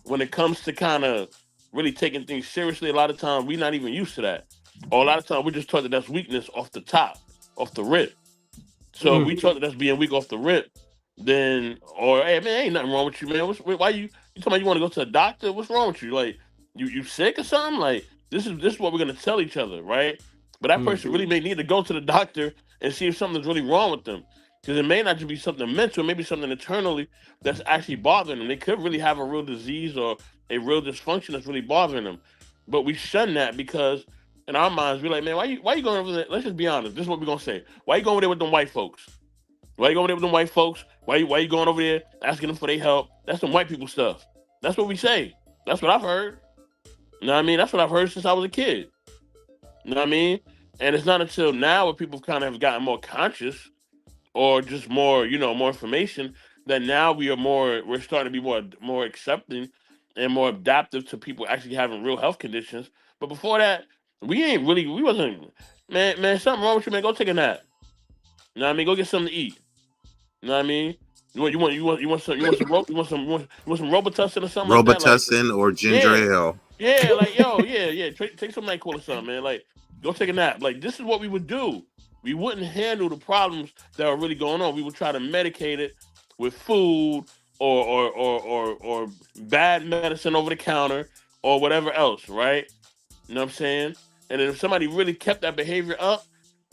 when it comes to kind of really taking things seriously, a lot of times we're not even used to that. Or a lot of times we're just taught that that's weakness off the top, off the rip. So if we taught that that's being weak off the rip, then hey man, ain't nothing wrong with you, man. Why you talking about you want to go to a doctor? What's wrong with you? Like you sick or something? Like this is what we're gonna tell each other, right? But that person really may need to go to the doctor and see if something's really wrong with them. Because it may not just be something mental, maybe something internally that's actually bothering them. They could really have a real disease or a real dysfunction that's really bothering them. But we shun that because in our minds, we're like, man, why you going over there? Let's just be honest. This is what we're gonna say. Why you going over there with them white folks? Why you going over there with them white folks? Why you going over there asking them for their help? That's some white people stuff. That's what we say. That's what I've heard. You know what I mean? That's what I've heard since I was a kid. You know what I mean? And it's not until now where people kind of have gotten more conscious or just more, more information that now we're starting to be more accepting and more adaptive to people actually having real health conditions. But before that, we wasn't, man, something wrong with you, man. Go take a nap. You know what I mean? Go get something to eat. You know what I mean? You want some Robitussin or something like that? Robitussin or ginger ale. Yeah, like take some NyQuil or something, man. Like go take a nap. Like this is what we would do. We wouldn't handle the problems that are really going on. We would try to medicate it with food or bad medicine over the counter or whatever else, right? You know what I'm saying? And then if somebody really kept that behavior up,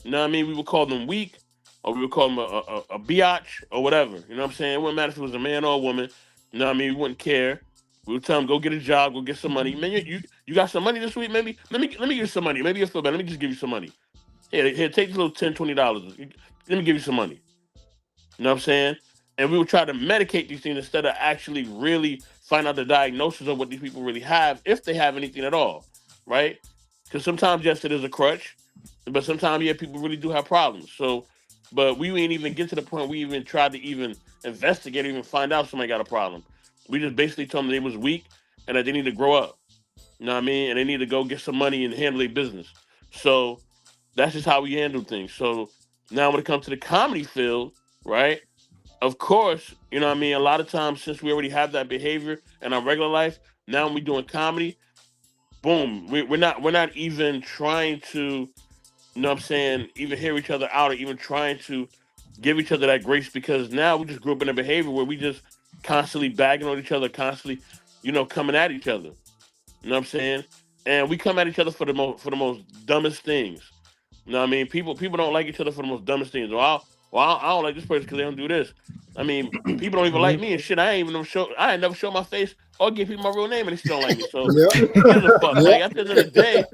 you know what I mean? We would call them weak, or we would call them a biatch or whatever. You know what I'm saying? It wouldn't matter if it was a man or a woman. You know what I mean? We wouldn't care. We would tell them go get a job, go get some money. Man, you got some money this week? Maybe let me give you some money. Maybe you'll feel better. Let me just give you some money. Here, take this little $10, $20. Let me give you some money. You know what I'm saying? And we would try to medicate these things instead of actually really find out the diagnosis of what these people really have, if they have anything at all, right? Because sometimes, yes, it is a crutch, but sometimes, yeah, people really do have problems. So, but we didn't even get to the point we even tried to even investigate, or even find out somebody got a problem. We just basically told them they was weak and that they need to grow up. You know what I mean? And they need to go get some money and handle their business. So that's just how we handle things. So now when it comes to the comedy field, right? Of course, you know what I mean? A lot of times, since we already have that behavior in our regular life, now when we're doing comedy, boom, we're not even trying to, you know what I'm saying, even hear each other out or even trying to give each other that grace, because now we just grew up in a behavior where we just constantly bagging on each other, constantly, coming at each other. You know what I'm saying? And we come at each other for the most dumbest things. You know what I mean? People don't like each other for the most dumbest things. I don't like this person because they don't do this. I mean, people don't even like me and shit. I ain't never show my face or give people my real name and they still don't like me. So who gives a fuck? Like at the end of the day,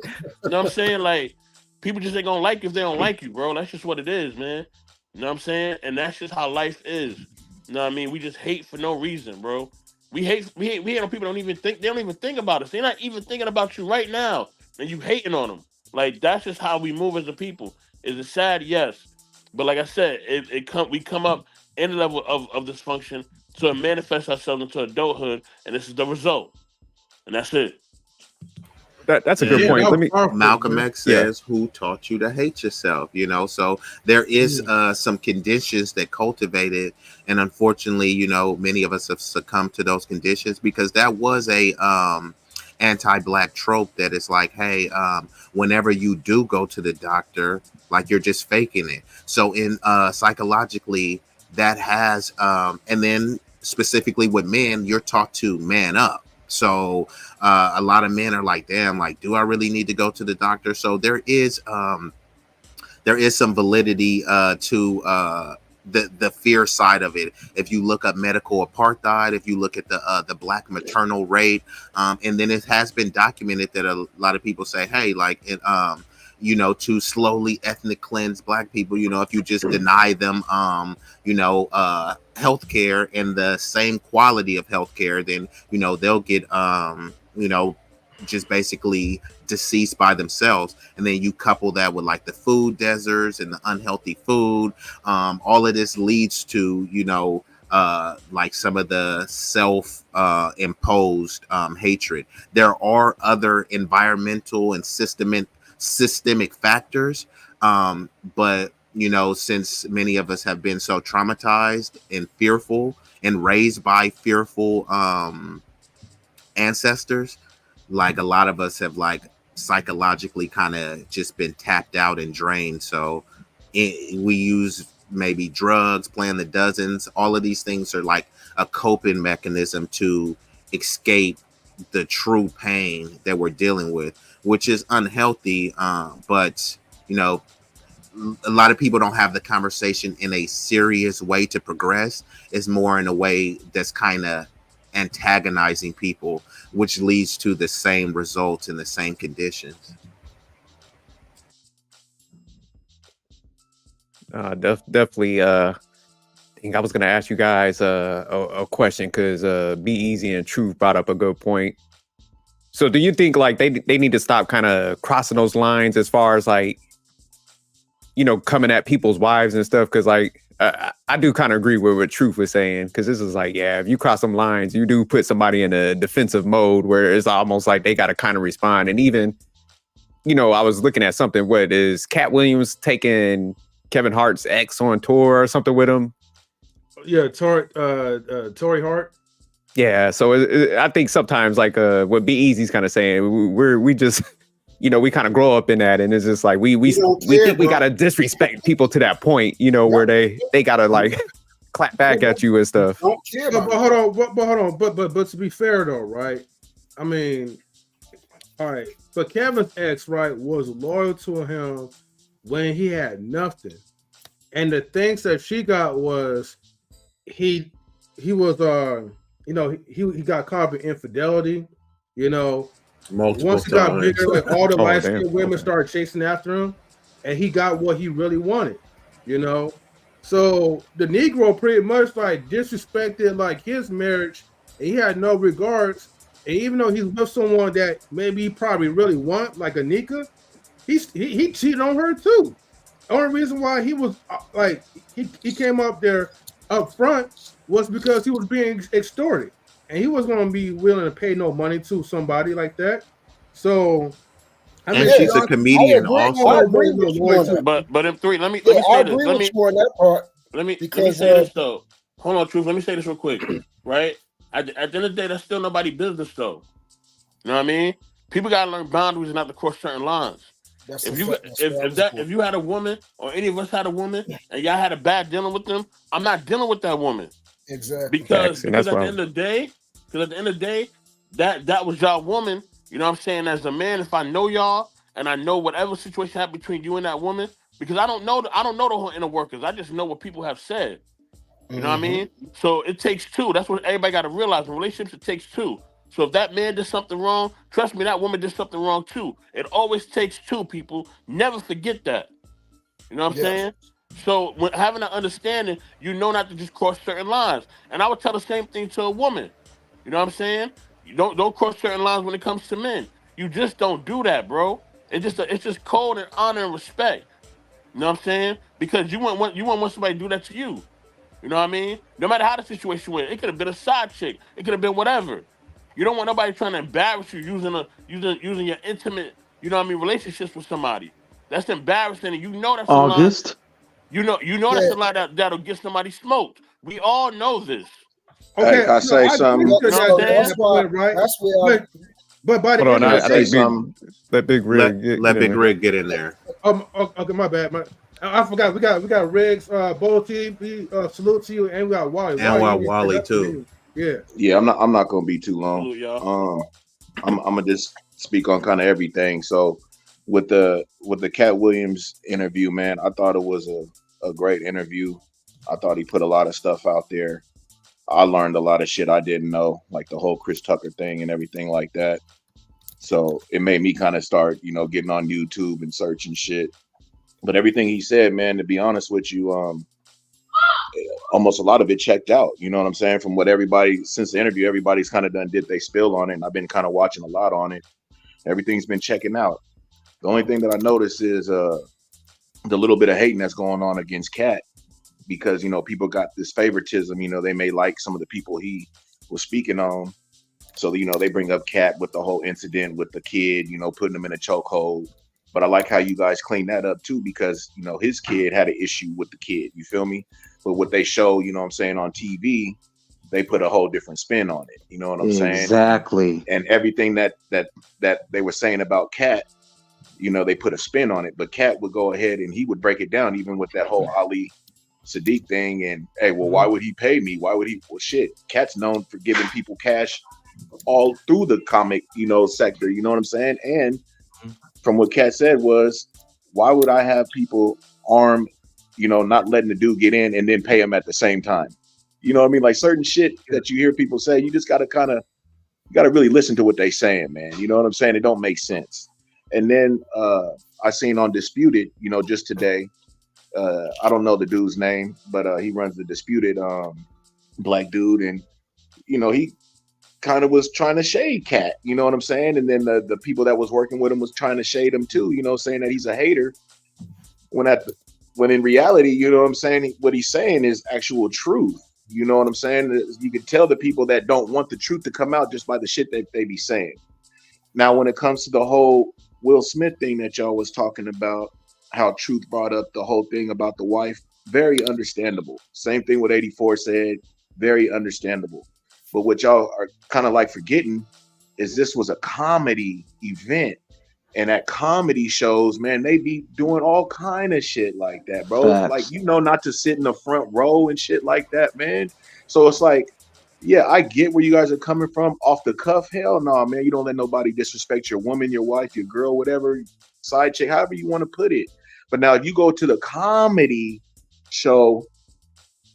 you know what I'm saying? Like people just ain't gonna like you if they don't like you, bro. That's just what it is, man. You know what I'm saying? And that's just how life is. You know what I mean? We just hate for no reason, bro. We hate on people they don't even think about us. They're not even thinking about you right now. And you hating on them. Like that's just how we move as a people. Is it sad? Yes. But like I said, we come up in the level of dysfunction, so it manifests ourselves into adulthood, and this is the result. and that's it. That's a good point. Let me. Malcolm X Yeah. says, "Who taught you to hate yourself?" You know, so there is some conditions that cultivated, and unfortunately, you know, many of us have succumbed to those conditions because that was a anti-black trope that is like, hey, whenever you do go to the doctor, like you're just faking it. So in psychologically, that has, and then specifically with men, you're taught to man up. So a lot of men are like, damn, like, do I really need to go to the doctor? So there is some validity to the fear side of it. If you look up medical apartheid, if you look at the black maternal rate, and then it has been documented that a lot of people say, hey, like it, you know, to slowly ethnic cleanse black people, you know, if you just deny them, you know, healthcare and the same quality of healthcare, then, you know, they'll get, you know, just basically deceased by themselves. And then you couple that with like the food deserts and the unhealthy food. All of this leads to, you know, like some of the self imposed hatred. There are other environmental and systemic factors, but you know, since many of us have been so traumatized and fearful and raised by fearful ancestors, like a lot of us have like psychologically kind of just been tapped out and drained. So we use maybe drugs, playing the dozens. All of these things are like a coping mechanism to escape the true pain that we're dealing with, which is unhealthy. But you know, a lot of people don't have the conversation in a serious way to progress. It's more in a way that's kind of antagonizing people, which leads to the same results and the same conditions. Definitely. I think I was gonna ask you guys a question because B-Eazy and Truth brought up a good point. So, do you think like they need to stop kind of crossing those lines as far as like, you know, coming at people's wives and stuff? Because like I do kind of agree with what Truth was saying, because this is like, yeah, if you cross some lines, you do put somebody in a defensive mode where it's almost like they got to kind of respond. And even, you know, I was looking at something. What is Katt Williams taking Kevin Hart's ex on tour or something with him? Yeah, Tory Hart. Yeah, so I think sometimes like what B-Eazy's kind of saying, we just, you know, we kind of grow up in that, and it's just like we think we gotta disrespect people to that point, you know, where they gotta like clap back at you and stuff. But hold on, but to be fair though, right? I mean, all right, but Kevin's ex, right, was loyal to him when he had nothing, and the things that she got was he was you know, he got caught with infidelity, you know. Multiple Once he got times. bigger, like all the Oh, light-skinned damn. women Okay. started chasing after him, and he got what he really wanted, you know. So the Negro pretty much like disrespected like his marriage, and he had no regards. And even though he's with someone that maybe he probably really want, like Anika, he cheated on her too. The only reason why he was like he came up there up front was because he was being extorted, and he wasn't going to be willing to pay no money to somebody like that. So, I And mean, she's a comedian also. But M3, let me I say this. agree Let with me you on that part. let me because say this though. Hold on, Truth. Let me say this real quick. Right? At the end of the day, that's still nobody's business though. You know what I mean? People gotta learn boundaries and not to cross certain lines. That's If a you fact. That's what I was if you had a woman or any of us had a woman and y'all had a bad dealing with them, I'm not dealing with that woman. Exactly. Because and that's at the why end of the day, that was y'all woman. You know what I'm saying? As a man, if I know y'all and I know whatever situation happened between you and that woman, because I don't know the whole inner workers. I just know what people have said. You know what I mean? So it takes two. That's what everybody got to realize. In relationships, it takes two. So if that man did something wrong, trust me, that woman did something wrong too. It always takes two, people. Never forget that. You know what I'm saying? So when having that understanding, you know not to just cross certain lines. And I would tell the same thing to a woman. You know what I'm saying? You don't cross certain lines when it comes to men. You just don't do that, bro. It's just code and honor and respect. You know what I'm saying? Because you wouldn't want somebody to do that to you. You know what I mean? No matter how the situation went, it could have been a side chick. It could have been whatever. You don't want nobody trying to embarrass you using your intimate, you know what I mean, relationships with somebody. That's embarrassing, and you know that's a line. August. You know that's a line that'll get somebody smoked. We all know this. Okay, Hey, can I no, say I agree something? to You know what I'm that, saying? That's that why. point, right? That's where. But by the Hold on, end Can of I the I say think day, something? let Big Let Rig get let in Big there. Rig get in there. okay, my bad, man. I forgot. We got Riggs, Bull TV, salute to you, and we got Wally. And Wally, you while didn't say Wally nothing too. either. Yeah. Yeah, I'm not gonna be too long. Salute y'all. I'm gonna just speak on kind of everything. So with the Cat Williams interview, man, I thought it was a great interview. I thought he put a lot of stuff out there. I learned a lot of shit I didn't know, like the whole Chris Tucker thing and everything like that. So it made me kind of start, getting on YouTube and searching shit. But everything he said, man, to be honest with you, almost a lot of it checked out. You know what I'm saying? From what everybody, since the interview, everybody's kind of did they spill on it. And I've been kind of watching a lot on it. Everything's been checking out. The only thing that I noticed is the little bit of hating that's going on against Katt, because people got this favoritism. They may like some of the people he was speaking on. So they bring up Katt with the whole incident with the kid, putting him in a chokehold. But I like how you guys clean that up too, because his kid had an issue with the kid. You feel me? But what they show, what I'm saying, on TV, they put a whole different spin on it. You know what I'm saying? Exactly. And everything that they were saying about Katt, they put a spin on it. But Katt would go ahead and he would break it down, even with that whole Ali Siddiq thing. And hey, well, why would he pay me? Why would he? Well, shit, Katt's known for giving people cash all through the comic, sector. You know what I'm saying? And from what Katt said was, why would I have people armed, not letting the dude get in and then pay him at the same time? You know what I mean? Like certain shit that you hear people say, you just gotta really listen to what they saying, man. You know what I'm saying? It don't make sense. And then I seen on Disputed, just today, I don't know the dude's name, but he runs the Disputed, black dude, and he kind of was trying to shade Katt, you know what I'm saying? And then the people that was working with him was trying to shade him too, saying that he's a hater. When in reality, you know what I'm saying, what he's saying is actual truth. You know what I'm saying? You can tell the people that don't want the truth to come out just by the shit that they be saying. Now, when it comes to the whole Will Smith thing that y'all was talking about, how Truth brought up the whole thing about the wife, very understandable. Same thing what 84 said, very understandable. But what y'all are kind of like forgetting is this was a comedy event. And at comedy shows, man, they be doing all kind of shit like that, bro. Facts. Like, not to sit in the front row and shit like that, man. So it's like, yeah, I get where you guys are coming from. Off the cuff, hell no, man. You don't let nobody disrespect your woman, your wife, your girl, whatever, side chick, however you want to put it. But now if you go to the comedy show,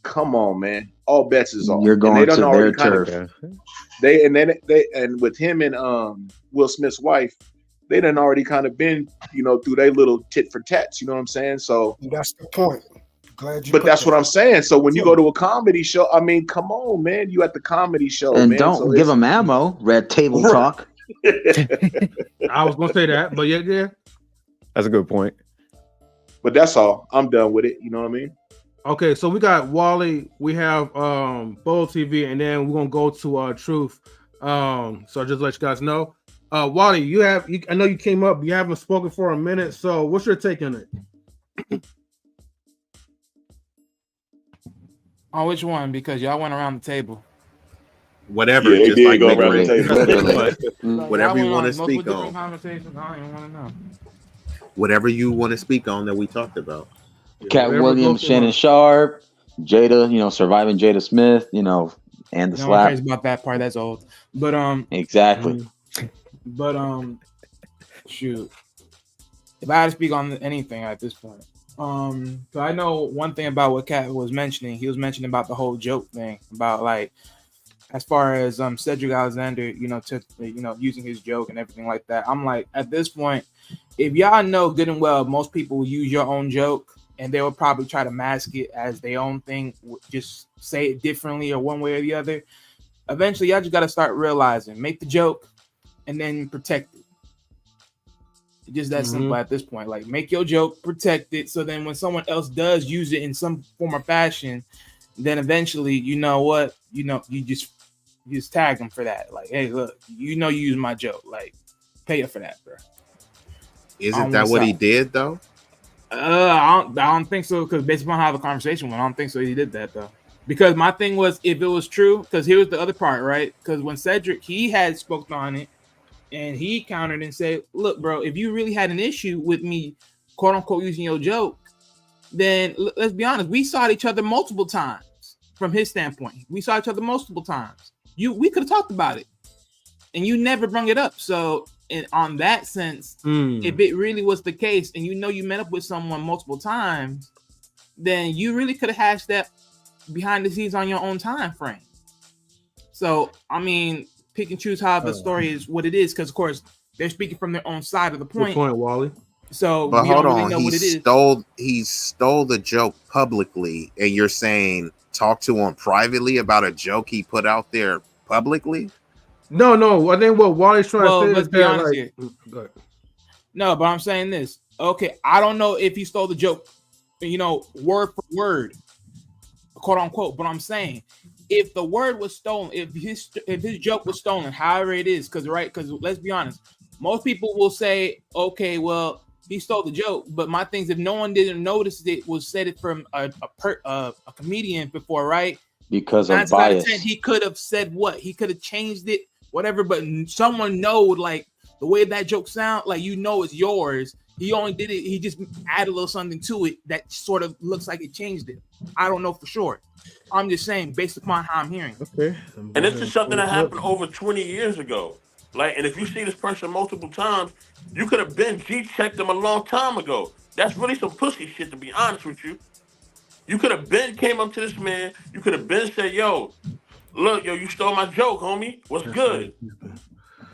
come on, man. All bets is off. You're going to their turf. And with him and Will Smith's wife, they done already kind of been, through their little tit for tats. You know what I'm saying? So that's the point. Glad you. But that's what I'm saying. So when you go to a comedy show, I mean, come on, man. You at the comedy show, And man. don't give them ammo. Red table talk. I was gonna say that, but yeah. That's a good point. But that's all. I'm done with it. You know what I mean? Okay, so we got Wally, we have Bowl TV, and then we're gonna go to Truth. So just let you guys know. Wally, I know you came up, you haven't spoken for a minute, so what's your take on it? On which one? Because y'all went around the table. Whatever, yeah, just like go around the table. Whatever you want to speak different on. Conversations. I don't even want to know. Whatever you want to speak on that we talked about. Cat Williams, Shannon Sharp, Jada, surviving Jada Smith, and the No one slap. cares about that part. That's old. But Exactly. But shoot. If I had to speak on anything at this point, so I know one thing about what Katt was mentioning. He was mentioning about the whole joke thing about like, as far as Cedric Alexander, using his joke and everything like that. I'm like, at this point, if y'all know good and well, most people will use your own joke and they will probably try to mask it as their own thing, just say it differently or one way or the other. Eventually, y'all just got to start realizing, make the joke and then protect it. It's just that simple at this point. Like, make your joke, protect it, so then when someone else does use it in some form or fashion, then eventually, you know what? You just You just tagged him for that. Like, hey, look, you know you used my joke. Like, pay it for that, bro. Isn't that what he did though? I don't think so, because based upon how the conversation went, I don't think so he did that though. Because my thing was, if it was true, because here was the other part, right? Because when Cedric, he had spoken on it, and he countered and said, look, bro, if you really had an issue with me, quote unquote, using your joke, then let's be honest, we saw each other multiple times. From his standpoint, we saw each other multiple times. We could have talked about it, and you never brought it up. So, on that sense, if it really was the case, and you know you met up with someone multiple times, then you really could have hashed that behind the scenes on your own time frame. So, I mean, pick and choose how the story is what it is, because of course they're speaking from their own side of the point. Good point, Wally. So, But we hold don't really on, know what it is. he stole the joke publicly, and you're saying talk to him privately about a joke he put out there publicly? No. I think what Wally's trying to say Let's is be that, honest like, here. go ahead. No, but I'm saying this. Okay, I don't know if he stole the joke, word for word, quote unquote. But I'm saying, if the word was stolen, if his joke was stolen, however it is, because let's be honest, most people will say, okay, well, he stole the joke. But my thing is, if no one didn't notice it was said it from a comedian before, right? Because of 9 out of 10, bias. he could have said what? He could have changed it, whatever. But someone know, like, the way that joke sound, like, it's yours. He only did it. He just added a little something to it that sort of looks like it changed it. I don't know for sure. I'm just saying, based upon how I'm hearing. Okay. And this is something that happened over 20 years ago. Like, and if you see this person multiple times, you could have been G-checked them a long time ago. That's really some pussy shit, to be honest with you. You could have been came up to this man. You could have been said, yo, look, yo, you stole my joke, homie. What's good?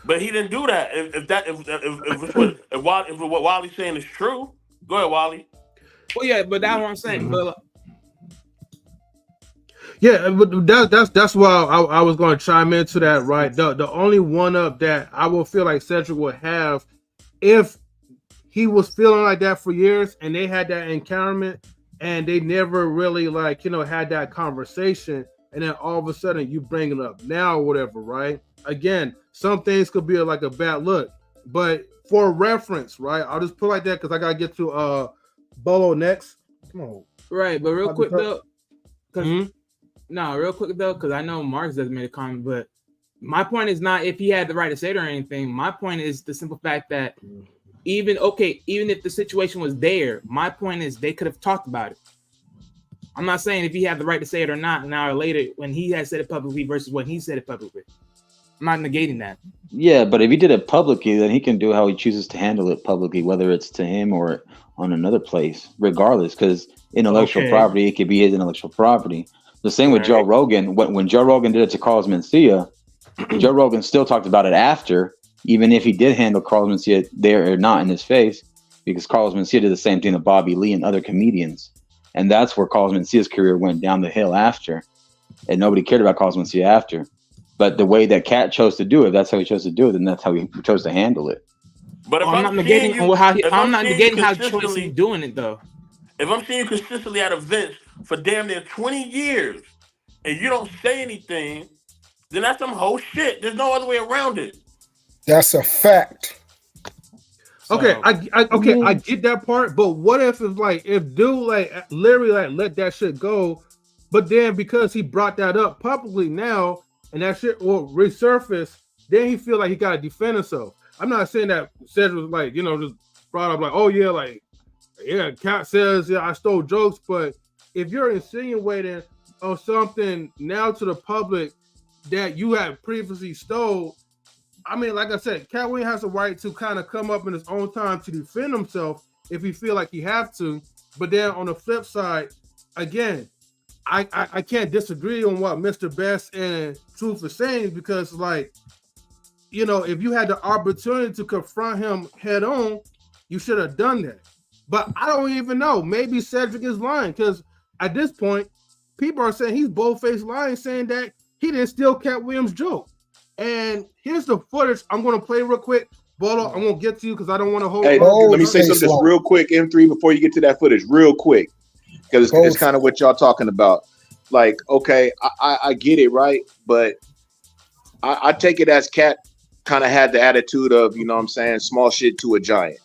But he didn't do that. If what Wally's saying is true, go ahead, Wally. Well, yeah, but that's what I'm saying. But yeah, but that's why I was going to chime into that, right? The only one up that I will feel like Cedric would have, if he was feeling like that for years and they had that encounterment and they never really had that conversation, and then all of a sudden you bring it up now or whatever, right? Again, some things could be like a bad look, but for reference, right? I'll just put it like that because I gotta get to Bolo next. Come on, right, but real quick though, because I know Mark's doesn't make a comment, but my point is not if he had the right to say it or anything. My point is the simple fact that even if the situation was there, my point is they could have talked about it. I'm not saying if he had the right to say it or not an hour later when he had said it publicly versus when he said it publicly. I'm not negating that. Yeah, but if he did it publicly, then he can do how he chooses to handle it publicly, whether it's to him or on another place, regardless, because intellectual property, it could be his intellectual property. The same with Joe Rogan. When Joe Rogan did it to Carlos Mencia, Joe Rogan still talked about it after, even if he did handle Carlos Mencia there or not in his face, because Carlos Mencia did the same thing to Bobby Lee and other comedians. And that's where Carlos Mencia's career went down the hill after. And nobody cared about Carlos Mencia after. But the way that Katt chose to do it, that's how he chose to do it, and that's how he chose to handle it. But if I'm not negating how choice he's doing it though. If I'm seeing you consistently at events for damn near 20 years and you don't say anything, then that's some whole shit. There's no other way around it. That's a fact. Okay, I get that part, but what if dude literally let that shit go, but then because he brought that up publicly now and that shit will resurface, then he feel like he gotta defend himself. I'm not saying that Cedric was just brought up oh yeah, Katt says I stole jokes, but if you're insinuating on something now to the public that you had previously stole, I mean, like I said, Katt Williams has a right to kind of come up in his own time to defend himself if he feel like he have to. But then on the flip side, again, I can't disagree on what Mr. Best and Truth is saying, because if you had the opportunity to confront him head on, you should have done that. But I don't even know. Maybe Cedric is lying, because at this point, people are saying he's bold-faced lying, saying that he didn't steal Katt Williams' joke. And here's the footage I'm going to play real quick. Bolo, I'm going to get to you because I don't want to hold. Hey, let me say something just real quick, M3, before you get to that footage, real quick, because it's kind of what y'all talking about. Like, okay, I get it, right? But I take it as Katt kind of had the attitude of, you know what I'm saying, small shit to a giant.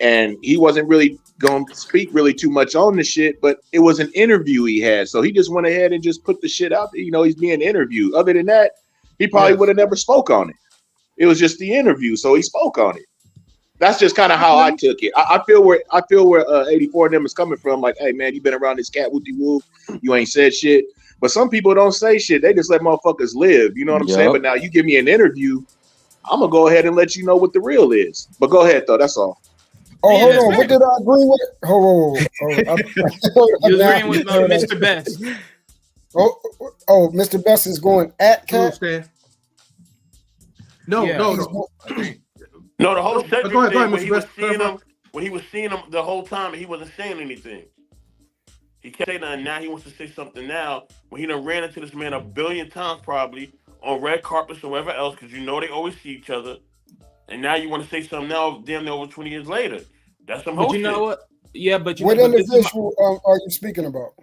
And he wasn't really going to speak really too much on the shit, but it was an interview he had. So he just went ahead and just put the shit out there. You know, he's being interviewed. Other than that, he probably would have never spoke on it. It was just the interview, so he spoke on it. That's just kind of how I took it. I feel where 84 of them is coming from. Like, hey man, you been around this cat whoopty whoop, you ain't said shit. But some people don't say shit. They just let motherfuckers live. You know what I'm saying? But now you give me an interview, I'm gonna go ahead and let you know what the real is. But go ahead though. That's all. Oh, hold on. What did I agree with? Hold on. You agreeing with Mr. Best? Oh, Mr. Best is going at Katt. No. No, the whole Cedric Go ahead, thing, when Mr. he was seeing him the whole time, he wasn't saying anything. He kept saying that, and now he wants to say something now when he done ran into this man 1 billion times probably on red carpets or wherever else, because you know they always see each other. And now you want to say something now, damn near over 20 years later. That's some whole But you know shit. what? Yeah, but you What know, but this is individual are you speaking about?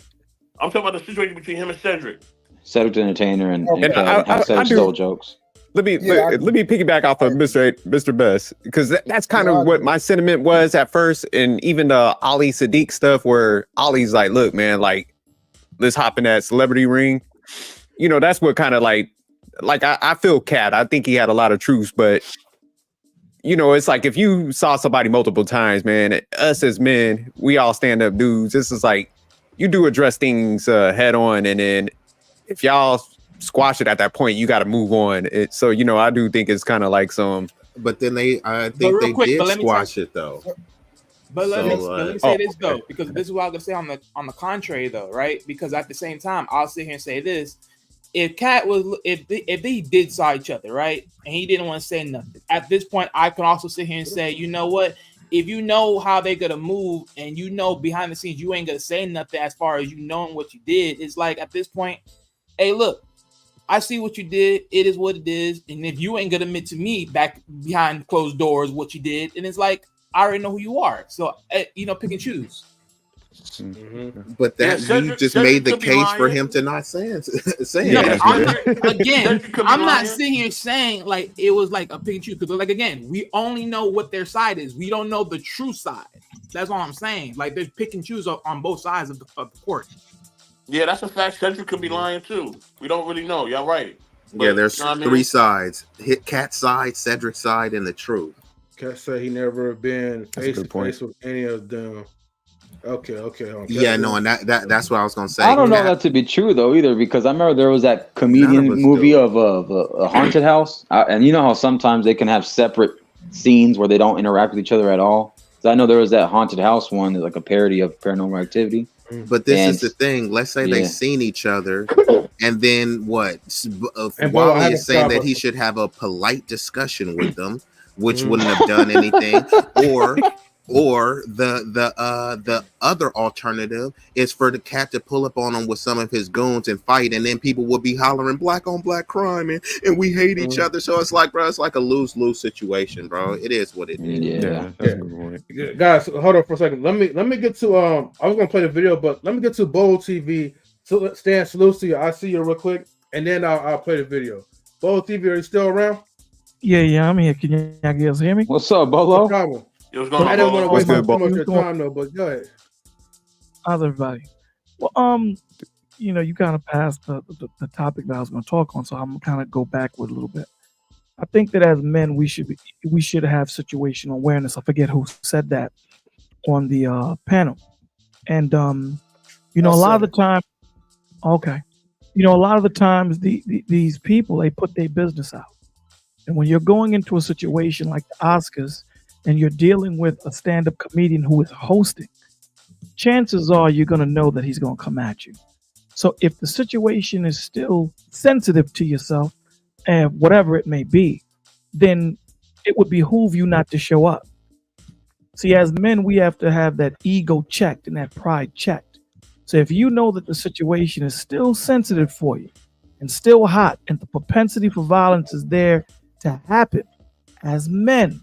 I'm talking about the situation between him and Cedric. Cedric the Entertainer and And Katt I Cedric do- stole jokes. Let me piggyback off of Mr. Best, because that's kind of what my sentiment was at first, and even the Ali Siddiq stuff, where Ali's like, "Look, man, like, let's hop in that celebrity ring." You know, that's what kind of like I feel Katt. I think he had a lot of truths, but you know, it's like if you saw somebody multiple times, man, us as men, we all stand up dudes. This is like you do address things head on, and then if y'all squash it at that point, you got to move on. So you know, I do think it's kind of like some. But then I think they did squash it though. But let me say this though, because this is what I'm gonna say on the contrary though, right? Because at the same time, I'll sit here and say this: if they did saw each other, right, and he didn't want to say nothing, at this point, I can also sit here and say, you know what? If you know how they're gonna move, and you know behind the scenes, you ain't gonna say nothing as far as you knowing what you did. It's like at this point, hey, look, I see what you did. It is what it is. And if you ain't gonna admit to me back behind closed doors what you did, and it's like I already know who you are. So you know, pick and choose. But that you just made the case for him to not say No, it. again, I'm not sitting here saying like it was like a pick and choose, because like again, we only know what their side is. We don't know the true side. That's all I'm saying. Like there's pick and choose on both sides of the court. Yeah, that's a fact. Cedric could be lying too. We don't really know. Y'all right. But, Yeah, there's you know what I three mean? sides: hit Katt's side, Cedric's side, and the truth. Katt said he never been That's a face to good point. face with any of them. Okay. Yeah, no, and that's what I was gonna say. I don't know Katt- that to be true though either, because I remember there was that comedian movie of a haunted house, and you know how sometimes they can have separate scenes where they don't interact with each other at all. So I know there was that haunted house one, like a parody of Paranormal Activity. But this is the thing. Let's say they seen each other, and then what? And Bo, I have Wally a is saying that problem. he should have a polite discussion with them, which wouldn't have done anything. Or the other alternative is for the Katt to pull up on him with some of his goons and fight, and then people would be hollering black on black crime and we hate each other. So it's like, bro, it's like a lose-lose situation, bro. It is what it is. Yeah. Guys, hold on for a second. Let me get to I was gonna play the video, but let me get to Bold TV. So Stan, salute to you. I see you real quick, and then I'll play the video. Bold TV, are you still around? Yeah, I'm here. Can you guys hear me? What's up, Bolo? No problem. It was I didn't want to waste too much of your Bolo? time though, but go ahead. How's everybody? Well, you know, you kind of passed the topic that I was going to talk on, so I'm kind of go backward a little bit. I think that as men, we should have situational awareness. I forget who said that on the panel, and you know, a lot of the time, you know, a lot of the times these people, they put their business out, and when you're going into a situation like the Oscars and you're dealing with a stand-up comedian who is hosting, chances are you're going to know that he's going to come at you. So if the situation is still sensitive to yourself, and whatever it may be, then it would behoove you not to show up. See, as men, we have to have that ego checked and that pride checked. So if you know that the situation is still sensitive for you and still hot, and the propensity for violence is there to happen, as men,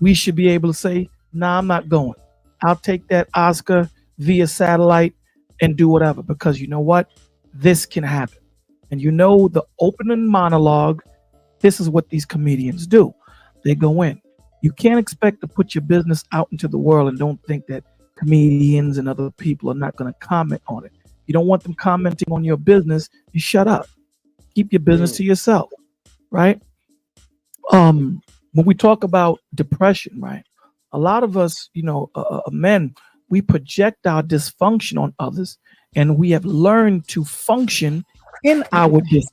we should be able to say, nah, I'm not going. I'll take that Oscar via satellite and do whatever, because you know what? This can happen. And you know, the opening monologue This is what these comedians do. They go in. You can't expect to put your business out into the world and don't think that comedians and other people are not going to comment on it. You don't want them commenting on your business. You shut up. Keep your business to yourself, right? When we talk about depression, right? A lot of us, men, we project our dysfunction on others, and we have learned to function in our dysfunction.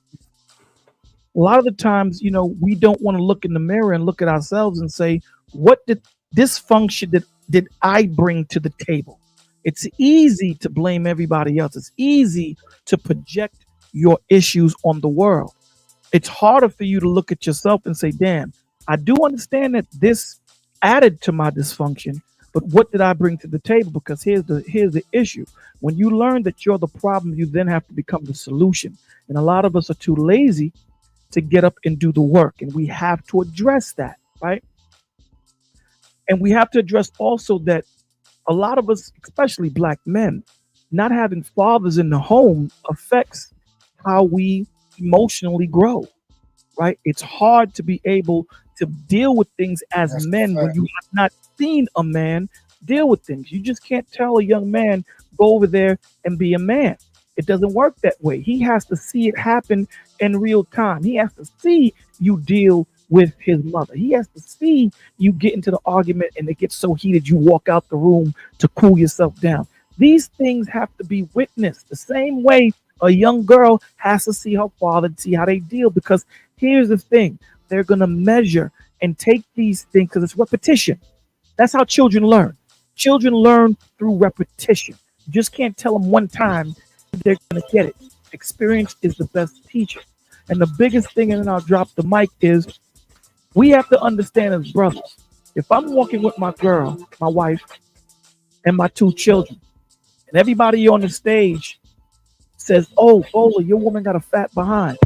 A lot of the times, we don't want to look in the mirror and look at ourselves and say, what dysfunction did I bring to the table? It's easy to blame everybody else. It's easy to project your issues on the world. It's harder for you to look at yourself and say, damn, I do understand that this added to my dysfunction, but what did I bring to the table? Because here's the issue. When you learn that you're the problem, you then have to become the solution. And a lot of us are too lazy to get up and do the work. And we have to address that, right? And we have to address also that a lot of us, especially Black men, not having fathers in the home affects how we emotionally grow, right? It's hard to be able to deal with things as men when you have not seen a man deal with things. You just can't tell a young man, go over there and be a man. It doesn't work that way. He has to see it happen in real time. He has to see you deal with his mother. He has to see you get into the argument and it gets so heated you walk out the room to cool yourself down. These things have to be witnessed the same way a young girl has to see her father and see how they deal, because here's the thing. They're going to measure and take these things because it's repetition. That's how children learn. Children learn through repetition. You just can't tell them one time they're going to get it. Experience is the best teacher. And the biggest thing, and then I'll drop the mic, is we have to understand as brothers. If I'm walking with my girl, my wife, and my 2 children, and everybody on the stage says, oh, Lola, your woman got a fat behind,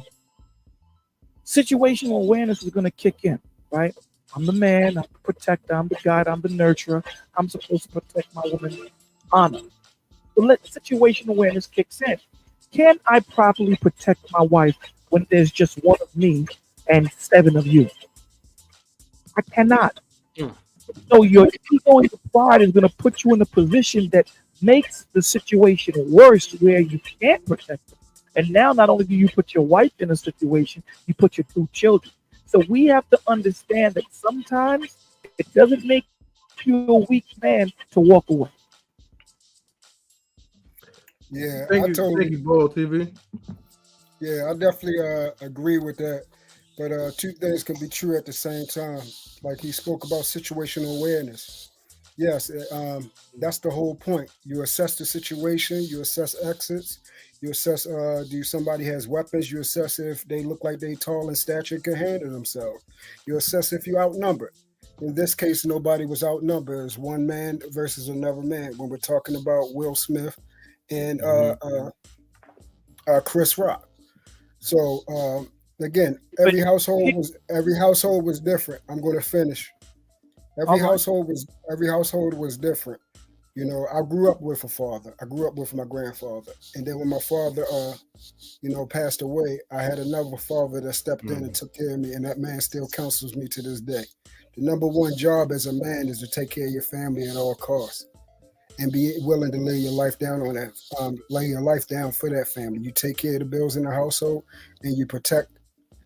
situational awareness is going to kick in, right? I'm the man, I'm the protector, I'm the guide, I'm the nurturer. I'm supposed to protect my woman's honor. So let situational awareness kicks in. Can I properly protect my wife when there's just one of me and 7 of you? I cannot. So your ego and your pride is going to put you in a position that makes the situation worse, where you can't protect them. And now not only do you put your wife in a situation, you put your 2 children. So we have to understand that sometimes it doesn't make you a weak man to walk away. Yeah, Thank you, Bull TV. Yeah, I definitely agree with that. But 2 things can be true at the same time. Like he spoke about situational awareness. Yes, that's the whole point. You assess the situation, you assess exits, you assess do somebody has weapons, you assess if they look like they tall in stature and can handle themselves. You assess if you're outnumbered. In this case, nobody was outnumbered. It's one man versus another man when we're talking about Will Smith and Chris Rock. So again, every household was different. I'm going to finish. Every household was different. I grew up with a father. I grew up with my grandfather, and then when my father, passed away, I had another father that stepped in and took care of me, and that man still counsels me to this day. The number one job as a man is to take care of your family at all costs, and be willing to lay your life down on that, lay your life down for that family. You take care of the bills in the household, and you protect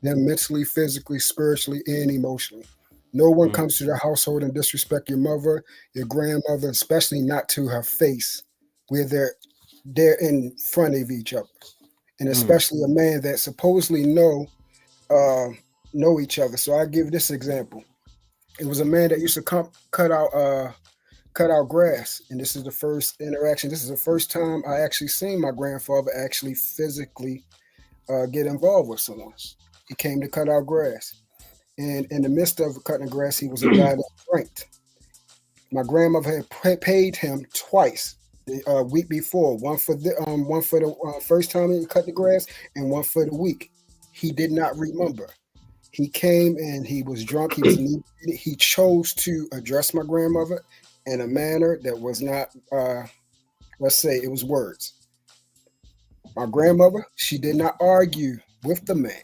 them mentally, physically, spiritually, and emotionally. No one comes to the household and disrespect your mother, your grandmother, especially not to her face, where they're in front of each other, and especially a man that supposedly know each other. So I give this example. It was a man that used to cut out grass, and this is the first interaction. This is the first time I actually seen my grandfather actually physically get involved with someone. He came to cut out grass. And in the midst of cutting the grass, he was a guy that drank. My grandmother had paid him twice the week before, one for the first time he cut the grass, and one for the week. He did not remember. He came and he was drunk. He was inebriated. He chose to address my grandmother in a manner that was not, let's say, it was words. My grandmother, she did not argue with the man.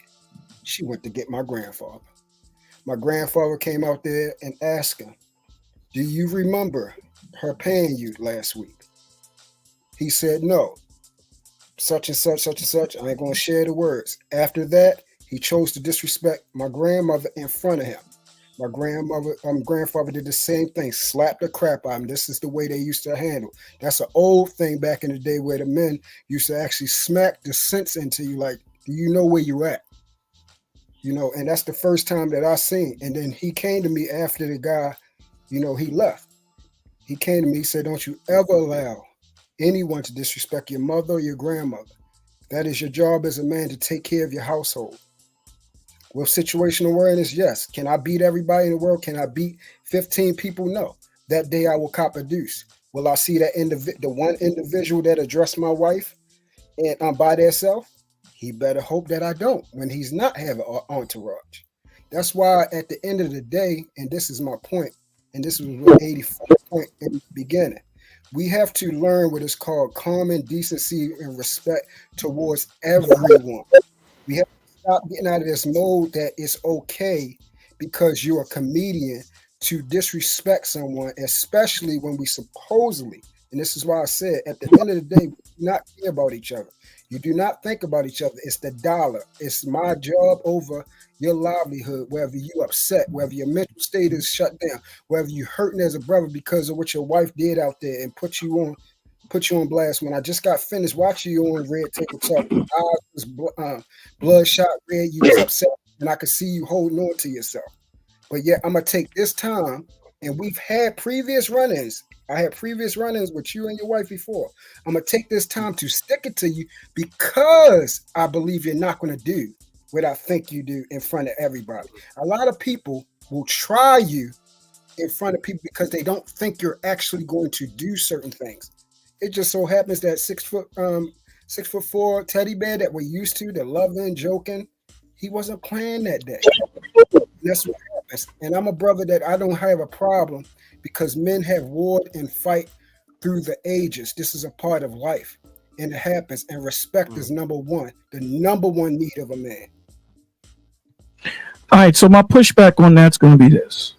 She went to get my grandfather. My grandfather came out there and asked her, do you remember her paying you last week? He said, no. Such and such, such and such. I ain't going to share the words. After that, he chose to disrespect my grandmother in front of him. My grandfather did the same thing, slapped the crap out of him. This is the way they used to handle. That's an old thing back in the day where the men used to actually smack the sense into you, like, do you know where you at? You know, and that's the first time that I seen. And then he came to me after the guy, you know, he left. He came to me, he said, don't you ever allow anyone to disrespect your mother or your grandmother. That is your job as a man, to take care of your household. With situational awareness, yes. Can I beat everybody in the world? Can I beat 15 people? No. That day I will cop a deuce. Will I see that the one individual that addressed my wife and by themselves? He better hope that I don't when he's not having an entourage. That's why at the end of the day, and this is my point, and this was what 84 point in the beginning, we have to learn what is called common decency and respect towards everyone. We have to stop getting out of this mode that it's okay because you're a comedian to disrespect someone, especially when we supposedly, and this is why I said at the end of the day, we do not care about each other. You do not think about each other. It's the dollar. It's my job over your livelihood, whether you upset, whether your mental state is shut down, whether you hurting as a brother because of what your wife did out there and put you on blast. When I just got finished watching you on Red Table Talk, your eyes was bloodshot red, you was upset, and I could see you holding on to yourself. But yet I'm gonna take this time, and we've had previous run-ins. I had previous run-ins with you and your wife before. I'm gonna take this time to stick it to you because I believe you're not gonna do what I think you do in front of everybody. A lot of people will try you in front of people because they don't think you're actually going to do certain things. It just so happens that 6'4" teddy bear that we're used to, that loving, joking, he wasn't playing that day. That's what happens. And I'm a brother that I don't have a problem because men have warred and fight through the ages. This is a part of life, and it happens. And respect is number one, the number one need of a man. All right, so my pushback on that's going to be this.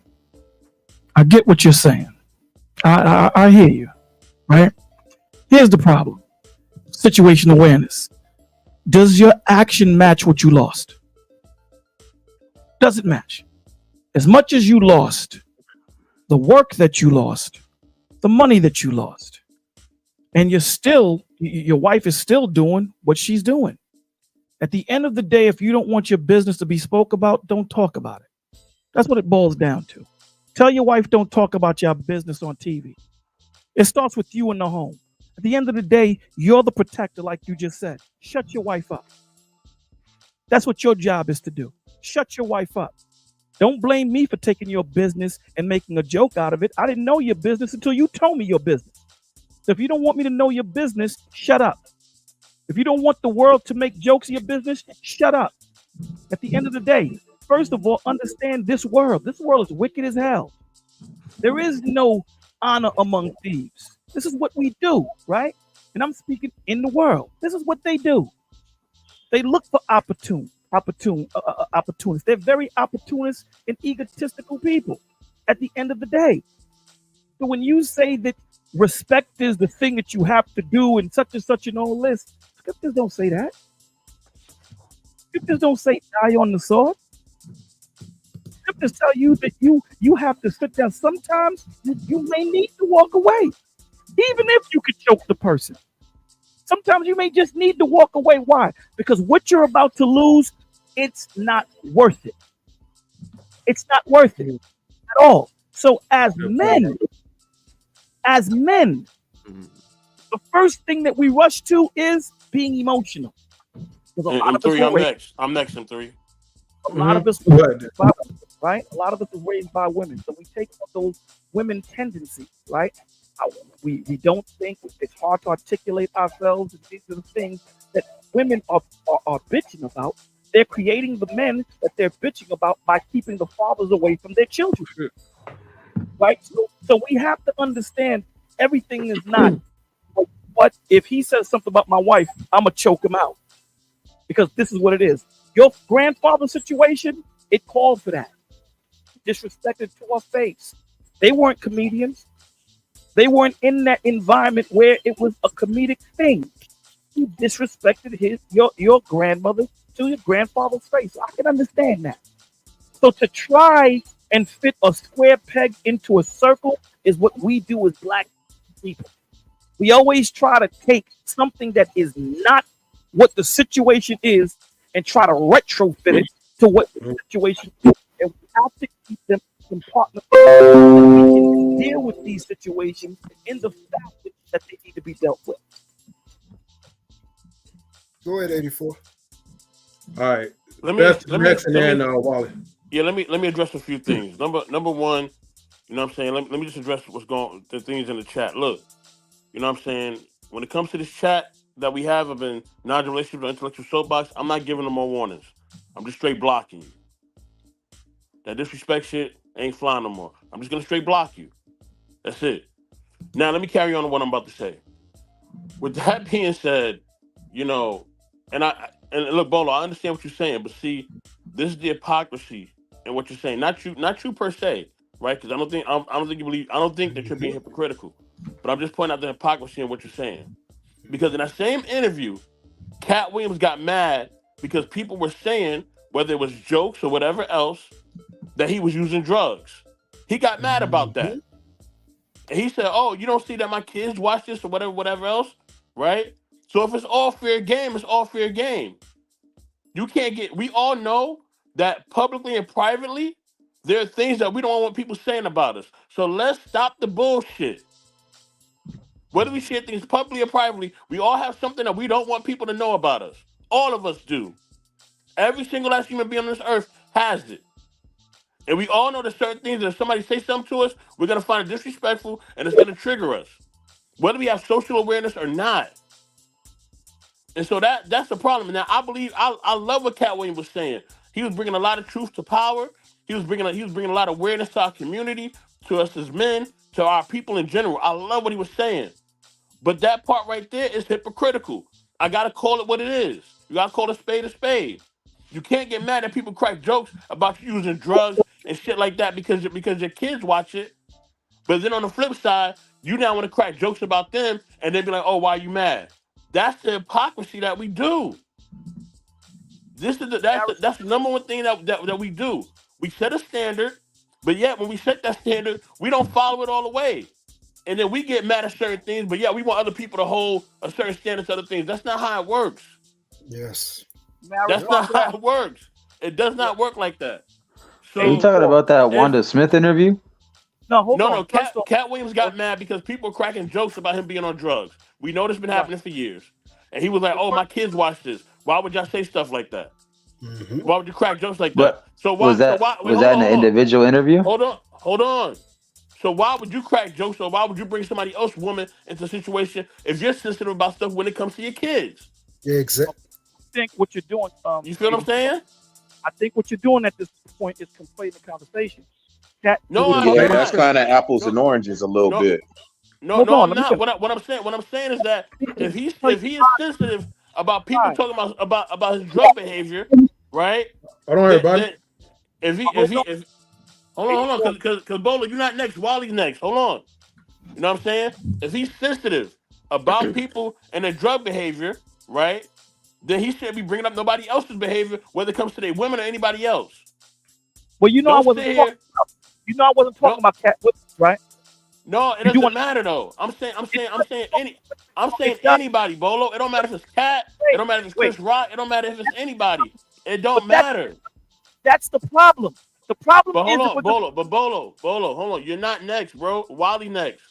I get what you're saying. I hear you, right? Here's the problem. Situation awareness. Does your action match what you lost? Does it match? As much as you lost, the work that you lost, the money that you lost, and your wife is still doing what she's doing. At the end of the day, if you don't want your business to be spoke about, don't talk about it. That's what it boils down to. Tell your wife don't talk about your business on TV. It starts with you in the home. At the end of the day, you're the protector, like you just said. Shut your wife up. That's what your job is to do. Shut your wife up. Don't blame me for taking your business and making a joke out of it. I didn't know your business until you told me your business. So if you don't want me to know your business, shut up. If you don't want the world to make jokes of your business, shut up. At the end of the day, first of all, understand this world. This world is wicked as hell. There is no honor among thieves. This is what we do, right? And I'm speaking in the world. This is what they do. They look for opportunists. They're very opportunist and egotistical people at the end of the day. So when you say that respect is the thing that you have to do and such and all this, scriptures don't say that. Scriptures don't say die on the sword. Scriptures tell you that you have to sit down. Sometimes you may need to walk away, even if you could choke the person. Sometimes you may just need to walk away. Why? Because what you're about to lose, it's not worth it. It's not worth it at all. So as men, the first thing that we rush to is being emotional. And three, I'm next. I'm next in three. A lot of us were raised by, right? A lot of us were raised by women. So we take on those women tendencies, right? We don't think, it's hard to articulate ourselves. And these are the things that women are bitching about. They're creating the men that they're bitching about by keeping the fathers away from their children. Right? So we have to understand everything is not what if he says something about my wife, I'm gonna choke him out. Because this is what it is. Your grandfather's situation, it called for that. Disrespected to our face. They weren't comedians. They weren't in that environment where it was a comedic thing. You disrespected your grandmother to your grandfather's face. I can understand that. So to try and fit a square peg into a circle is what we do as black people. We always try to take something that is not what the situation is and try to retrofit it to what the situation is. And we have to keep them in partner so we can deal with these situations in the fashion that they need to be dealt with. Go ahead, 84. All right. Let Best me next and then Wally. Yeah, let me address a few things. Number one, you know what I'm saying? Let me just address the things in the chat. Look, you know what I'm saying? When it comes to this chat that we have of in non-relationship or intellectual soapbox, I'm not giving them more warnings. I'm just straight blocking you. That disrespect shit ain't flying no more. I'm just gonna straight block you. That's it. Now let me carry on to what I'm about to say. With that being said, you know, and look, Bolo, I understand what you're saying, but see, this is the hypocrisy in what you're saying. Not you per se, right? Because I don't think that you're being hypocritical. But I'm just pointing out the hypocrisy in what you're saying. Because in that same interview, Katt Williams got mad because people were saying, whether it was jokes or whatever else, that he was using drugs. He got mad about that. And he said, oh, you don't see that my kids watch this or whatever else, right? So if it's all fair game, it's all fair game. We all know that publicly and privately, there are things that we don't want people saying about us. So let's stop the bullshit. Whether we share things publicly or privately, we all have something that we don't want people to know about us. All of us do. Every single last human being on this earth has it. And we all know that certain things, that if somebody say something to us, we're going to find it disrespectful and it's going to trigger us. Whether we have social awareness or not. And so that's the problem. Now, I love what Katt Williams was saying. He was bringing a lot of truth to power. He was bringing a lot of awareness to our community, to us as men, to our people in general. I love what he was saying. But that part right there is hypocritical. I got to call it what it is. You got to call a spade a spade. You can't get mad at people crack jokes about you using drugs and shit like that because your kids watch it. But then on the flip side, you now want to crack jokes about them and then be like, oh, why are you mad? That's the hypocrisy that we do. That's the number one thing that we do. We set a standard, but yet when we set that standard, we don't follow it all the way. And then we get mad at certain things, but yeah, we want other people to hold a certain standard to other things. That's not how it works. Yes. That's not how it works. It does not work like that. So, Are you talking about that Wanda Smith interview? No. Katt Williams got mad because people were cracking jokes about him being on drugs. We know this has been happening for years. And he was like, oh, my kids watch this. Why would y'all say stuff like that? Why would you crack jokes like that? So why was that in an individual interview? Hold on. So why would you crack jokes or why would you bring somebody else's woman into a situation if you're sensitive about stuff when it comes to your kids? Yeah, exactly. I think what you're doing, you feel what I'm saying? I think what you're doing at this point is conflating the conversation. That's kind of apples and oranges a little bit. No, I'm not. What I'm saying is that if he is sensitive about people talking about his drug behavior, right? Hold on, everybody. Hold on, because Bolo, you're not next. Wally's next. Hold on. You know what I'm saying? If he's sensitive about people and their drug behavior, right? Then he shouldn't be bringing up nobody else's behavior, whether it comes to their women or anybody else. Well, I wasn't talking about Katt Williams, right? No, it doesn't matter though. I'm saying anybody, Bolo. It don't matter if it's Katt. It don't matter if it's Chris Rock. It don't matter if it's anybody. It don't matter. That's the problem. The problem but is hold on, Bolo, hold on. You're not next, bro. Wally next.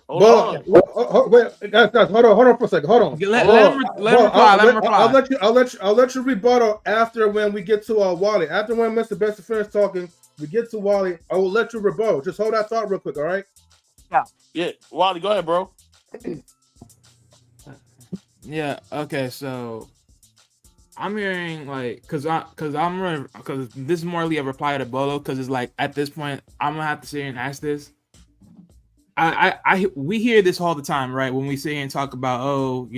Hold on. Wait, guys, hold on for a second. Hold on. Let him reply. I'll let you rebuttal after when we get to Wally. After when Mr. Best Friends talking, we get to Wally. I will let you rebuttal. Just hold that thought real quick, all right? Yeah, Wally, go ahead, bro. Yeah. Okay. So I'm hearing because this is morally a reply to Bolo because it's like at this point I'm gonna have to sit here and ask this. We hear this all the time, right? When we sit here and talk about,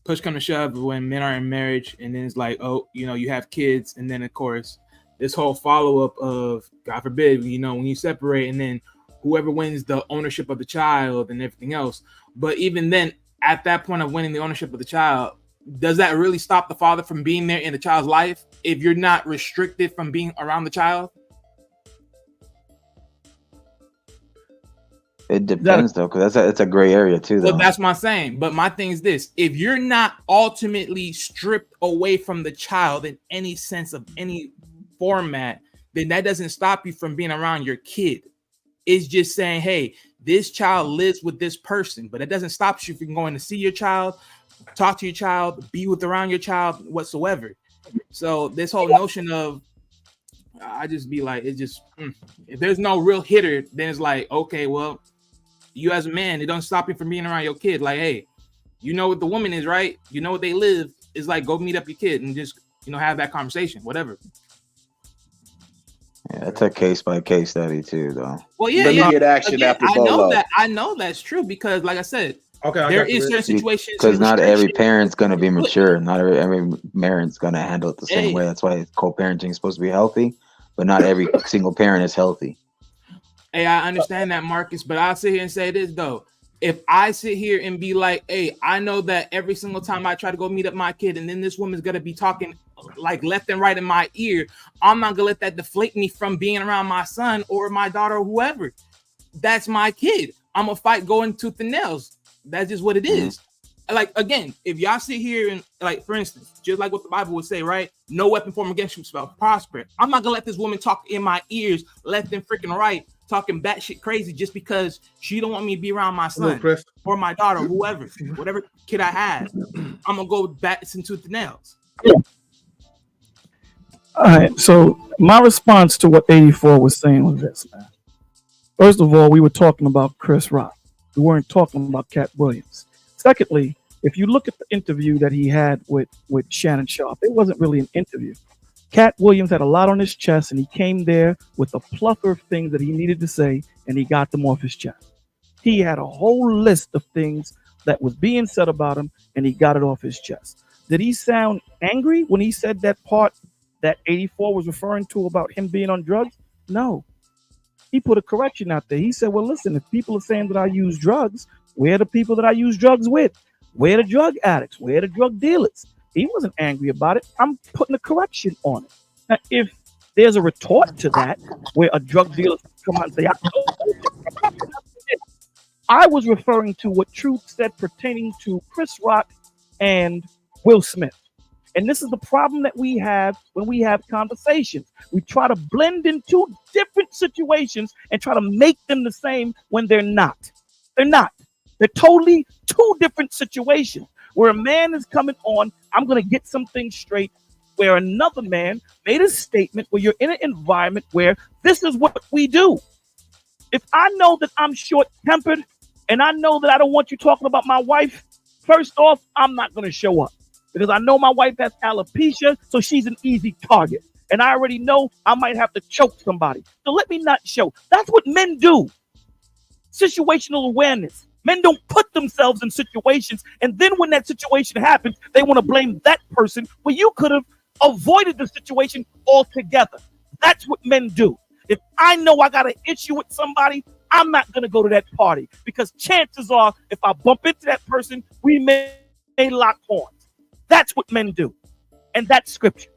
push come to shove when men are in marriage, and then it's like, oh, you know, you have kids, and then of course this whole follow up of, God forbid, you know, when you separate, and then whoever wins the ownership of the child and everything else. But even then, at that point of winning the ownership of the child, does that really stop the father from being there in the child's life if you're not restricted from being around the child? It depends though, because it's a gray area too, though. Well, that's my saying. But my thing is this: if you're not ultimately stripped away from the child in any sense of any format, then that doesn't stop you from being around your kid. It's just saying, hey, this child lives with this person, but it doesn't stop you from going to see your child, talk to your child, be with around your child whatsoever. So this whole notion of, I just be like, it just, if there's no real hitter, then it's like, okay, well, you as a man, it don't stop you from being around your kid. Like, hey, you know what the woman is, right? You know what they live. It's like, go meet up your kid and just, you know, have that conversation, whatever. Yeah, it's a case by case study too, though. Well, yeah, Let me get action again, after I know Bolo. that. I know that's true because, like I said, Okay, there is certain situations Because not every restrictions. parent's gonna be mature. Not every parent's gonna handle it the same Hey. way. That's why co-parenting is supposed to be healthy, but not every single parent is healthy. Hey, I understand that, Marcus, but I'll sit here and say this though. If I sit here and be like, hey, I know that every single time I try to go meet up my kid, and then this woman's gonna be talking like left and right in my ear, I'm not gonna let that deflate me from being around my son or my daughter or whoever. That's my kid. I'm gonna fight going tooth and nails. That's just what it is. Like, again, if y'all sit here and, like, for instance, just like what the Bible would say, right? No weapon formed against you shall prosper. I'm not gonna let this woman talk in my ears left and freaking right, talking batshit crazy just because she don't want me to be around my son or my daughter, whoever, whatever kid I have. I'm gonna go bats and tooth and nails. All right. So my response to what 84 was saying was this, man. First of all, we were talking about Chris Rock. We weren't talking about Katt Williams. Secondly, if you look at the interview that he had with Shannon Sharp, it wasn't really an interview. Katt Williams had a lot on his chest, and he came there with a plethora of things that he needed to say, and he got them off his chest. He had a whole list of things that was being said about him, and he got it off his chest. Did he sound angry when he said that part that 84 was referring to about him being on drugs? No. He put a correction out there. He said, well, listen, if people are saying that I use drugs, where are the people that I use drugs with? Where are the drug addicts? Where are the drug dealers? He wasn't angry about it. I'm putting a correction on it. Now, if there's a retort to that, where a drug dealer come out and say, I was referring to what Truth said pertaining to Chris Rock and Will Smith. And this is the problem that we have when we have conversations. We try to blend in two different situations and try to make them the same when they're not. They're not. They're totally two different situations. Where a man is coming on, I'm going to get some things straight, where another man made a statement where you're in an environment where this is what we do. If I know that I'm short-tempered and I know that I don't want you talking about my wife, first off, I'm not going to show up. Because I know my wife has alopecia, so she's an easy target. And I already know I might have to choke somebody. So let me not show. That's what men do. Situational awareness. Men don't put themselves in situations, and then when that situation happens, they want to blame that person when you could have avoided the situation altogether. That's what men do. If I know I got an issue with somebody, I'm not going to go to that party because chances are, if I bump into that person, we may lock horns. That's what men do. And that's scripture.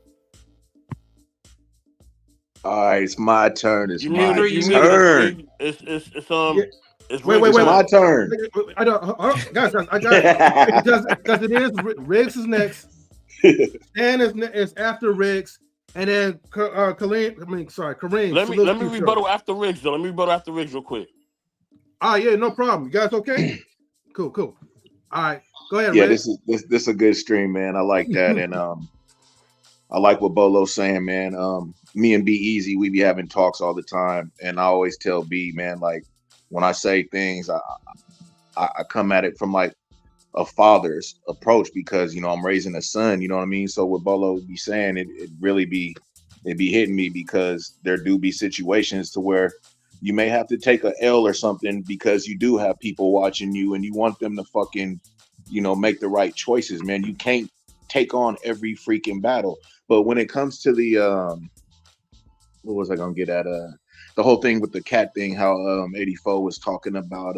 All right, it's my turn. It's my turn. Wait. my turn. I don't, guys, I got it. Because it is Riggs is next. Stan is after Riggs, and then Kareem. Let me rebuttal after Riggs though. Let me rebuttal after Riggs real quick. Yeah, no problem. You guys okay? Cool. All right, go ahead. Yeah, Riggs. this is a good stream, man. I like that, and I like what Bolo's saying, man. Me and B-Eazy, we be having talks all the time, and I always tell B, man, like when I say things, I come at it from like a father's approach because I'm raising a son, you know what I mean? So what Bolo be saying, it really be hitting me because there do be situations to where you may have to take a L or something because you do have people watching you and you want them to fucking make the right choices, man. You can't take on every freaking battle. But when it comes to the what was I gonna get at? The whole thing with the Katt thing, how 84 was talking about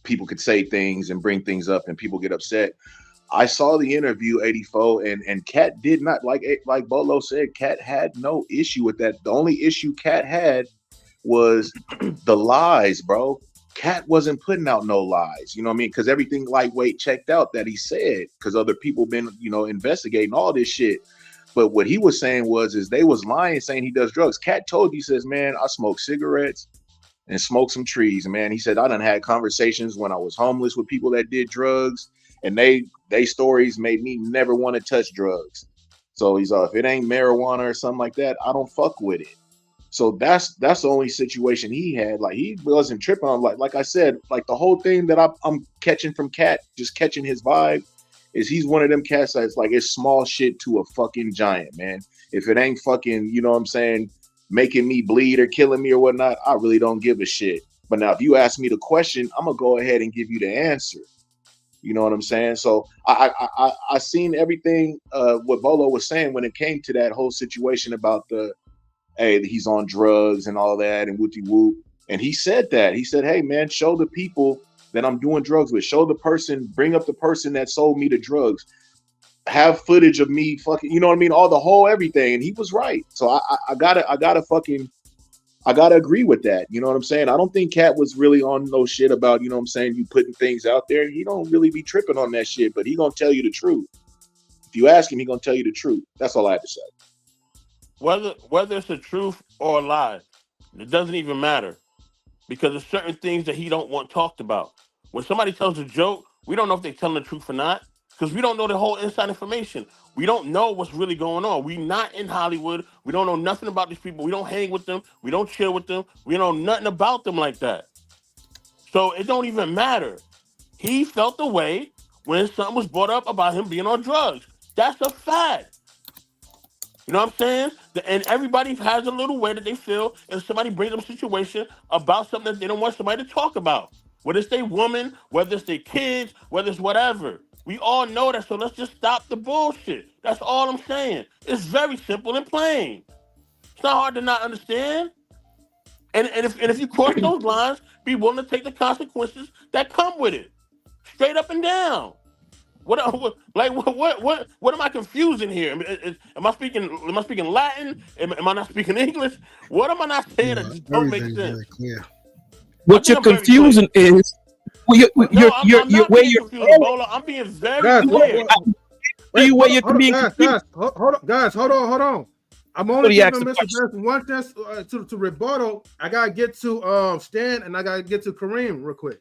people could say things and bring things up and people get upset. I saw the interview 84 and Katt did not like Bolo said, Katt had no issue with that. The only issue Katt had was the lies, bro. Katt wasn't putting out no lies, you know what I mean? Because everything lightweight checked out that he said, because other people been, investigating all this shit. But what he was saying is they was lying, saying he does drugs. Katt told you, he says, man, I smoke cigarettes and smoke some trees, man. He said, I done had conversations when I was homeless with people that did drugs, and they stories made me never want to touch drugs. So he's if it ain't marijuana or something like that, I don't fuck with it. So that's the only situation he had. Like, he wasn't tripping on, like I said, like the whole thing that I'm catching from Katt, just catching his vibe, is he's one of them cats that's like, it's small shit to a fucking giant, man. If it ain't fucking, you know what I'm saying, making me bleed or killing me or whatnot, I really don't give a shit. But now if you ask me the question, I'm gonna go ahead and give you the answer. You know what I'm saying? So I seen everything what Bolo was saying when it came to that whole situation about he's on drugs and all that and whoopty whoop. And he said that. He said, hey man, show the people that I'm doing drugs with. Show the person, bring up the person that sold me the drugs. Have footage of me fucking, you know what I mean? All the whole everything. And he was right. So I gotta agree with that. You know what I'm saying? I don't think Katt was really on no shit about, you know what I'm saying, you putting things out there. He don't really be tripping on that shit, but he gonna tell you the truth. If you ask him, he gonna tell you the truth. That's all I have to say. Whether it's a truth or a lie, it doesn't even matter, because there's certain things that he don't want talked about. When somebody tells a joke, we don't know if they're telling the truth or not, because we don't know the whole inside information. We don't know what's really going on. We not in Hollywood. We don't know nothing about these people. We don't hang with them. We don't chill with them. We know nothing about them like that. So it don't even matter. He felt the way when something was brought up about him being on drugs. That's a fact. You know what I'm saying? And everybody has a little way that they feel if somebody brings up a situation about something that they don't want somebody to talk about. Whether it's their woman, whether it's their kids, whether it's whatever. We all know that, so let's just stop the bullshit. That's all I'm saying. It's very simple and plain. It's not hard to not understand. And if you cross those lines, be willing to take the consequences that come with it. Straight up and down. What am I confusing here? Am I speaking Latin? Am I not speaking English? What am I not saying that just don't make sense? Very clear. What you're confusing is I'm not being confused, Lola. I'm being very clear. Guys, hold on. I'm only giving Mr. Best one chance to rebuttal. I gotta get to Stan and I gotta get to Kareem real quick.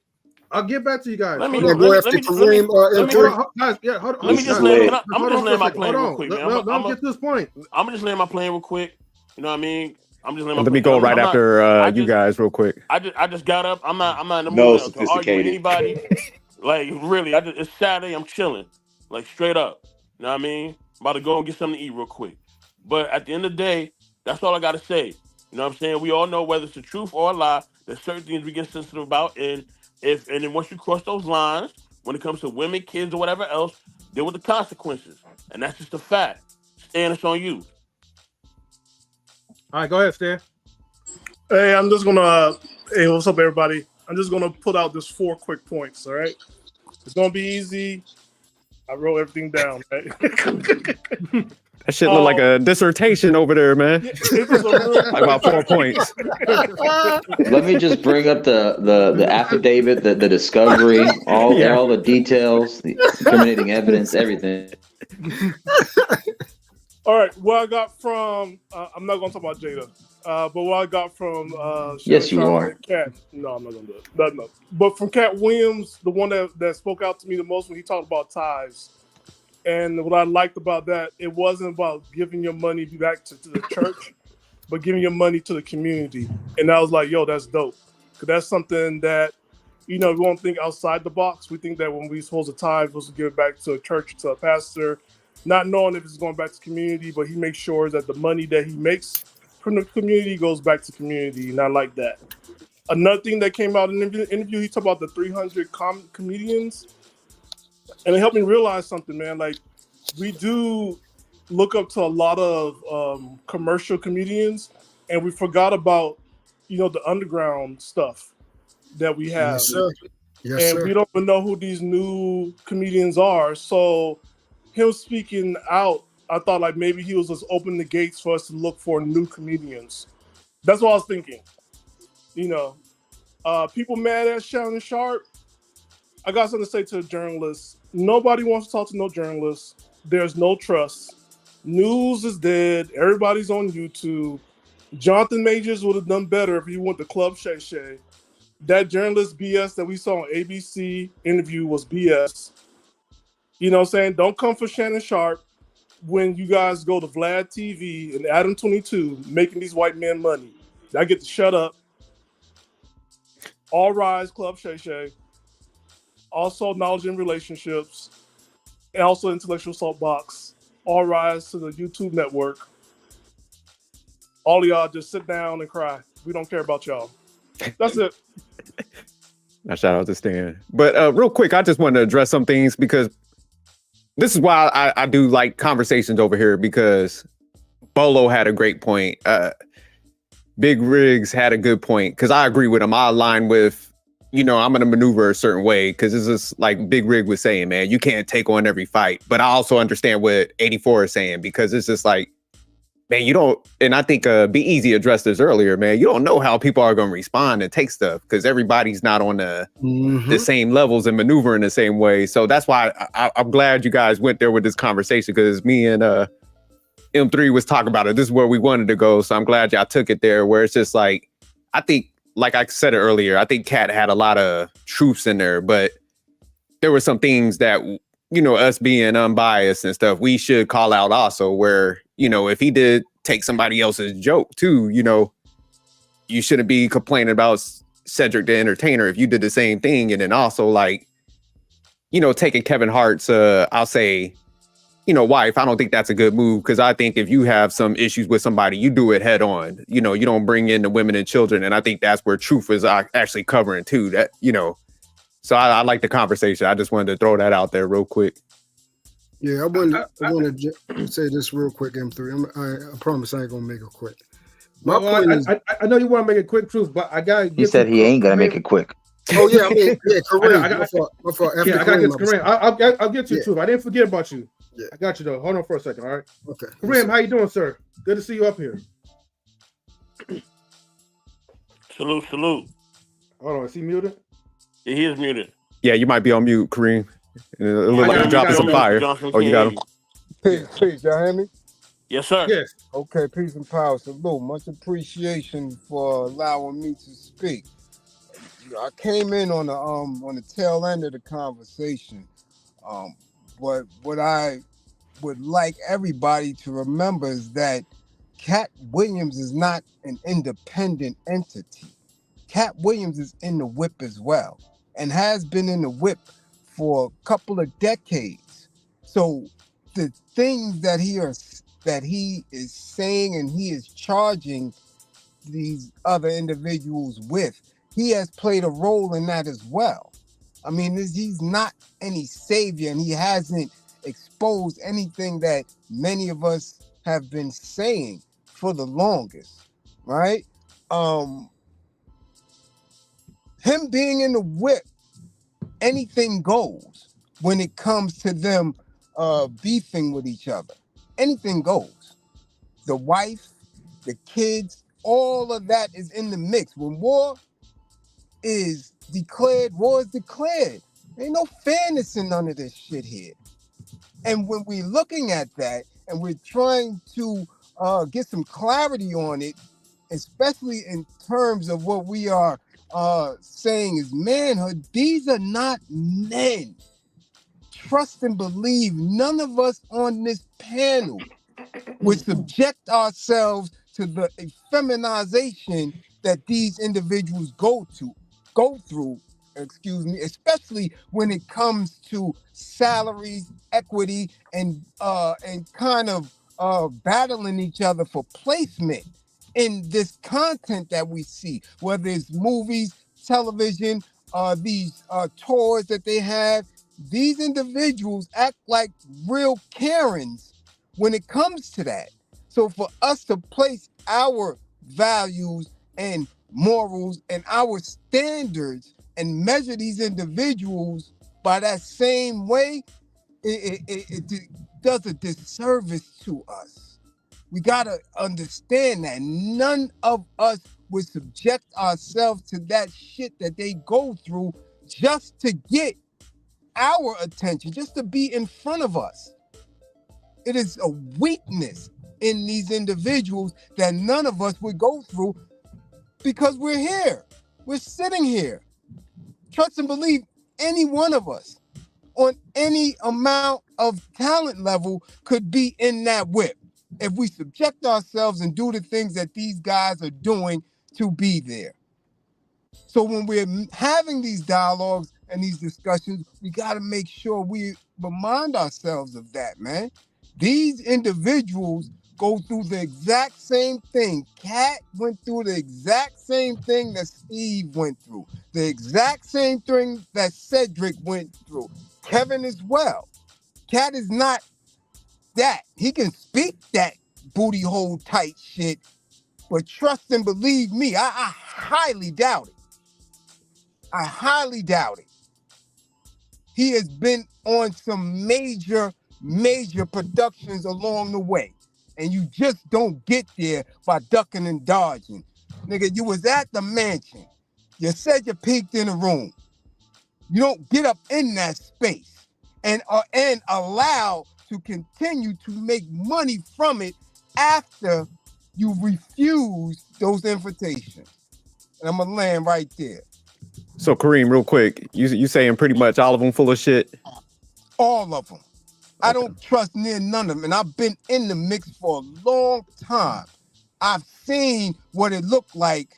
I'll get back to you guys. Go after Kareem or M3. Guys, yeah, hold on. Let me just land. I'm just land my plane real quick, man. Let me get to this point. I'm just land my plane real quick. You know what I mean? I'm just Let me go right after you guys real quick. I just got up. I'm not in the mood to argue with anybody. Like, really, it's Saturday. I'm chilling, like, straight up. You know what I mean? About to go and get something to eat real quick. But at the end of the day, that's all I got to say. You know what I'm saying? We all know whether it's the truth or a lie. There's certain things we get sensitive about, and then once you cross those lines, when it comes to women, kids, or whatever else, deal with the consequences, and that's just a fact. Stan, it's on you. All right, go ahead, Stan. Hey, I'm just gonna. Hey, what's up, everybody? I'm just gonna put out just 4 quick points. All right, it's gonna be easy. I wrote everything down. Right? That shit look like a dissertation over there, man. Like about 4 points. Let me just bring up the affidavit, the discovery, all the details, the incriminating evidence, everything. All right, what I got from I'm not gonna talk about Jada, but what I got from yes, you are. Katt. No, I'm not gonna do it. No. But from Katt Williams, the one that spoke out to me the most when he talked about tithes. And what I liked about that, it wasn't about giving your money back to the church, but giving your money to the community. And I was like, yo, that's dope. Because that's something that, we don't think outside the box. We think that when we're supposed to tithe, we're supposed to give it back to a church, to a pastor, not knowing if it's going back to community, but he makes sure that the money that he makes from the community goes back to community. And I like that. Another thing that came out in the interview, he talked about the 300 comedians, and it helped me realize something, man. Like, we do look up to a lot of commercial comedians, and we forgot about, the underground stuff that we have. Yes, sir. Yes, and sir. we don't even know who these new comedians are. So him speaking out, I thought like maybe he was just opening the gates for us to look for new comedians. That's what I was thinking. People mad at Shannon Sharp. I got something to say to the journalists. Nobody wants to talk to no journalists. There's no trust. News is dead. Everybody's on YouTube. Jonathan Majors would have done better if he went to Club Shay Shay. That journalist BS that we saw on ABC interview was BS. You know what I'm saying? Don't come for Shannon Sharp when you guys go to Vlad TV and Adam 22 making these white men money. I get to shut up. All Rise, Club Shay Shay. Also Knowledge in Relationships. And also Intellectual Soapbox. All Rise to the YouTube network. All of y'all just sit down and cry. We don't care about y'all. That's it. Now, shout out to Stan. But real quick, I just wanted to address some things because this is why I do like conversations over here, because Bolo had a great point. Big Riggs had a good point, because I agree with him. I align with, I'm going to maneuver a certain way, because it's just like Big Rig was saying, man, you can't take on every fight. But I also understand what 84 is saying, because it's just like, man, you don't, and I think B-Eazy addressed this earlier, man, you don't know how people are going to respond and take stuff, because everybody's not on the same levels and maneuvering the same way. So that's why I'm glad you guys went there with this conversation, because me and M3 was talking about it. This is where we wanted to go. So I'm glad y'all took it there, where it's just like, I think, like I said it earlier, I think Katt had a lot of truths in there, but there were some things that, us being unbiased and stuff, we should call out also, where, if he did take somebody else's joke too, you shouldn't be complaining about Cedric the Entertainer if you did the same thing. And then also like, taking Kevin Hart's, I'll say, wife, I don't think that's a good move, because I think if you have some issues with somebody, you do it head on. You don't bring in the women and children. And I think that's where truth is actually covering too, that, so I like the conversation. I just wanted to throw that out there real quick. Yeah, I want to say this real quick, M3. I promise I ain't going to make it quick. My point is, I know you want to make it quick, truth, but I got to get He said he ain't going to make it quick. Oh, yeah, Kareem. My fault. I got to get Kareem. I'll get you, truth. I didn't forget about you. Yeah. I got you, though. Hold on for a second, all right? Okay. Kareem, how you doing, sir? Good to see you up here. Salute. Hold on, is he muted? Yeah, he is muted. Yeah, you might be on mute, Kareem. It looked like you're dropping some fire. Oh, you got him? Peace, y'all hear me? Yes, sir. Yes. Okay, peace and power. Salute. Much appreciation for allowing me to speak. I came in on the tail end of the conversation. But what I would like everybody to remember is that Katt Williams is not an independent entity. Katt Williams is in the whip as well, and has been in the whip for a couple of decades. So the things that he is saying and he is charging these other individuals with, he has played a role in that as well. I mean, he's not any savior, and he hasn't exposed anything that many of us have been saying for the longest, right? Him being in the whip, anything goes when it comes to them beefing with each other. Anything goes. The wife, the kids, all of that is in the mix. When war is declared. Ain't no fairness in none of this shit here. And when we're looking at that and we're trying to get some clarity on it, especially in terms of what we are saying is manhood, these are not men. Trust and believe none of us on this panel would subject ourselves to the feminization that these individuals go through, especially when it comes to salaries, equity, and kind of battling each other for placement in this content that we see, whether it's movies, television, these tours that they have. These individuals act like real Karens when it comes to that. So for us to place our values and morals and our standards and measure these individuals by that same way, it does a disservice to us. We gotta understand that none of us would subject ourselves to that shit that they go through just to get our attention, just to be in front of us. It is a weakness in these individuals that none of us would go through because we're here. We're sitting here. Trust and believe any one of us on any amount of talent level could be in that whip if we subject ourselves and do the things that these guys are doing to be there. So when we're having these dialogues and these discussions, we got to make sure we remind ourselves of that, man. These individuals go through the exact same thing. Katt went through the exact same thing that Steve went through. The exact same thing that Cedric went through. Kevin as well. Katt is not that. He can speak that booty hole tight shit, but trust and believe me, I highly doubt it. I highly doubt it. He has been on some major productions along the way. And you just don't get there by ducking and dodging. Nigga, you was at the mansion. You said you peeked in a room. You don't get up in that space and allow to continue to make money from it after you refuse those invitations. And I'm gonna land right there. So Kareem, real quick, you saying pretty much all of them full of shit? All of them. I don't trust near none of them. And I've been in the mix for a long time. I've seen what it looked like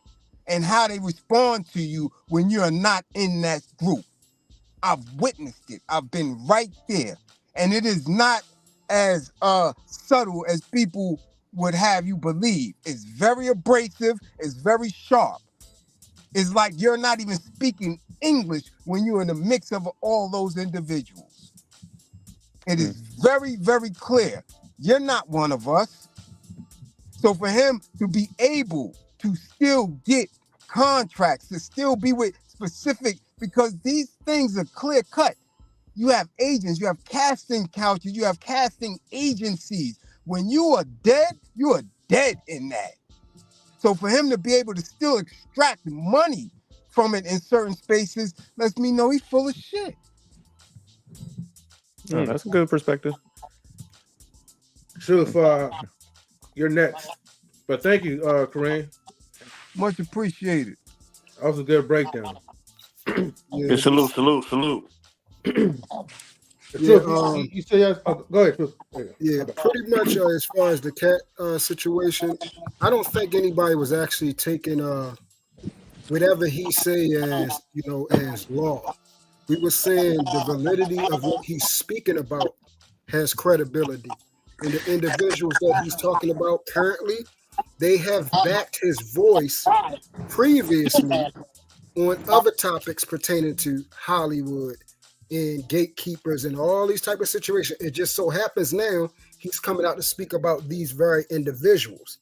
and how they respond to you when you're not in that group. I've witnessed it. I've been right there. And it is not as subtle as people would have you believe. It's very abrasive. It's very sharp. It's like you're not even speaking English when you're in the mix of all those individuals. It is very, very clear. You're not one of us. So for him to be able to still get contracts, to still be with specific, because these things are clear cut. You have agents, you have casting couches, you have casting agencies. When you are dead in that. So for him to be able to still extract money from it in certain spaces lets me know he's full of shit. Oh, that's a good perspective. Truth, you're next. But thank you, Kareem. Much appreciated. That was a good breakdown. Yeah, salute. You say yes? Go ahead. Yeah, pretty much as far as the Katt situation, I don't think anybody was actually taking whatever he say as, as law. We were saying the validity of what he's speaking about has credibility. And the individuals that he's talking about currently, they have backed his voice previously on other topics pertaining to Hollywood and gatekeepers and all these type of situations. It just so happens now he's coming out to speak about these very individuals.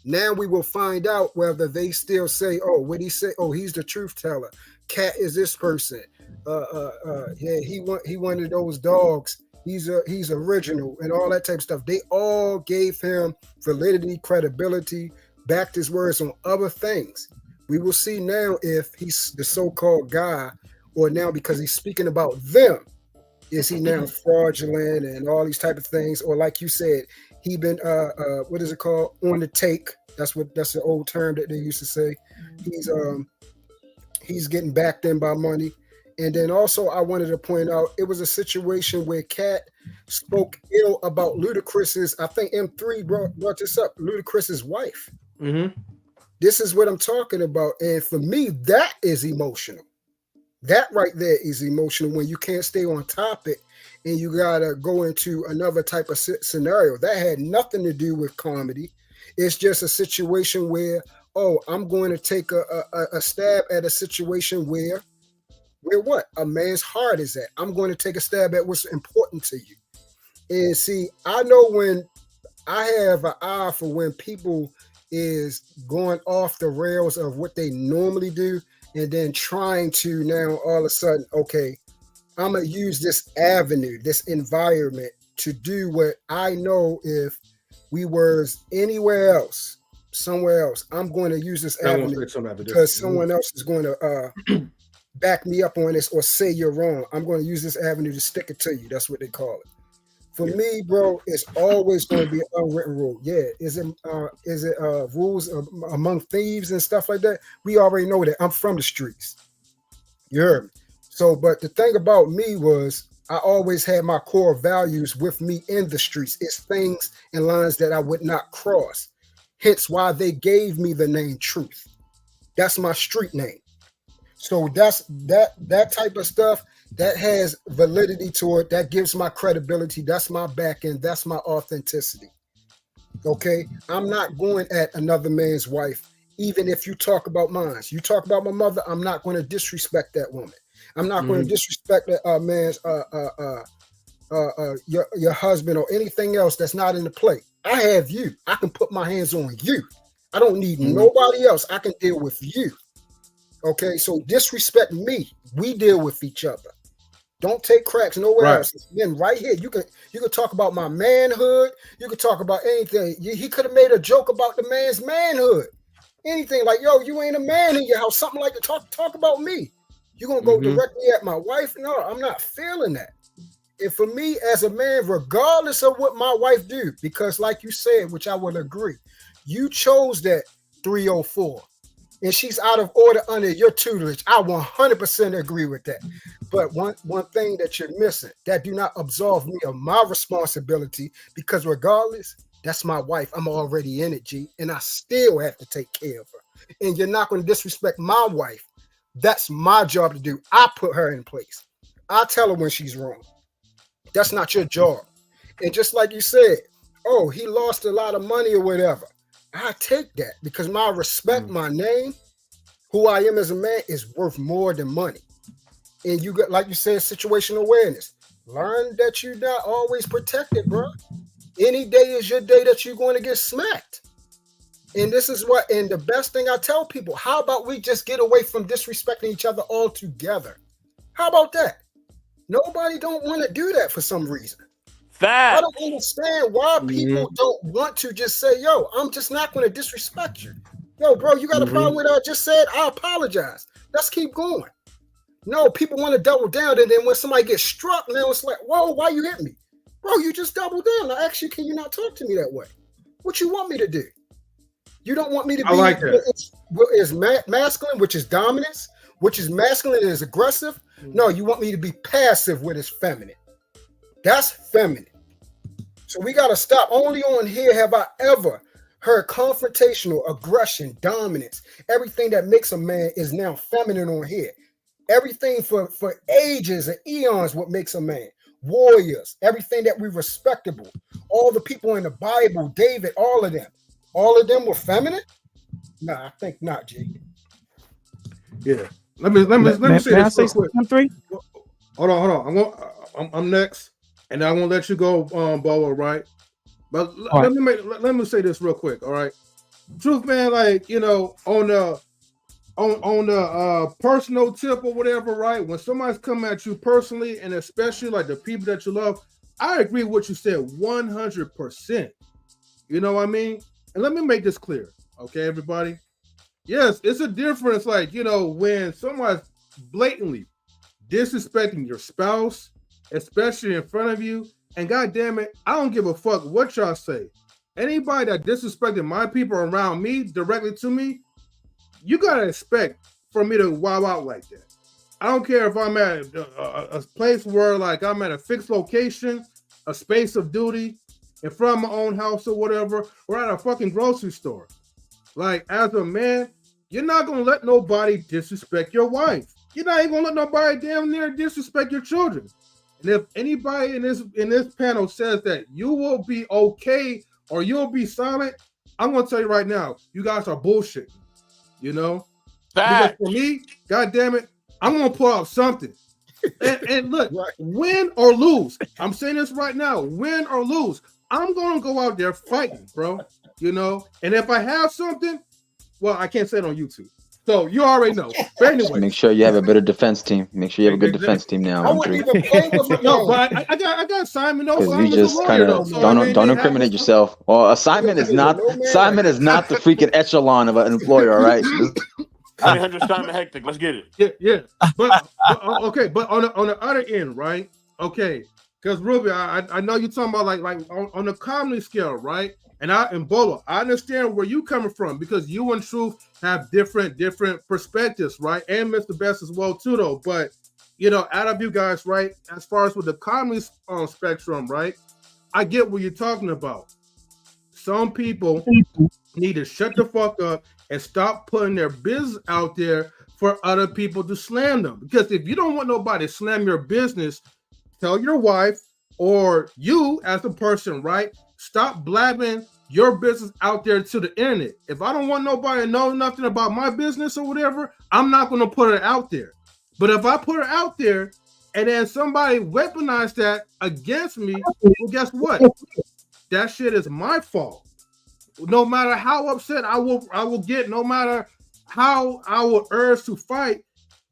Now we will find out whether they still say, oh, what he say? Oh, he's the truth teller. Katt is this person. Yeah, he one of those dogs. He's original and all that type of stuff. They all gave him validity, credibility, backed his words on other things. We will see now if he's the so-called guy, or now because he's speaking about them, is he now fraudulent and all these type of things? Or like you said, he been what is it called? On the take. That's the old term that they used to say. He's getting backed in by money. And then also I wanted to point out it was a situation where Katt spoke ill about Ludacris's, I think M3 brought this up, Ludacris's wife. Mm-hmm. This is what I'm talking about. And for me, that is emotional. That right there is emotional when you can't stay on topic and you gotta go into another type of scenario. That had nothing to do with comedy. It's just a situation where, oh, I'm going to take a stab at a situation where what? A man's heart is at. I'm going to take a stab at what's important to you. And see, I know when I have an eye for when people is going off the rails of what they normally do and then trying to now all of a sudden, okay, I'm going to use this avenue, this environment to do what I know if we were anywhere else, somewhere else, I'm going to use this avenue because someone else is going to back me up on this or say you're wrong. I'm going to use this avenue to stick it to you. That's what they call it. For me, bro, it's always going to be an unwritten rule. Yeah, is it rules among thieves and stuff like that? We already know that. I'm from the streets. You heard me. So, but the thing about me was I always had my core values with me in the streets. It's things and lines that I would not cross. Hence why they gave me the name Truth. That's my street name. So that's that type of stuff that has validity to it. That gives my credibility. That's my back end. That's my authenticity. Okay, I'm not going at another man's wife, even if you talk about mine. You talk about my mother. I'm not going to disrespect that woman. I'm not going to disrespect that man's your husband or anything else that's not in the play. I have you. I can put my hands on you. I don't need nobody else. I can deal with you. Okay, so disrespect me. We deal with each other. Don't take cracks nowhere else. Then right here, you can talk about my manhood. You can talk about anything. He could have made a joke about the man's manhood. Anything like, yo, you ain't a man in your house. Something like that. Talk about me. You're gonna go directly at my wife? No, I'm not feeling that. And for me as a man, regardless of what my wife do, because like you said, which I would agree, you chose that 304. And she's out of order under your tutelage. I 100% agree with that. But one thing that you're missing, that do not absolve me of my responsibility, because regardless, that's my wife. I'm already in it, G, and I still have to take care of her. And you're not going to disrespect my wife. That's my job to do. I put her in place. I tell her when she's wrong. That's not your job. And just like you said, oh, he lost a lot of money or whatever. I take that because my respect, my name, who I am as a man is worth more than money. And you got, like you said, situational awareness. Learn that you're not always protected, bro. Any day is your day that you're going to get smacked. And this is what, and the best thing I tell people, how about we just get away from disrespecting each other altogether? How about that? Nobody don't want to do that for some reason. I don't understand why people don't want to just say, yo, I'm just not going to disrespect you. Yo, bro, you got a problem with what I just said? I apologize. Let's keep going. No, people want to double down, and then when somebody gets struck, now it's like, whoa, why you hit me? Bro, you just doubled down. I asked you, can you not talk to me that way? What you want me to do? You don't want me to be like that. Is masculine, which is dominance, which is masculine and is aggressive. No, you want me to be passive, which is feminine. That's feminine. So we got to stop. Only on here have I ever heard confrontational, aggression, dominance. Everything that makes a man is now feminine on here. Everything for ages and eons what makes a man. Warriors, everything that we respectable. All the people in the Bible, David, all of them were feminine? Nah, I think not, G. Yeah. Let me say this real quick. Hold on. I'm next, and I'm gonna let you go, Boa, right? But let me say this real quick, all right? Truth, man, like, you know, on the personal tip or whatever, right? When somebody's coming at you personally, and especially like the people that you love, I agree with what you said 100%. You know what I mean? And let me make this clear, okay, everybody? Yes, it's a difference, like, you know, when someone's blatantly disrespecting your spouse, especially in front of you, and God damn it, I don't give a fuck what y'all say. Anybody that disrespected my people around me, directly to me, you gotta expect for me to wow out like that. I don't care if I'm at a place where, like, I'm at a fixed location, a space of duty, in front of my own house or whatever, or at a fucking grocery store. Like, as a man, you're not gonna let nobody disrespect your wife. You're not even gonna let nobody damn near disrespect your children. And if anybody in this panel says that you will be okay or you'll be silent, I'm gonna tell you right now, you guys are bullshitting. You know, because for me, God damn it, I'm gonna pull out something. And look, win or lose, I'm saying this right now, win or lose, I'm gonna go out there fighting, bro. You know, and if I have something, well, I can't say it on YouTube. So you already know. But anyway, Make sure you have a better defense team. Make sure you have a good defense team now. I wouldn't even play with my no, but I got Simon though. Because you Simon's a just lawyer kind though. of So don't I mean, don't they have incriminate yourself. Well, Simon is not the freaking echelon of an employer. All right. 800 Simon Hectic. Let's get it. Yeah. But okay, but on the other end, right? Okay, because Ruby, I know you're talking about like on the comedy scale, right? And Bolo, I understand where you coming from because you and Truth have different perspectives, right? And Mr. Best as well too, though. But you know, out of you guys, right? As far as with the comedy spectrum, right? I get what you're talking about. Some people need to shut the fuck up and stop putting their business out there for other people to slam them. Because if you don't want nobody to slam your business, tell your wife or you as a person, right? Stop blabbing your business out there to the internet. If I don't want nobody to know nothing about my business or whatever, I'm not going to put it out there. But if I put it out there and then somebody weaponize that against me, well, guess what? That shit is my fault. No matter how upset I will get, no matter how I will urge to fight,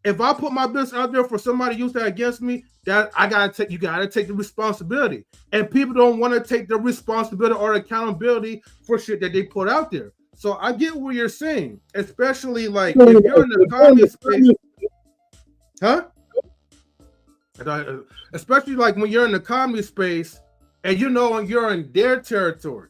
if I put my business out there for somebody to use that against me, that you gotta take the responsibility. And people don't want to take the responsibility or accountability for shit that they put out there. So I get what you're saying, especially like if you're in the comedy space, huh? Especially like when you're in the comedy space and you know you're in their territory.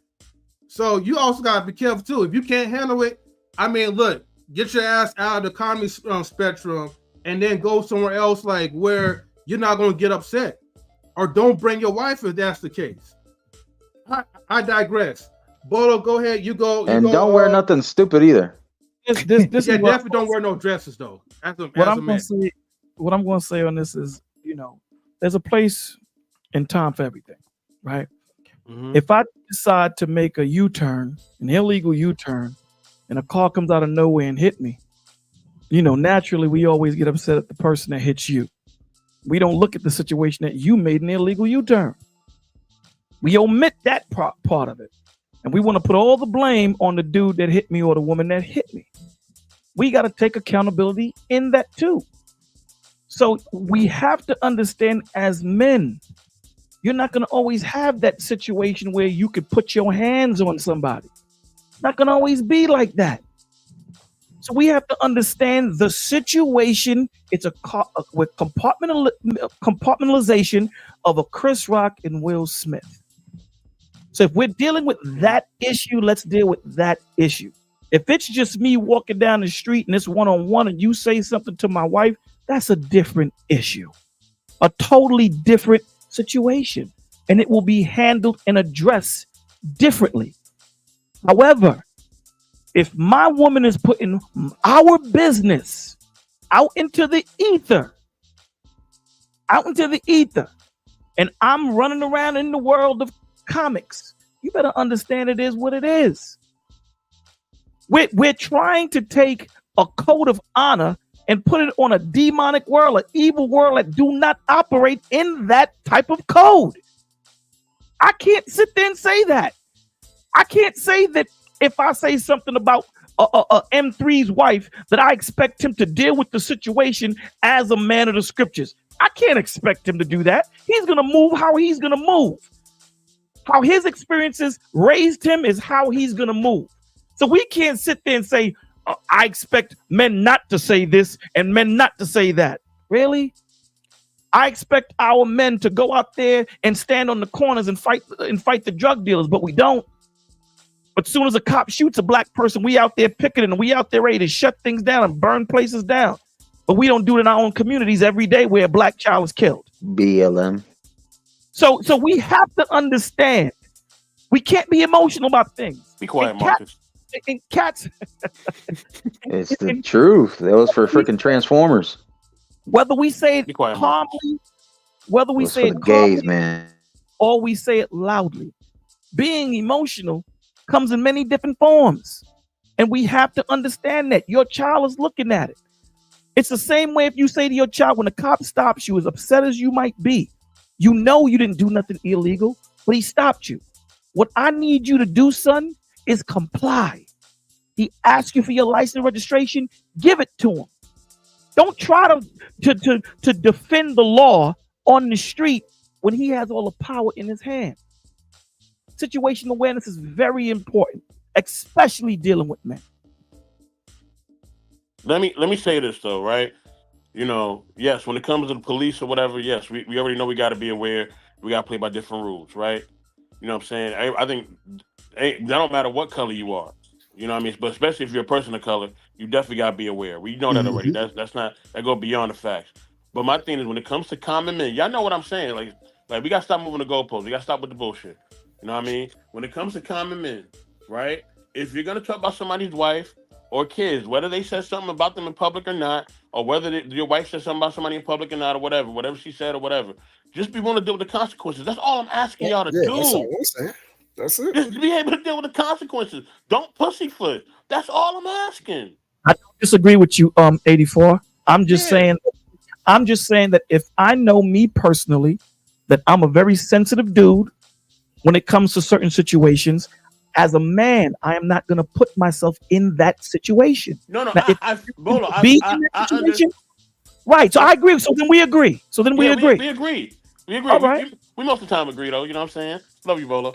So you also gotta be careful too. If you can't handle it, I mean, look, get your ass out of the comedy spectrum and then go somewhere else, like where you're not gonna get upset, or don't bring your wife if that's the case. I digress. Bolo, go ahead. You go. And don't wear nothing stupid either. This Yeah, is what, definitely don't wear no dresses though. what I'm going to say on this is, you know, there's a place and time for everything, right? If I decide to make a U-turn, an illegal U-turn, and a car comes out of nowhere and hit me, you know, naturally we always get upset at the person that hits you. We don't look at the situation that you made an illegal U-turn. We omit that part of it. And we want to put all the blame on the dude that hit me or the woman that hit me. We got to take accountability in that too. So we have to understand as men, you're not going to always have that situation where you could put your hands on somebody. Not going to always be like that. So we have to understand the situation. It's with compartmentalization of a Chris Rock and Will Smith. So if we're dealing with that issue, let's deal with that issue. If it's just me walking down the street and it's one-on-one and you say something to my wife, that's a different issue. A totally different situation. And it will be handled and addressed differently. However, if my woman is putting our business out into the ether, and I'm running around in the world of comics, you better understand it is what it is. We're trying to take a code of honor and put it on a demonic world, an evil world that do not operate in that type of code. I can't sit there and say that. I can't say that if I say something about M3's wife, that I expect him to deal with the situation as a man of the scriptures. I can't expect him to do that. He's going to move how he's going to move. How his experiences raised him is how he's going to move. So we can't sit there and say, I expect men not to say this and men not to say that. Really? I expect our men to go out there and stand on the corners and fight the drug dealers, but we don't. But as soon as a cop shoots a black person, we out there picketing and we out there ready to shut things down and burn places down. But we don't do it in our own communities every day where a black child is killed. BLM. So we have to understand. We can't be emotional about things. Be quiet, Marcus. And Katt's It's the truth. That was for freaking Transformers. Whether we say it quiet, calmly, whether we It was say for it the gays, calmly, man. or we say it loudly, being emotional comes in many different forms. And we have to understand that your child is looking at it. It's the same way if you say to your child, when a cop stops you, as upset as you might be, you know you didn't do nothing illegal, but he stopped you. What I need you to do, son, is comply. He asks you for your license registration, give it to him. Don't try to defend the law on the street when he has all the power in his hand. Situational awareness is very important, especially dealing with men. Let me say this though, right? You know, yes, when it comes to the police or whatever, yes, we already know we got to be aware. We got to play by different rules, right? You know what I'm saying? I think that don't matter what color you are. You know what I mean? But especially if you're a person of color, you definitely got to be aware. We know that already. That's not, that go beyond the facts. But my thing is, when it comes to common men, y'all know what I'm saying. Like we got to stop moving the goalposts. We got to stop with the bullshit. You know what I mean? When it comes to common men, right? If you're going to talk about somebody's wife or kids, whether they said something about them in public or not, or whether your wife said something about somebody in public or not, or whatever she said or whatever, just be willing to deal with the consequences. That's all I'm asking y'all to do. That's all I'm saying. That's it. Just be able to deal with the consequences. Don't pussyfoot. That's all I'm asking. I don't disagree with you, 84. I'm just saying that if I know me personally, that I'm a very sensitive dude when it comes to certain situations. As a man, I am not going to put myself in that situation. No, now, Bolo, right. So I agree. So then we agree. We agree. All right. We most of the time agree, though. You know what I'm saying? Love you, Bolo.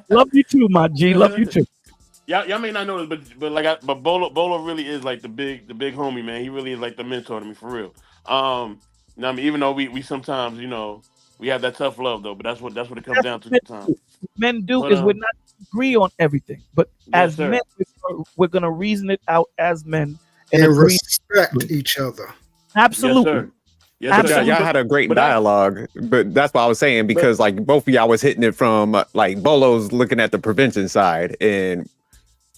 Love you too, my G. Love you too. Y'all may not know this, but Bolo really is like the big homie, man. He really is like the mentor to me for real. I mean, even though we sometimes, you know, we have that tough love though, but that's what it comes down to sometimes. Men do is we're not agree on everything, but as sir. men, we're gonna reason it out as men and agree. respect each other. Absolutely. Yes, y'all had a great dialogue, but that's what I was saying, because like both of y'all was hitting it from like Bolo's looking at the prevention side, and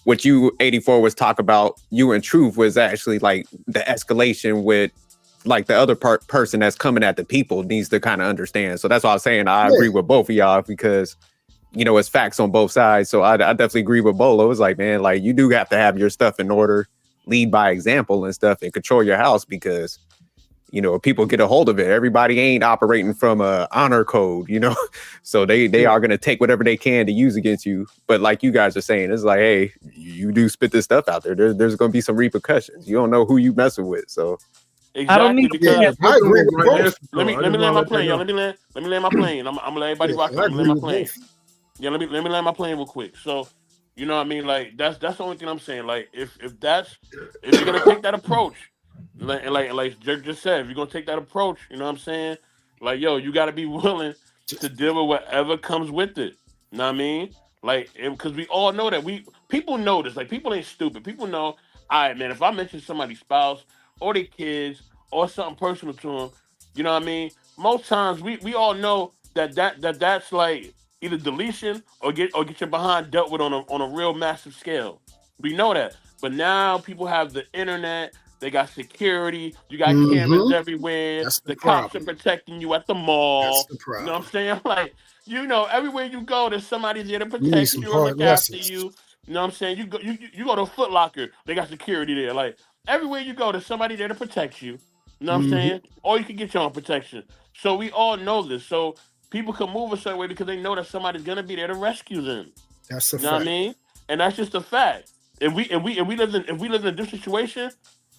what you 84 was talk about, you and Truth was actually like the escalation with like the other person that's coming at the people needs to kind of understand. So that's why I was saying I agree with both of y'all, because you know it's facts on both sides. So I definitely agree with Bolo. It's like, man, like you do have to have your stuff in order, lead by example and stuff, and control your house, because you know people get a hold of it. Everybody ain't operating from a honor code, you know, so they are gonna take whatever they can to use against you. But like you guys are saying, it's like, hey, you do spit this stuff out there. There's gonna be some repercussions. You don't know who you messing with, so. Exactly, I don't need because I agree with both. let me land my plane, y'all. Let me land my plane. I'm gonna let everybody rock. I'm gonna land my plane. Yeah, let me land my plane real quick. So, you know what I mean? Like that's the only thing I'm saying. Like if you're gonna take that approach, like Jerk just said, if you're gonna take that approach, you know what I'm saying? Like, yo, you gotta be willing to deal with whatever comes with it. You know what I mean? Like, because we all know that people know this. Like, people ain't stupid. People know, all right, man, if I mention somebody's spouse or their kids or something personal to them, you know what I mean? Most times we all know that's like either deletion or get your behind dealt with on a real massive scale. We know that. But now people have the internet, they got security, you got cameras everywhere, the cops are protecting you at the mall. You know what I'm saying? Like, you know, everywhere you go, there's somebody there to protect you or look after you. You know what I'm saying? You go to a Foot Locker, they got security there. Like, everywhere you go, there's somebody there to protect you. You know what I'm saying? Or you can get your own protection. So we all know this. So people can move a certain way because they know that somebody's gonna be there to rescue them. That's a fact. You know what I mean? And that's just a fact. If we lived in a different situation,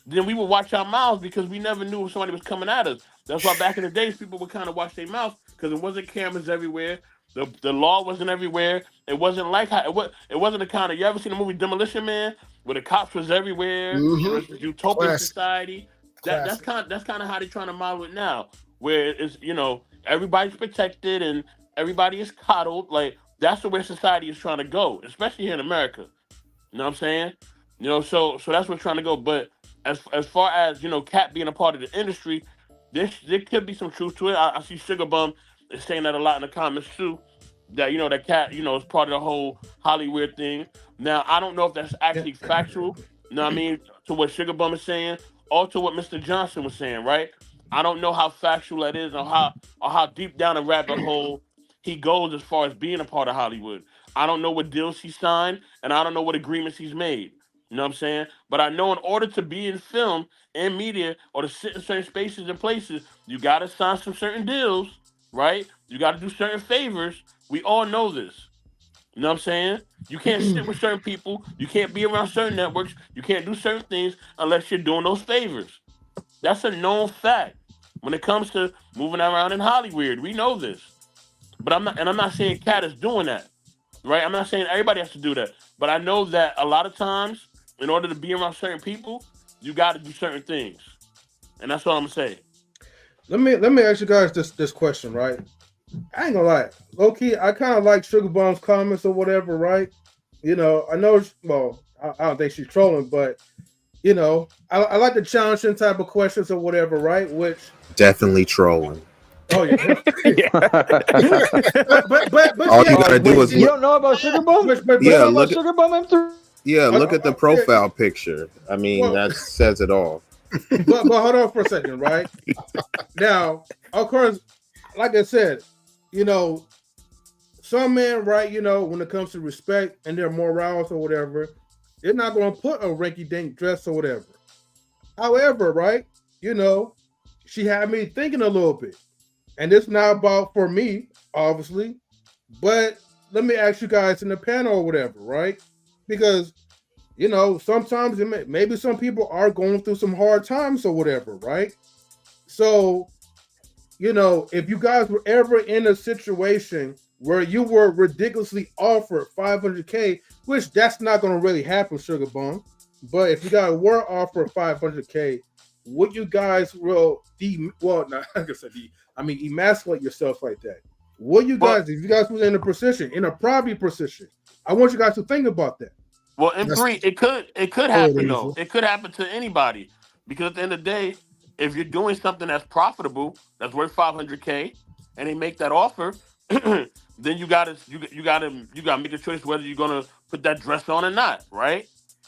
then we would watch our mouths because we never knew if somebody was coming at us. That's why back in the days people would kind of watch their mouths because it wasn't cameras everywhere. The law wasn't everywhere. It wasn't like how it wasn't the kind of, you ever seen the movie Demolition Man where the cops was everywhere? It was a utopian society. That's kind of how they're trying to model it now, where it's, you know, everybody's protected and everybody is coddled. Like, that's the way society is trying to go, especially here in America. You know what I'm saying? You know, so that's where we're trying to go. But as far as, you know, Katt being a part of the industry, there could be some truth to it. I see Sugar Bum is saying that a lot in the comments too. That, you know, that Katt, you know, is part of the whole Hollywood thing. Now, I don't know if that's actually factual. You know what I mean? To what Sugar Bum is saying, or to what Mr. Johnson was saying, right? I don't know how factual that is, or how deep down the rabbit hole he goes as far as being a part of Hollywood. I don't know what deals he signed, and I don't know what agreements he's made. You know what I'm saying? But I know in order to be in film and media or to sit in certain spaces and places, you got to sign some certain deals, right? You got to do certain favors. We all know this. You know what I'm saying? You can't sit with certain people. You can't be around certain networks. You can't do certain things unless you're doing those favors. That's a known fact. When it comes to moving around in Hollywood, we know this. But I'm not saying Katt is doing that, right? I'm not saying everybody has to do that. But I know that a lot of times, in order to be around certain people, you got to do certain things, and that's all I'm saying. Let me ask you guys this question, right? I ain't gonna lie, low key, I kind of like Sugar Bomb's comments or whatever, right? You know, I know. Well, I don't think she's trolling, but you know, I like the challenging type of questions or whatever, right? Which Definitely trolling. oh yeah, but All you gotta do is you don't know about Sugar Bum? yeah, You don't know look about Sugar Bum M3? Yeah, look at the profile picture. I mean, Well- that says it all. but hold on for a second, right? Now, of course, like I said, you know, some men, right? You know, when it comes to respect and their morals or whatever, they're not going to put a rinky-dink dress or whatever. However, right? You know, she had me thinking a little bit, and it's not about for me, obviously, but let me ask you guys in the panel or whatever, right? Because you know, sometimes maybe some people are going through some hard times or whatever, right? So, you know, if you guys were ever in a situation where you were ridiculously offered 500K, which that's not going to really happen, Sugar Bum, but if you guys were offered 500K, would you guys emasculate yourself like that? Would you guys, if you guys were in a position, in a private position, I want you guys to think about that. Well, M3, it could happen though. It could happen to anybody because at the end of the day, if you're doing something that's profitable, that's worth 500K, and they make that offer, then you gotta make a choice whether you're gonna put that dress on or not, right?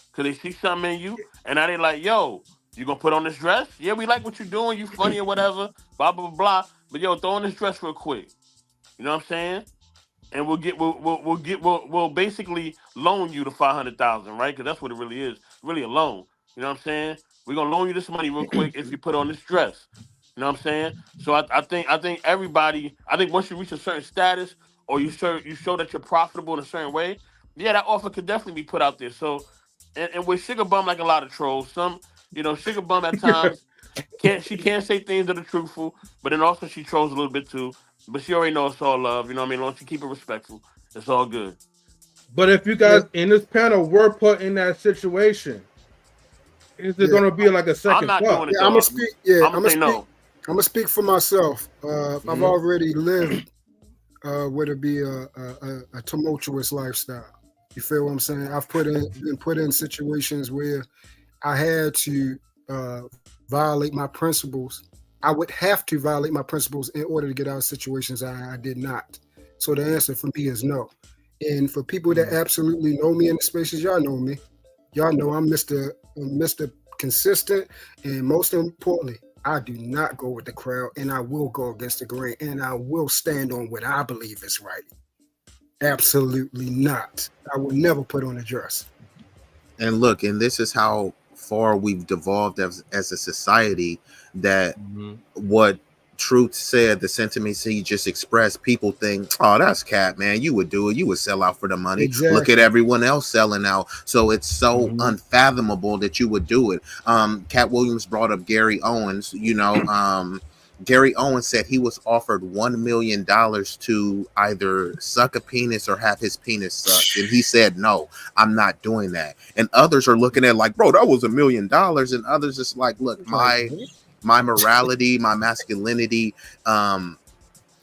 Because they see something in you, and now they like, yo, you gonna put on this dress? Yeah, we like what you're doing. You funny or whatever, blah blah blah blah. But yo, throw on this dress real quick. You know what I'm saying? And we'll basically loan you the 500,000, right? Because that's what it really is, really a loan. You know what I'm saying? We're gonna loan you this money real quick if you put on this dress. You know what I'm saying? So I think everybody, I think once you reach a certain status or you show that you're profitable in a certain way, yeah, that offer could definitely be put out there. So and with Sugar Bum, like a lot of trolls, Sugar Bum at times can't say things that are truthful, but then also she trolls a little bit too. But she already knows it's all love, you know what I mean? As long as you keep it respectful, it's all good. But if you guys in this panel were put in that situation, is there going to be like a second I'm not thought? doing it. I'm gonna speak. Yeah, I'm gonna say no. I'm gonna speak for myself. I've already lived what would be a tumultuous lifestyle. You feel what I'm saying? I've been put in situations where I had to violate my principles. I would have to violate my principles in order to get out of situations I did not. So the answer for me is no. And for people that absolutely know me in the spaces, y'all know me. Y'all know I'm Mr. Consistent, and most importantly, I do not go with the crowd, and I will go against the grain, and I will stand on what I believe is right. Absolutely not. I will never put on a dress. And look, and this is how far we've devolved as a society, that what Truth said, the sentiments he just expressed, people think, oh, that's Katt, man, you would do it, you would sell out for the money. Exactly. Look at everyone else selling out. So it's so unfathomable that you would do it. Katt Williams brought up Gary Owens. Gary Owens said he was offered $1 million to either suck a penis or have his penis sucked, and he said, no, I'm not doing that. And others are looking at like, bro, that was $1 million. And others just like, look, my morality, my masculinity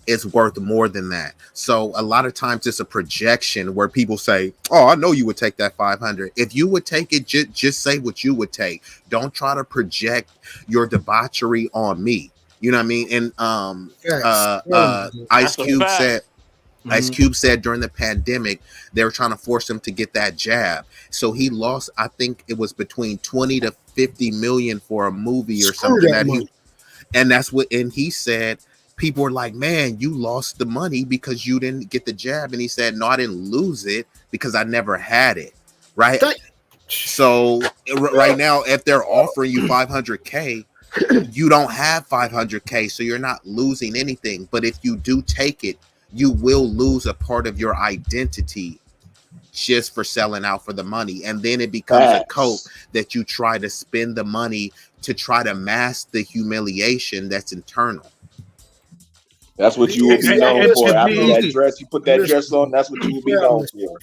is worth more than that. So a lot of times it's a projection where people say, oh, I know you would take that 500. If you would take it, just say what you would take. Don't try to project your debauchery on me. You know what I mean? And Ice Cube said during the pandemic, they were trying to force him to get that jab. So he lost, I think it was between 20 to 50 million for a movie or something and that's what, and he said people were like, man, you lost the money because you didn't get the jab. And he said, no, I didn't lose it because I never had it. Right. So right now, if they're offering you 500K, you don't have 500K. So you're not losing anything. But if you do take it, you will lose a part of your identity just for selling out for the money. And then it becomes a coat that you try to spend the money to try to mask the humiliation that's internal. That's what you will be known for. After that dress, you put that dress on, that's what you will be known for.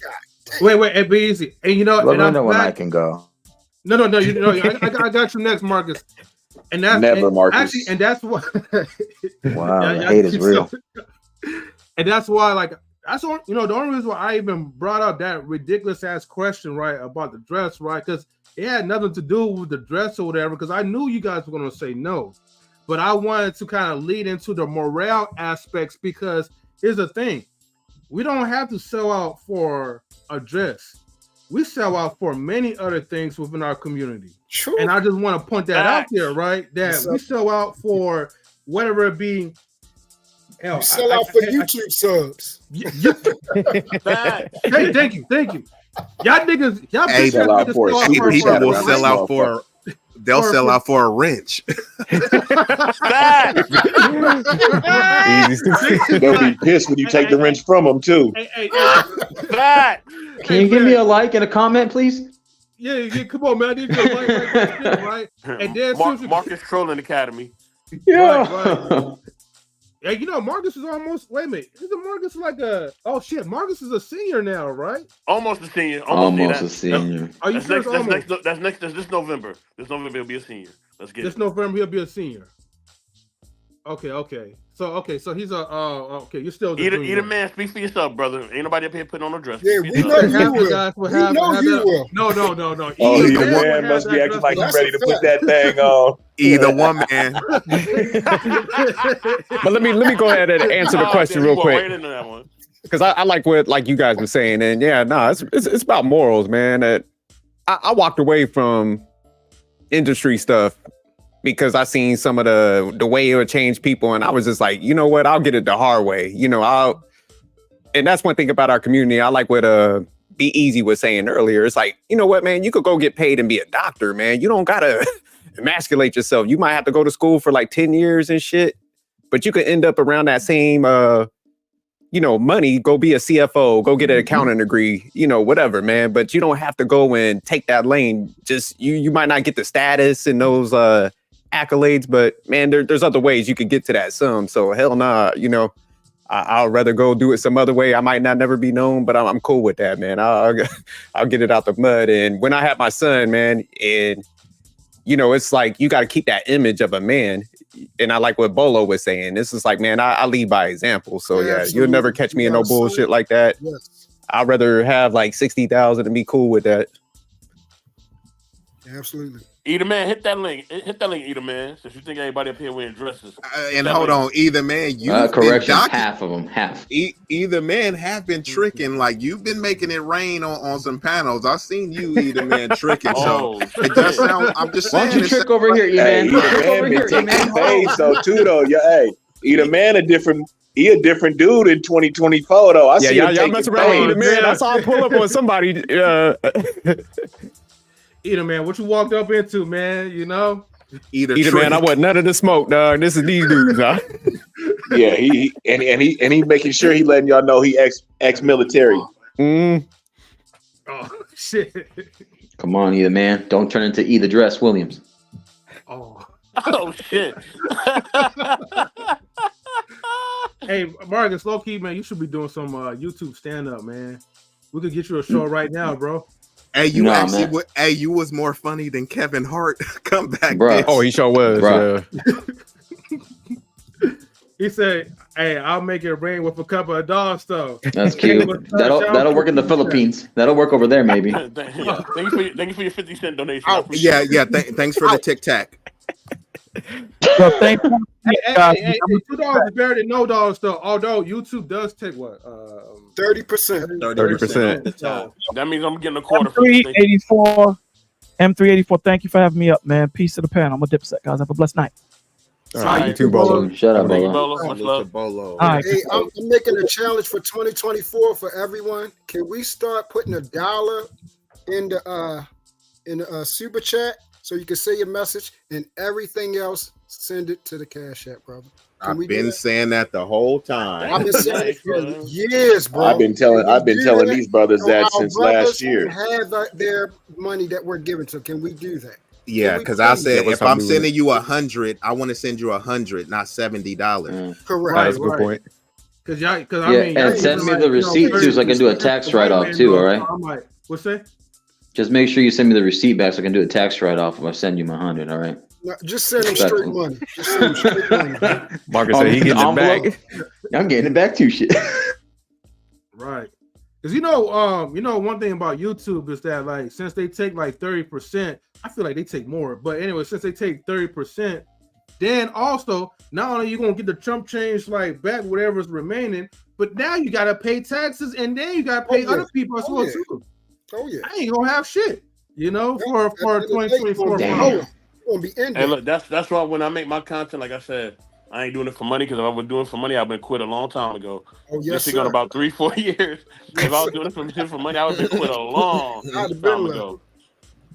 Wait, and B-Eazy. And you know, Let and me I'm know when I back. can go. No, I got you next, Marcus. And that's Never, Marcus. Actually, and that's what. Wow, the hate is real. And that's why, like, that's all, you know, the only reason why I even brought up that ridiculous ass question, right, about the dress, right, because it had nothing to do with the dress or whatever, because I knew you guys were going to say no, but I wanted to kind of lead into the morale aspects, because here's the thing: we don't have to sell out for a dress. We sell out for many other things within our community. True. And I just want to point that out there, right? That we sell out for whatever it be. Hell, You sell out for YouTube subs. Hey, thank you. Y'all niggas, y'all Hey, bitch ass niggas sell out for people will a sell out for. They'll sell out for a wrench. They'll be pissed when you take the wrench from them too. Can you give me a like and a comment, please? Yeah, come on, man. I need to get like right? And then Marcus Trolling Academy. Right. Hey, you know, Marcus is almost. Wait a minute, isn't Marcus like a? Oh shit, Marcus is a senior now, right? Almost a senior. Almost a senior. Are you sure it's almost? That's this November. This November he'll be a senior. Let's get This it. November he'll be a senior. Okay. So he's a. Okay, you're still. Either man, speak for yourself, brother. Ain't nobody up here putting on a dress. Yeah, we know you will. We know you will. No. Oh, either man must be acting like he's ready to put that thing on. Either one, man. But let me go ahead and answer the question real quick, Right into that one. because I like what like you guys were saying, and yeah, no, it's about morals, man. That I walked away from industry stuff because I seen some of the way it would change people, and I was just like, you know what, I'll get it the hard way, you know. And that's one thing about our community. I like what B-Eazy was saying earlier. It's like, you know what, man, you could go get paid and be a doctor, man. You don't gotta emasculate yourself. You might have to go to school for like 10 years and shit, but you could end up around that same money, go be a CFO, go get an accounting degree, whatever, man. But you don't have to go and take that lane. Just you might not get the status and those accolades, but man, there's other ways you could get to that sum. So hell nah, I'll rather go do it some other way. I might not never be known, but I'm cool with that, man. I'll get it out the mud. And when I had my son, man, and it's like you got to keep that image of a man. And I like what Bolo was saying. This is like, man, I lead by example. So yeah, you'll never catch me in no bullshit like that. Yes. I'd rather have like 60,000 and be cool with that. Absolutely. Either man, hit that link. Either man. Since you think everybody up here wearing dresses. And hold on, either man, correction, half of them, half. Either man have been tricking, like you've been making it rain on some panels. I've seen you, either man, tricking. So it does sound. I'm just saying. Why don't you trick over here, Hey, either man been taking paid, so too though. Yeah, hey, either man a different dude in 2024 though. I see him y'all mess around with either man. I saw him pull up on somebody. Either man, what you walked up into, man? Either man, I want none of the smoke, dog. This is these dudes, huh? Yeah, he making sure he letting y'all know he ex-military. Oh shit! Come on, either man. Don't turn into either dress Williams. Oh shit! Hey, Marcus, low key, man, you should be doing some YouTube stand up, man. We could get you a show right now, bro. Hey, you you was more funny than Kevin Hart. Come back, bro. bitch. Oh, he sure was, bro. He said, "Hey, I'll make it rain with a couple of dogs, though." That's cute. That'll work in the Philippines. That'll work over there, maybe. Thank you for your 50-cent donation. Oh, yeah. Thanks for the Tic Tac. So thank you. Hey, $2 is better than no dollars, though. Although YouTube does take what 30%. 30%. That means I'm getting a quarter. M384. Thank you for having me up, man. Peace to the panel. I'm a Dipset, guys. Have a blessed night. All right, you too, Bolo. Shout out, Thank you, Bolo. Bolo. Much Salute to love. Bolo. All right. Hey, I'm making a challenge for 2024 for everyone. Can we start putting $1 in the super chat so you can say your message, and everything else send it to the Cash App, brother? Can we I've do been that? saying that the whole time. I've been saying it for years, bro. I've been telling that these brothers so that our since brothers last year. can have their money that we're giving to. Can we do that? Yeah, we because I do said that? if I'm sending you 100, I want to send you 100, not $70. Correct. That's a good point. Because I Yeah, mean, and send me the receipt too, so I can do a tax write-off too. All right. I'm like, what's that? Just make sure you send me the receipt back so I can do a tax write-off if I send you my 100. All right. No, just send them straight Respectful. money. Just send them straight money. bro. Marcus said he getting it back. I'm getting it back too. Shit. Right. Because you know, one thing about YouTube is that like since they take like 30%, I feel like they take more. But anyway, since they take 30%, then also not only you gonna get the chump change like back whatever's remaining, but now you gotta pay taxes and then you gotta pay other people as well too. Oh yeah. I ain't gonna have shit, for 2024. Gonna be ending. Hey, look, that's why when I make my content, like I said, I ain't doing it for money because if I was doing it for money, I've been quit a long time ago. Oh, yes, This shit got sir. about 3-4 years. If I was doing it for money, I would have been quit a long time ago.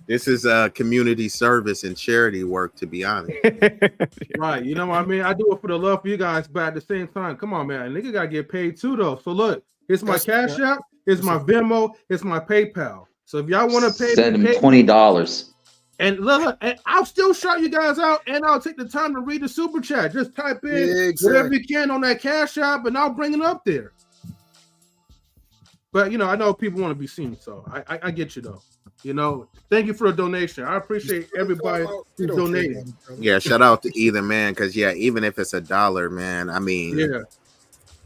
This is community service and charity work, to be honest. Right, you know what I mean? I do it for the love for you guys, but at the same time, come on, man, nigga gotta get paid too, though. So look, here's my Cash App, here's my Venmo, here's my PayPal. So if y'all want to pay, Send him pay $20. and look, and I'll still shout you guys out, and I'll take the time to read the super chat. Just type in whatever you can on that Cash App, and I'll bring it up there. But I know people want to be seen, so I get you though. Thank you for the donation. I appreciate everybody who donated. Yeah, shout out to either man, because even if it's $1, man, I mean,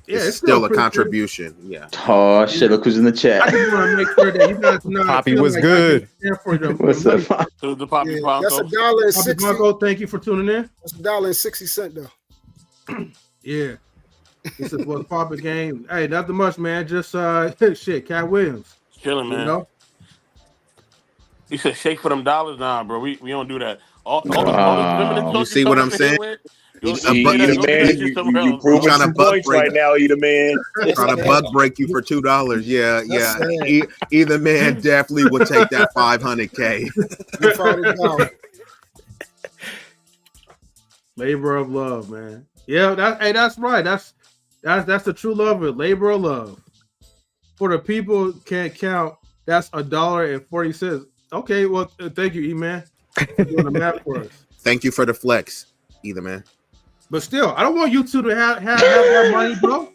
it's still a contribution. Yeah. Oh shit! Look who's in the chat. I just want to make sure that you guys know. Poppy was good. What's up? To the Poppy That's Bronco. $1.60. Thank you for tuning in. That's $1.60 though. Yeah. This is what Poppy game. Hey, nothing much, man. Just shit, Cat Williams. Chilling, man. He said shake for them dollars. Nah, bro. We don't do that. All the feminine You talk see what I'm coming saying? here with, You proving trying to some buck points break right now, either man. Trying to buck break you for $2. Yeah. Either man definitely would take that $500K. Labor of love, man. Yeah, that's right. That's the true love of it. Labor of love. For the people can't count, that's $1.40. Okay, well, thank you, E-Man, for doing the math for us. Thank you for the flex, either man. But still, I don't want you two to have that money, bro.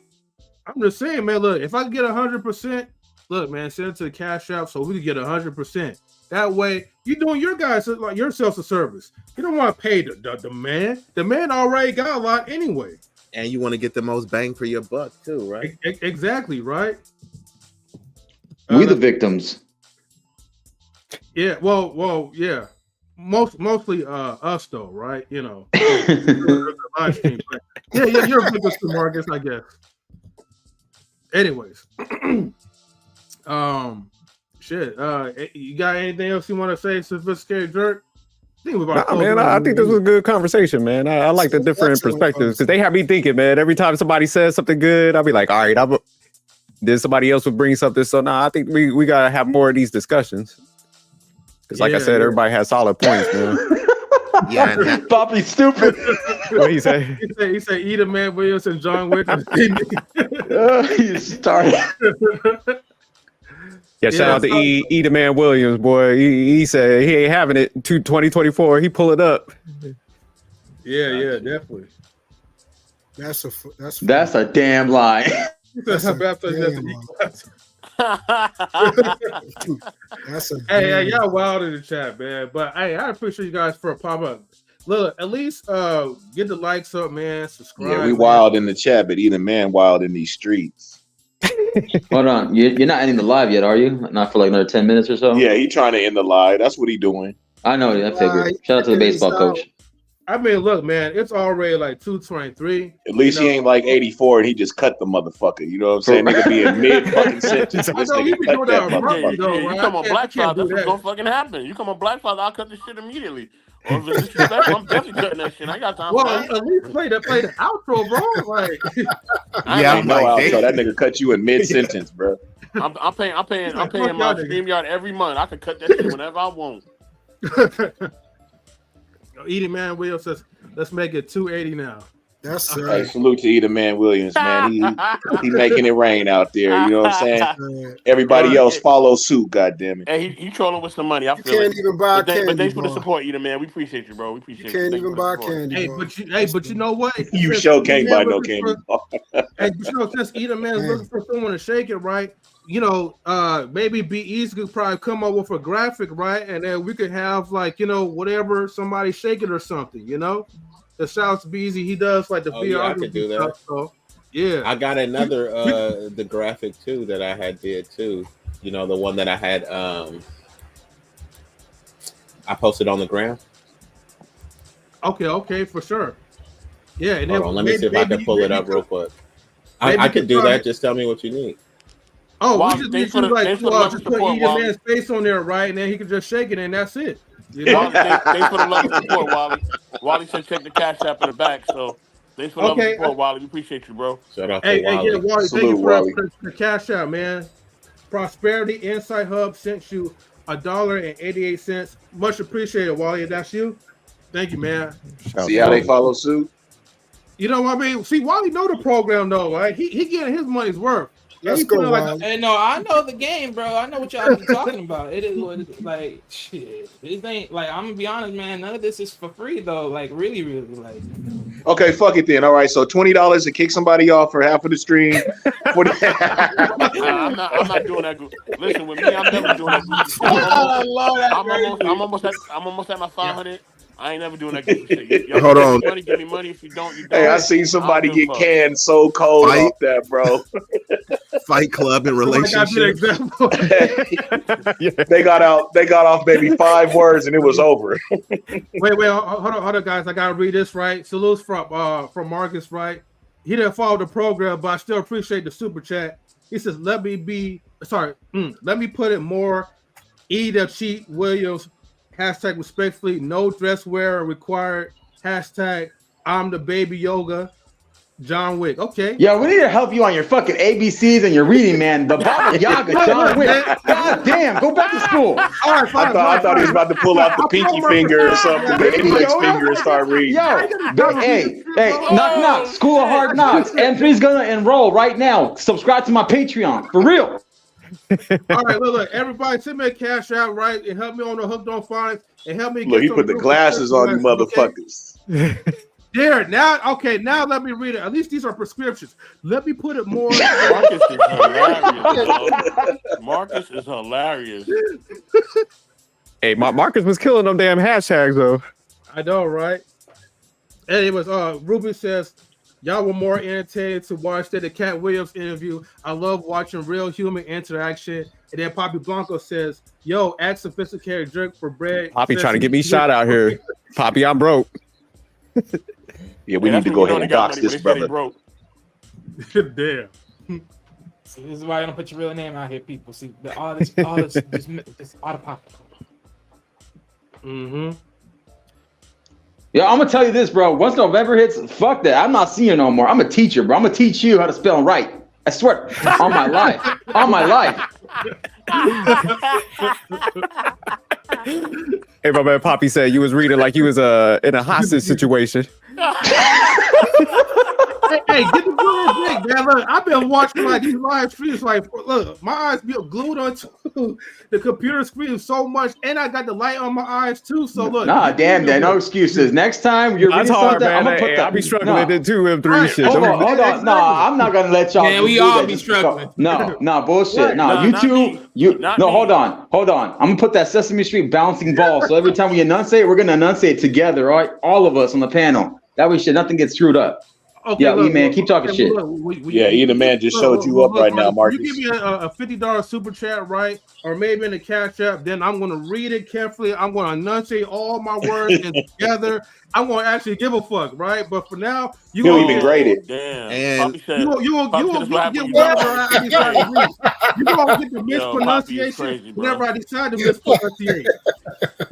I'm just saying, man. Look, if I can get 100%, look, man, send it to the Cash App so we can get 100%. That way, you're doing your guys like yourselves a service. You don't want to pay the man. The man already got a lot anyway. And you want to get the most bang for your buck too, right? Exactly, right? We the victims. Yeah, well, yeah. Mostly us though, right? Live stream. But yeah, you're a victim to Marcus, I guess. Anyways, shit. You got anything else you want to say, Sophisticated Jerk? I think this was a good conversation, man. I like the different perspectives because they have me thinking, man. Every time somebody says something good, I'll be like, all right, then somebody else would bring something. So I think we gotta have more of these discussions. Because like I said, everybody has solid points, man. Yeah, Poppy's stupid. What he say? He said Eda Man Williams and John Wick. You started. Yeah, shout out to Eda Man Williams, boy. He said he ain't having it to 2024. He pull it up. Yeah, definitely. That's a damn lie. That's a damn lie. Hey, y'all wild in the chat, man. But hey, I appreciate you guys for a pop up. Look, at least get the likes up, man. Subscribe. Yeah, we wild in the chat, but either man wild in these streets. Hold on, you're not ending the live yet, are you? Not for like another 10 minutes or so. Yeah, he trying to end the live. That's what he doing. I know. I figured. Shout out to the baseball coach. I mean, look, man, it's already like 2:23. At least he ain't like 84 and he just cut the motherfucker. You know what I'm saying? Nigga be in mid fucking sentence. This nigga cut that motherfucker. You come on Black Father, that's what's gonna fucking happen. You come on Black Father, I'll cut this shit immediately. Or if it's disrespectful, I'm definitely cutting that shit. I ain't got time Well, for that. at least play the outro, bro. Like, Yeah, I'm like, like, damn. that nigga cut you in mid sentence, bro. I'm paying Like, my fuck y'all niggas. StreamYard every month. I can cut that shit whenever I want. Edie Man Williams says, let's make it 280 now. That's Hey, salute to Eda Man Williams, man. He making it rain out there. You know what I'm saying? Everybody Right. else follow suit. Goddamn it. Hey, he trolling with some money. I feel can't it. even buy but candy thanks for the bar. support, Eda Man. We appreciate you, bro. We appreciate You you. can't Thank you even for the buy support. candy Hey, but you know what? You Since sure Edie can't Man buy no looking candy for- bar. Hey, but you know, since Eda Man's looking for someone to shake it, right? You know, maybe B-Eazy could probably come up with a graphic, right? And then we could have like, you know, whatever, somebody shake it or something, you know? The shouts to B-Eazy, he does like the Oh yeah, I could do that. stuff, so yeah. I got another the graphic too that I had did too. You know, the one that I had I posted on the gram. Okay, for sure. Yeah, and Hold then on, let me see if I can pull it up real quick. I could do that. Just tell me what you need. Oh, Wally, we just thanks need for to like thanks for the love just and put support, Eda Wally. Man's face on there, right? And then he can just shake it, and that's it. You know? Wally, thanks for the love and support, Wally. Wally said check the cash app in the back. So thanks for the love and Okay. support, Wally. We appreciate you, bro. Shout out Hey, yeah, Wally, thank you for the cash out, man. Prosperity Insight Hub sent you $1.88. Much appreciated, Wally. That's you. Thank you, man. See how they follow suit? You know what I mean? See, Wally know the program though, right? He getting his money's worth. Let's he go, putting, like, Wally. Hey, no, I know the game, bro. I know what y'all be talking about. It is what it is. Like, shit. It ain't like, I'm gonna be honest, man. None of this is for free though. Like, really, like. Okay, fuck it then. All right, so $20 to kick somebody off for half of the stream. I'm not doing that. Listen, with me, I'm never doing that. I'm almost at my 500. I ain't never doing that goofy shit. Y'all Hold on. give me money. If you don't, you don't. Hey, I seen somebody I don't give get a fuck. canned so cold Fight. off that, bro. Fight club and relationship. They got off maybe 5 words and it was over. Wait, hold on, guys. I gotta read this right. Salutes from Marcus, right? He didn't follow the program, but I still appreciate the super chat. He says, let me put it more. Eda Cheat Williams, hashtag respectfully, no dress wear required, hashtag I'm the baby yoga, John Wick. Okay. Yo, we need to help you on your fucking ABCs and your reading, man. The Baba Yaga, John Wick. God damn, go back to school. All right, I thought he was about to pull out the pinky finger or something, the index finger, and start reading. Hey, knock knock, School of Hard Knocks. Anthony's gonna enroll right now. Subscribe to my Patreon, for real. All right, look, everybody send me a cash out, right? And help me on the Hooked on Phonics and help me Look, get he some put the real glasses on you prescriptions, okay? motherfuckers. There, now let me read it. At least these are prescriptions. Let me put it more. Marcus is hilarious, bro. Marcus is hilarious. Hey, Marcus was killing them damn hashtags though. I know, right? And it was Ruby says, y'all were more entertaining to watch than the Katt Williams interview. I love watching real human interaction. And then Poppy Blanco says, yo, act sophisticated jerk for bread. Poppy trying to get me shot out here. Poppy, I'm broke. Yeah, we need to go ahead and dox this brother. Damn. See, this is why I don't put your real name out here, people. See, all this just autopop. Mm-hmm. Yeah, I'm gonna tell you this, bro. Once November hits, fuck that. I'm not seeing you no more. I'm a teacher, bro. I'm gonna teach you how to spell right. I swear, on my life, on my life. Hey, my man Poppy said you was reading like you was in a hostage situation. Hey, get the good break, man. Look, I've been watching like these live streams. Like, look, my eyes be glued onto the computer screen so much, and I got the light on my eyes too. So look, Nah, damn, no excuses. Next time you're reading something, I'm gonna put that. I'll be struggling in too, M3 Right. shit. Hold on. Nah, I'm not gonna let y'all. Man, we do all that be just struggling. because- No, bullshit. Nah, You not two, me. Not me. hold on. I'm gonna put that Sesame Street bouncing ball. So every time we enunciate, we're gonna enunciate together, all right? All of us on the panel. That way, nothing gets screwed up. Okay, Yeah, look, man, keep talking shit. Yeah, Eda Man just showed you up right now, Marcus. You give me a $50 super chat, right? Or maybe in the cash app, then I'm going to read it carefully. I'm going to enunciate all my words and together. I'm going to actually give a fuck, right? But for now, you He'll gonna even grade it. Damn. And Poppy said, You won't Poppy said, get "What happened whatever when I decide to read. You gonna get the Yo, Poppy is mispronunciation crazy, bro. whenever I decide to mispronunciate.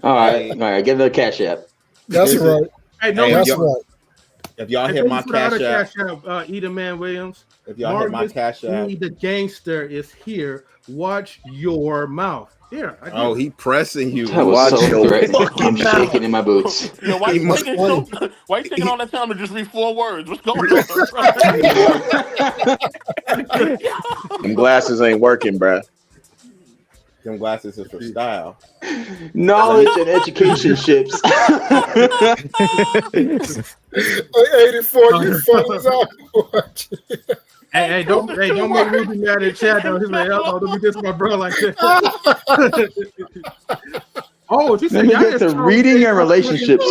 All right, give it a cash app. That's This is- right. Hey, no, Hey, that's if y'all- right. If y'all Hey, hit thank my you for the other cash app, cash app, Eda Man Williams. if y'all hit my Marcus cash app, B, the gangster is here. Watch your mouth. Here, I oh, did. he pressing you. That was Watch so your threatening. fucking I'm shaking in my boots. Yo, why He you must- taking so? Why you taking all that time to just read 4 words? What's going on? Them glasses ain't working, bruh. Them glasses is for style. Knowledge and education ships. Hey, 84, you funny as all. Hey, don't make Ruby mad in chat though. He's like, oh, don't be this my bro like that. Oh, she Let said me y'all get just to told reading me and about relationships.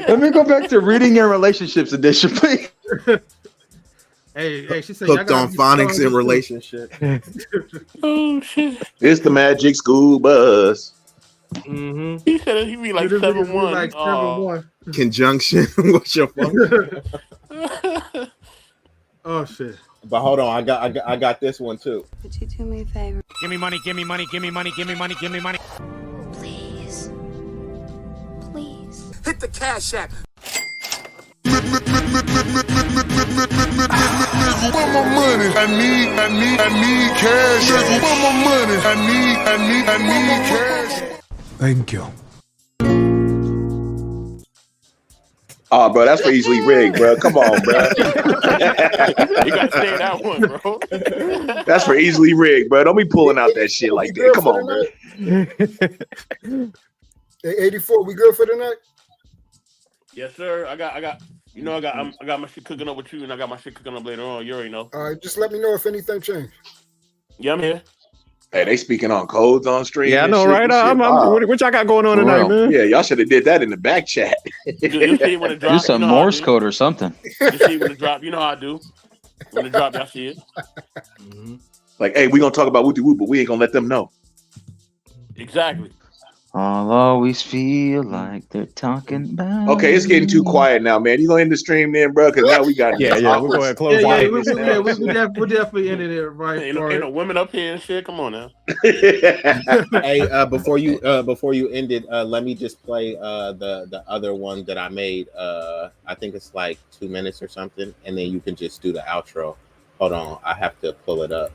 Let me go back to reading and relationships edition, please. Hey, she said y'all Hooked gotta on be phonics strong and too. relationship. Oh shit! It's the Magic School Bus. Mm-hmm. He said he'd be like It is 7'1". like 7'1". Conjunction. What's your function? Oh shit. But hold on, I got this one too. Would you do me a favor? Give me money, give me money, give me money, give me money, give me money. Please. Please. Hit the cash app. Where my money? I need cash. Where my money? I need cash. Thank you. Oh, bro, that's for easily rigged, bro. Come on, bro. You gotta say that one, bro. That's for easily rigged, bro. Don't be pulling out that shit like that. Come on, bro. Hey, 84, we good for tonight? Yes, sir. I got. You know, I got my shit cooking up with you, and I got my shit cooking up later on. You already know. All right, just let me know if anything changed. Yeah, I'm here. Hey, they speaking on codes on stream. Yeah, I and know, shit. right? This shit wild. What y'all got going on For tonight, real. man? Yeah, y'all should have did that in the back chat. You see it when it Do drop. some you know how I Morse do. code or something. You see it when it drop. You know how I do. When it drop, y'all see it. Like, hey, we gonna talk about Wooty Woo, but we ain't gonna let them know. Exactly. I'll always feel like they're talking about. Okay, it's getting too quiet now, man. You gonna end the stream then, bro? Because now we got Yeah, this we'll awkward go ahead and close Yeah, it. we definitely ended it right. Ain't no women up here and shit. Come on now. Hey, before you end it, let me just play the other one that I made. I think it's like 2 minutes or something, and then you can just do the outro. Hold on, I have to pull it up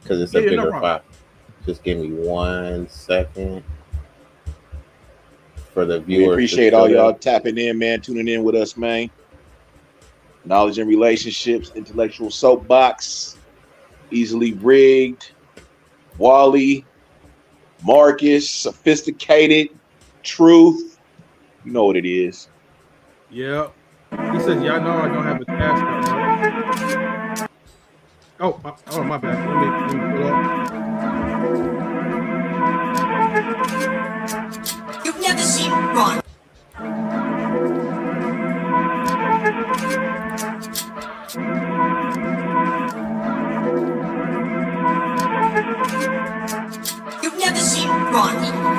because it's a Yeah, no bigger problem. file. Just give me 1 second for the We viewers. appreciate all y'all tapping in, man, tuning in with us, man. Knowledge and relationships, intellectual soapbox, easily rigged, Wally, Marcus, sophisticated, truth. You know what it is. Yeah. He says, y'all know I don't have a cash out, right? Oh, my bad. Let me pull up. You've never seen one. You've never seen one.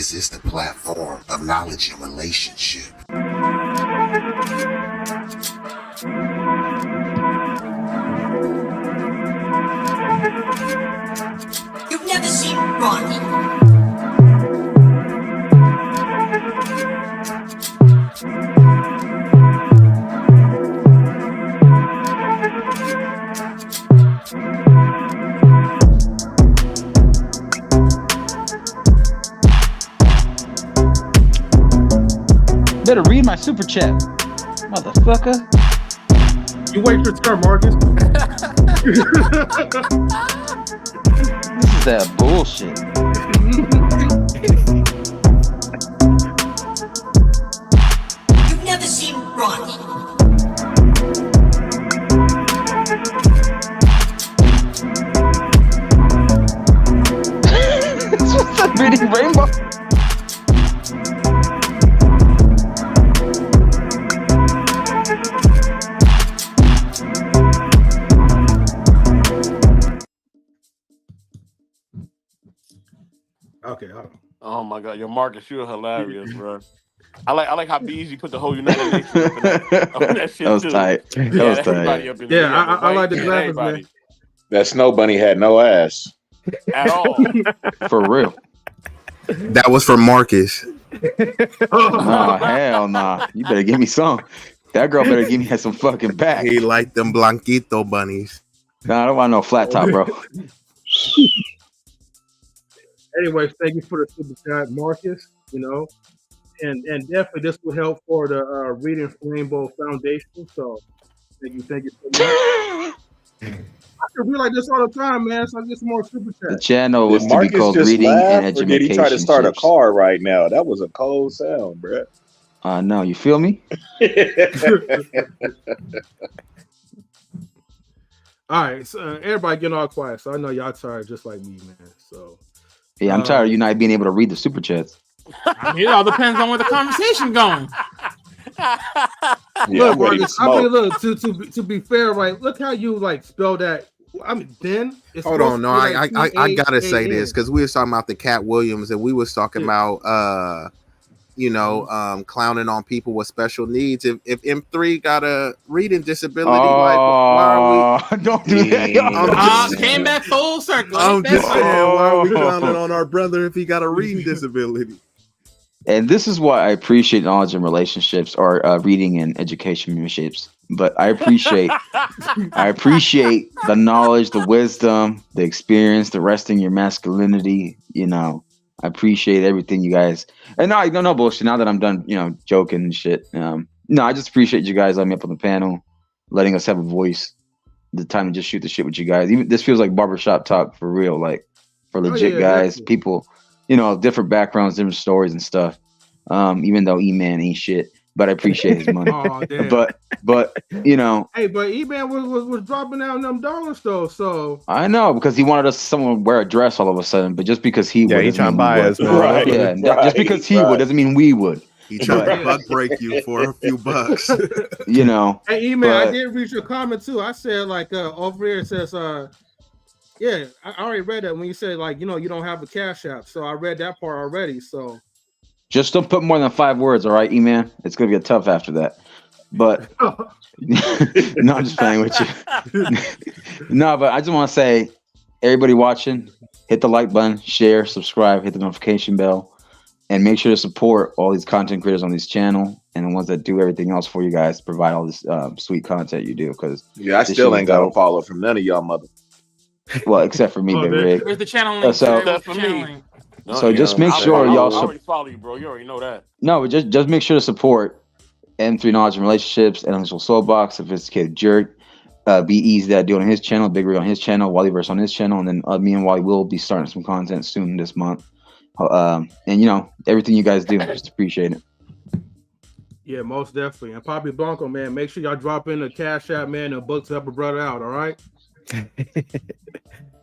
This is the platform of knowledge and relationship. You've never seen Ronnie. Better read my super chat, motherfucker. You wait your turn, Marcus. This is that bullshit. You've never seen Ronnie. What's that reading rainbow? Okay, hold on. Oh my god, your Marcus, you're hilarious, bro. I like how B-Eazy put the whole United Nations up in that shit That was too. tight. That Yeah, was tight. everybody up in Yeah, there. I like the graphics, man. everybody That snow bunny had no ass. at all. For real. That was for Marcus. Nah, hell nah. You better give me some. That girl better give me some fucking back. He liked them Blanquito bunnies. Nah, I don't want no flat top, bro. Anyways, thank you for the super chat, Marcus. You know, and definitely this will help for the Reading Rainbow Foundation. So thank you so much. I could be like this all the time, man. So I get some more super The chats. channel was Did to be Marcus called just Reading and laugh, or did he try to start a Education. car right now? That was a cold sound, bro. No, you feel me? All right, so everybody getting all quiet. So I know y'all tired just like me, man. So Yeah, I'm tired of you not being able to read the super chats. I mean, it all depends on where the conversation going. look, Marcus, I mean, look, to be fair, right? Look how you like spell that. I mean, then it's Hold on, no, I gotta say this because we was talking about the Katt Williams and we was talking about clowning on people with special needs. If M3 got a reading disability, like why are we? Don't do that. Came back full circle. I'm just saying, why are we clowning on our brother if he got a reading disability? And this is why I appreciate knowledge and relationships, or reading and education relationships. But I appreciate the knowledge, the wisdom, the experience, the resting your masculinity. You know, I appreciate everything you guys. And no bullshit. Now that I'm done, joking and shit. No, I just appreciate you guys letting me up on the panel, letting us have a voice. The time to just shoot the shit with you guys. Even this feels like barbershop talk for real, like for legit guys, definitely. People. Different backgrounds, different stories and stuff. Even though E-Man ain't shit, but I appreciate his money. Oh, damn. But Hey, but E-Man was dropping out them dollars though. So I know, because he wanted someone to wear a dress all of a sudden. But just because he would, he trying to buy us, man. Right, yeah, just because he would doesn't mean we would. He tried to bug break you for a few bucks. Hey, E-Man, I did read your comment too. I said like over here it says yeah, I already read that when you said like you don't have a Cash App, so I read that part already. So just don't put more than 5 words, all right, E-Man. It's gonna get tough after that. But no, I'm just playing with you. No, but I just want to say, everybody watching, hit the like button, share, subscribe, hit the notification bell, and make sure to support all these content creators on this channel and the ones that do everything else for you guys, provide all this sweet content you do. Because I still ain't got a follow from none of y'all mother. Well, except for me, Big Rig. Where's the channel link? So just make sure y'all. I already follow you, bro. You already know that. No, but just make sure to support M3 Knowledge and Relationships, Intellectual Soulbox, Sophisticated Jerk, B-Eazy Dat Dude on his channel, Big Rig on his channel, Wallyverse on his channel, and then me and Wally will be starting some content soon this month. And everything you guys do, just appreciate it. yeah, most definitely. And Poppy Blanco, man, make sure y'all drop in the Cash App, man, and book to help a brother out. All right.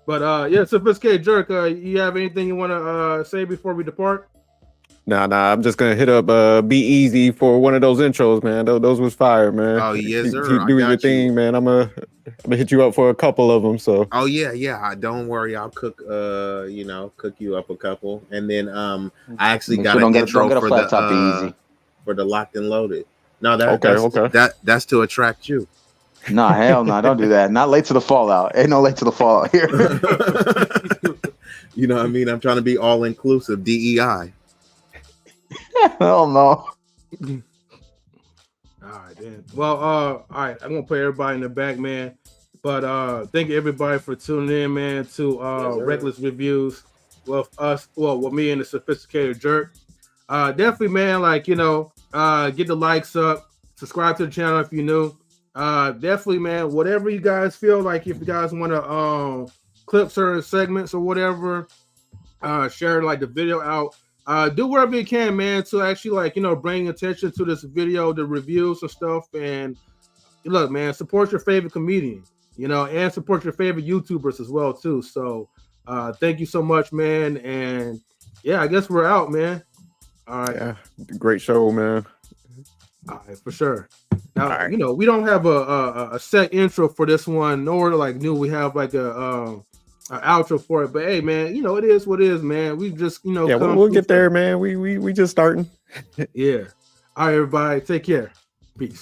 But Sophisticated Jerk, you have anything you want to say before we depart? Nah, I'm just gonna hit up B-Eazy for one of those intros, man. Those was fire, man. Oh yes, Keep sir. I doing your got you. thing, man. I'm gonna hit you up for a couple of them. So. Oh yeah. Don't worry, I'll cook. Cook you up a couple, and then I actually Make got sure an don't intro get a for flat top, Easy. the Locked and Loaded. No, Okay. that's to attract you. Nah, hell no, don't do that. Not late to the fallout. Ain't no late to the fallout here. You know what I mean? I'm trying to be all inclusive, DEI. Hell no. All right, then. Well, all right. I'm gonna put everybody in the back, man. But thank you everybody for tuning in, man, to Reckless Reviews with us. Well, with me and the Sophisticated Jerk. Definitely, man. Like get the likes up, subscribe to the channel if you're new. Definitely, man. Whatever you guys feel like, if you guys want to clip certain segments or whatever, share like the video out. Do whatever you can, man, to actually bring attention to this video, the reviews and stuff. And look, man, support your favorite comedian, and support your favorite YouTubers as well too. So thank you so much, man. And yeah, I guess we're out, man. All right. Yeah, great show, man. All right, for sure. Now, we don't have a set intro for this one, nor we have like a outro for it. But hey, man, it is what it is, man. We just yeah, we'll get there, man. We just starting. Yeah. All right, everybody, take care. Peace.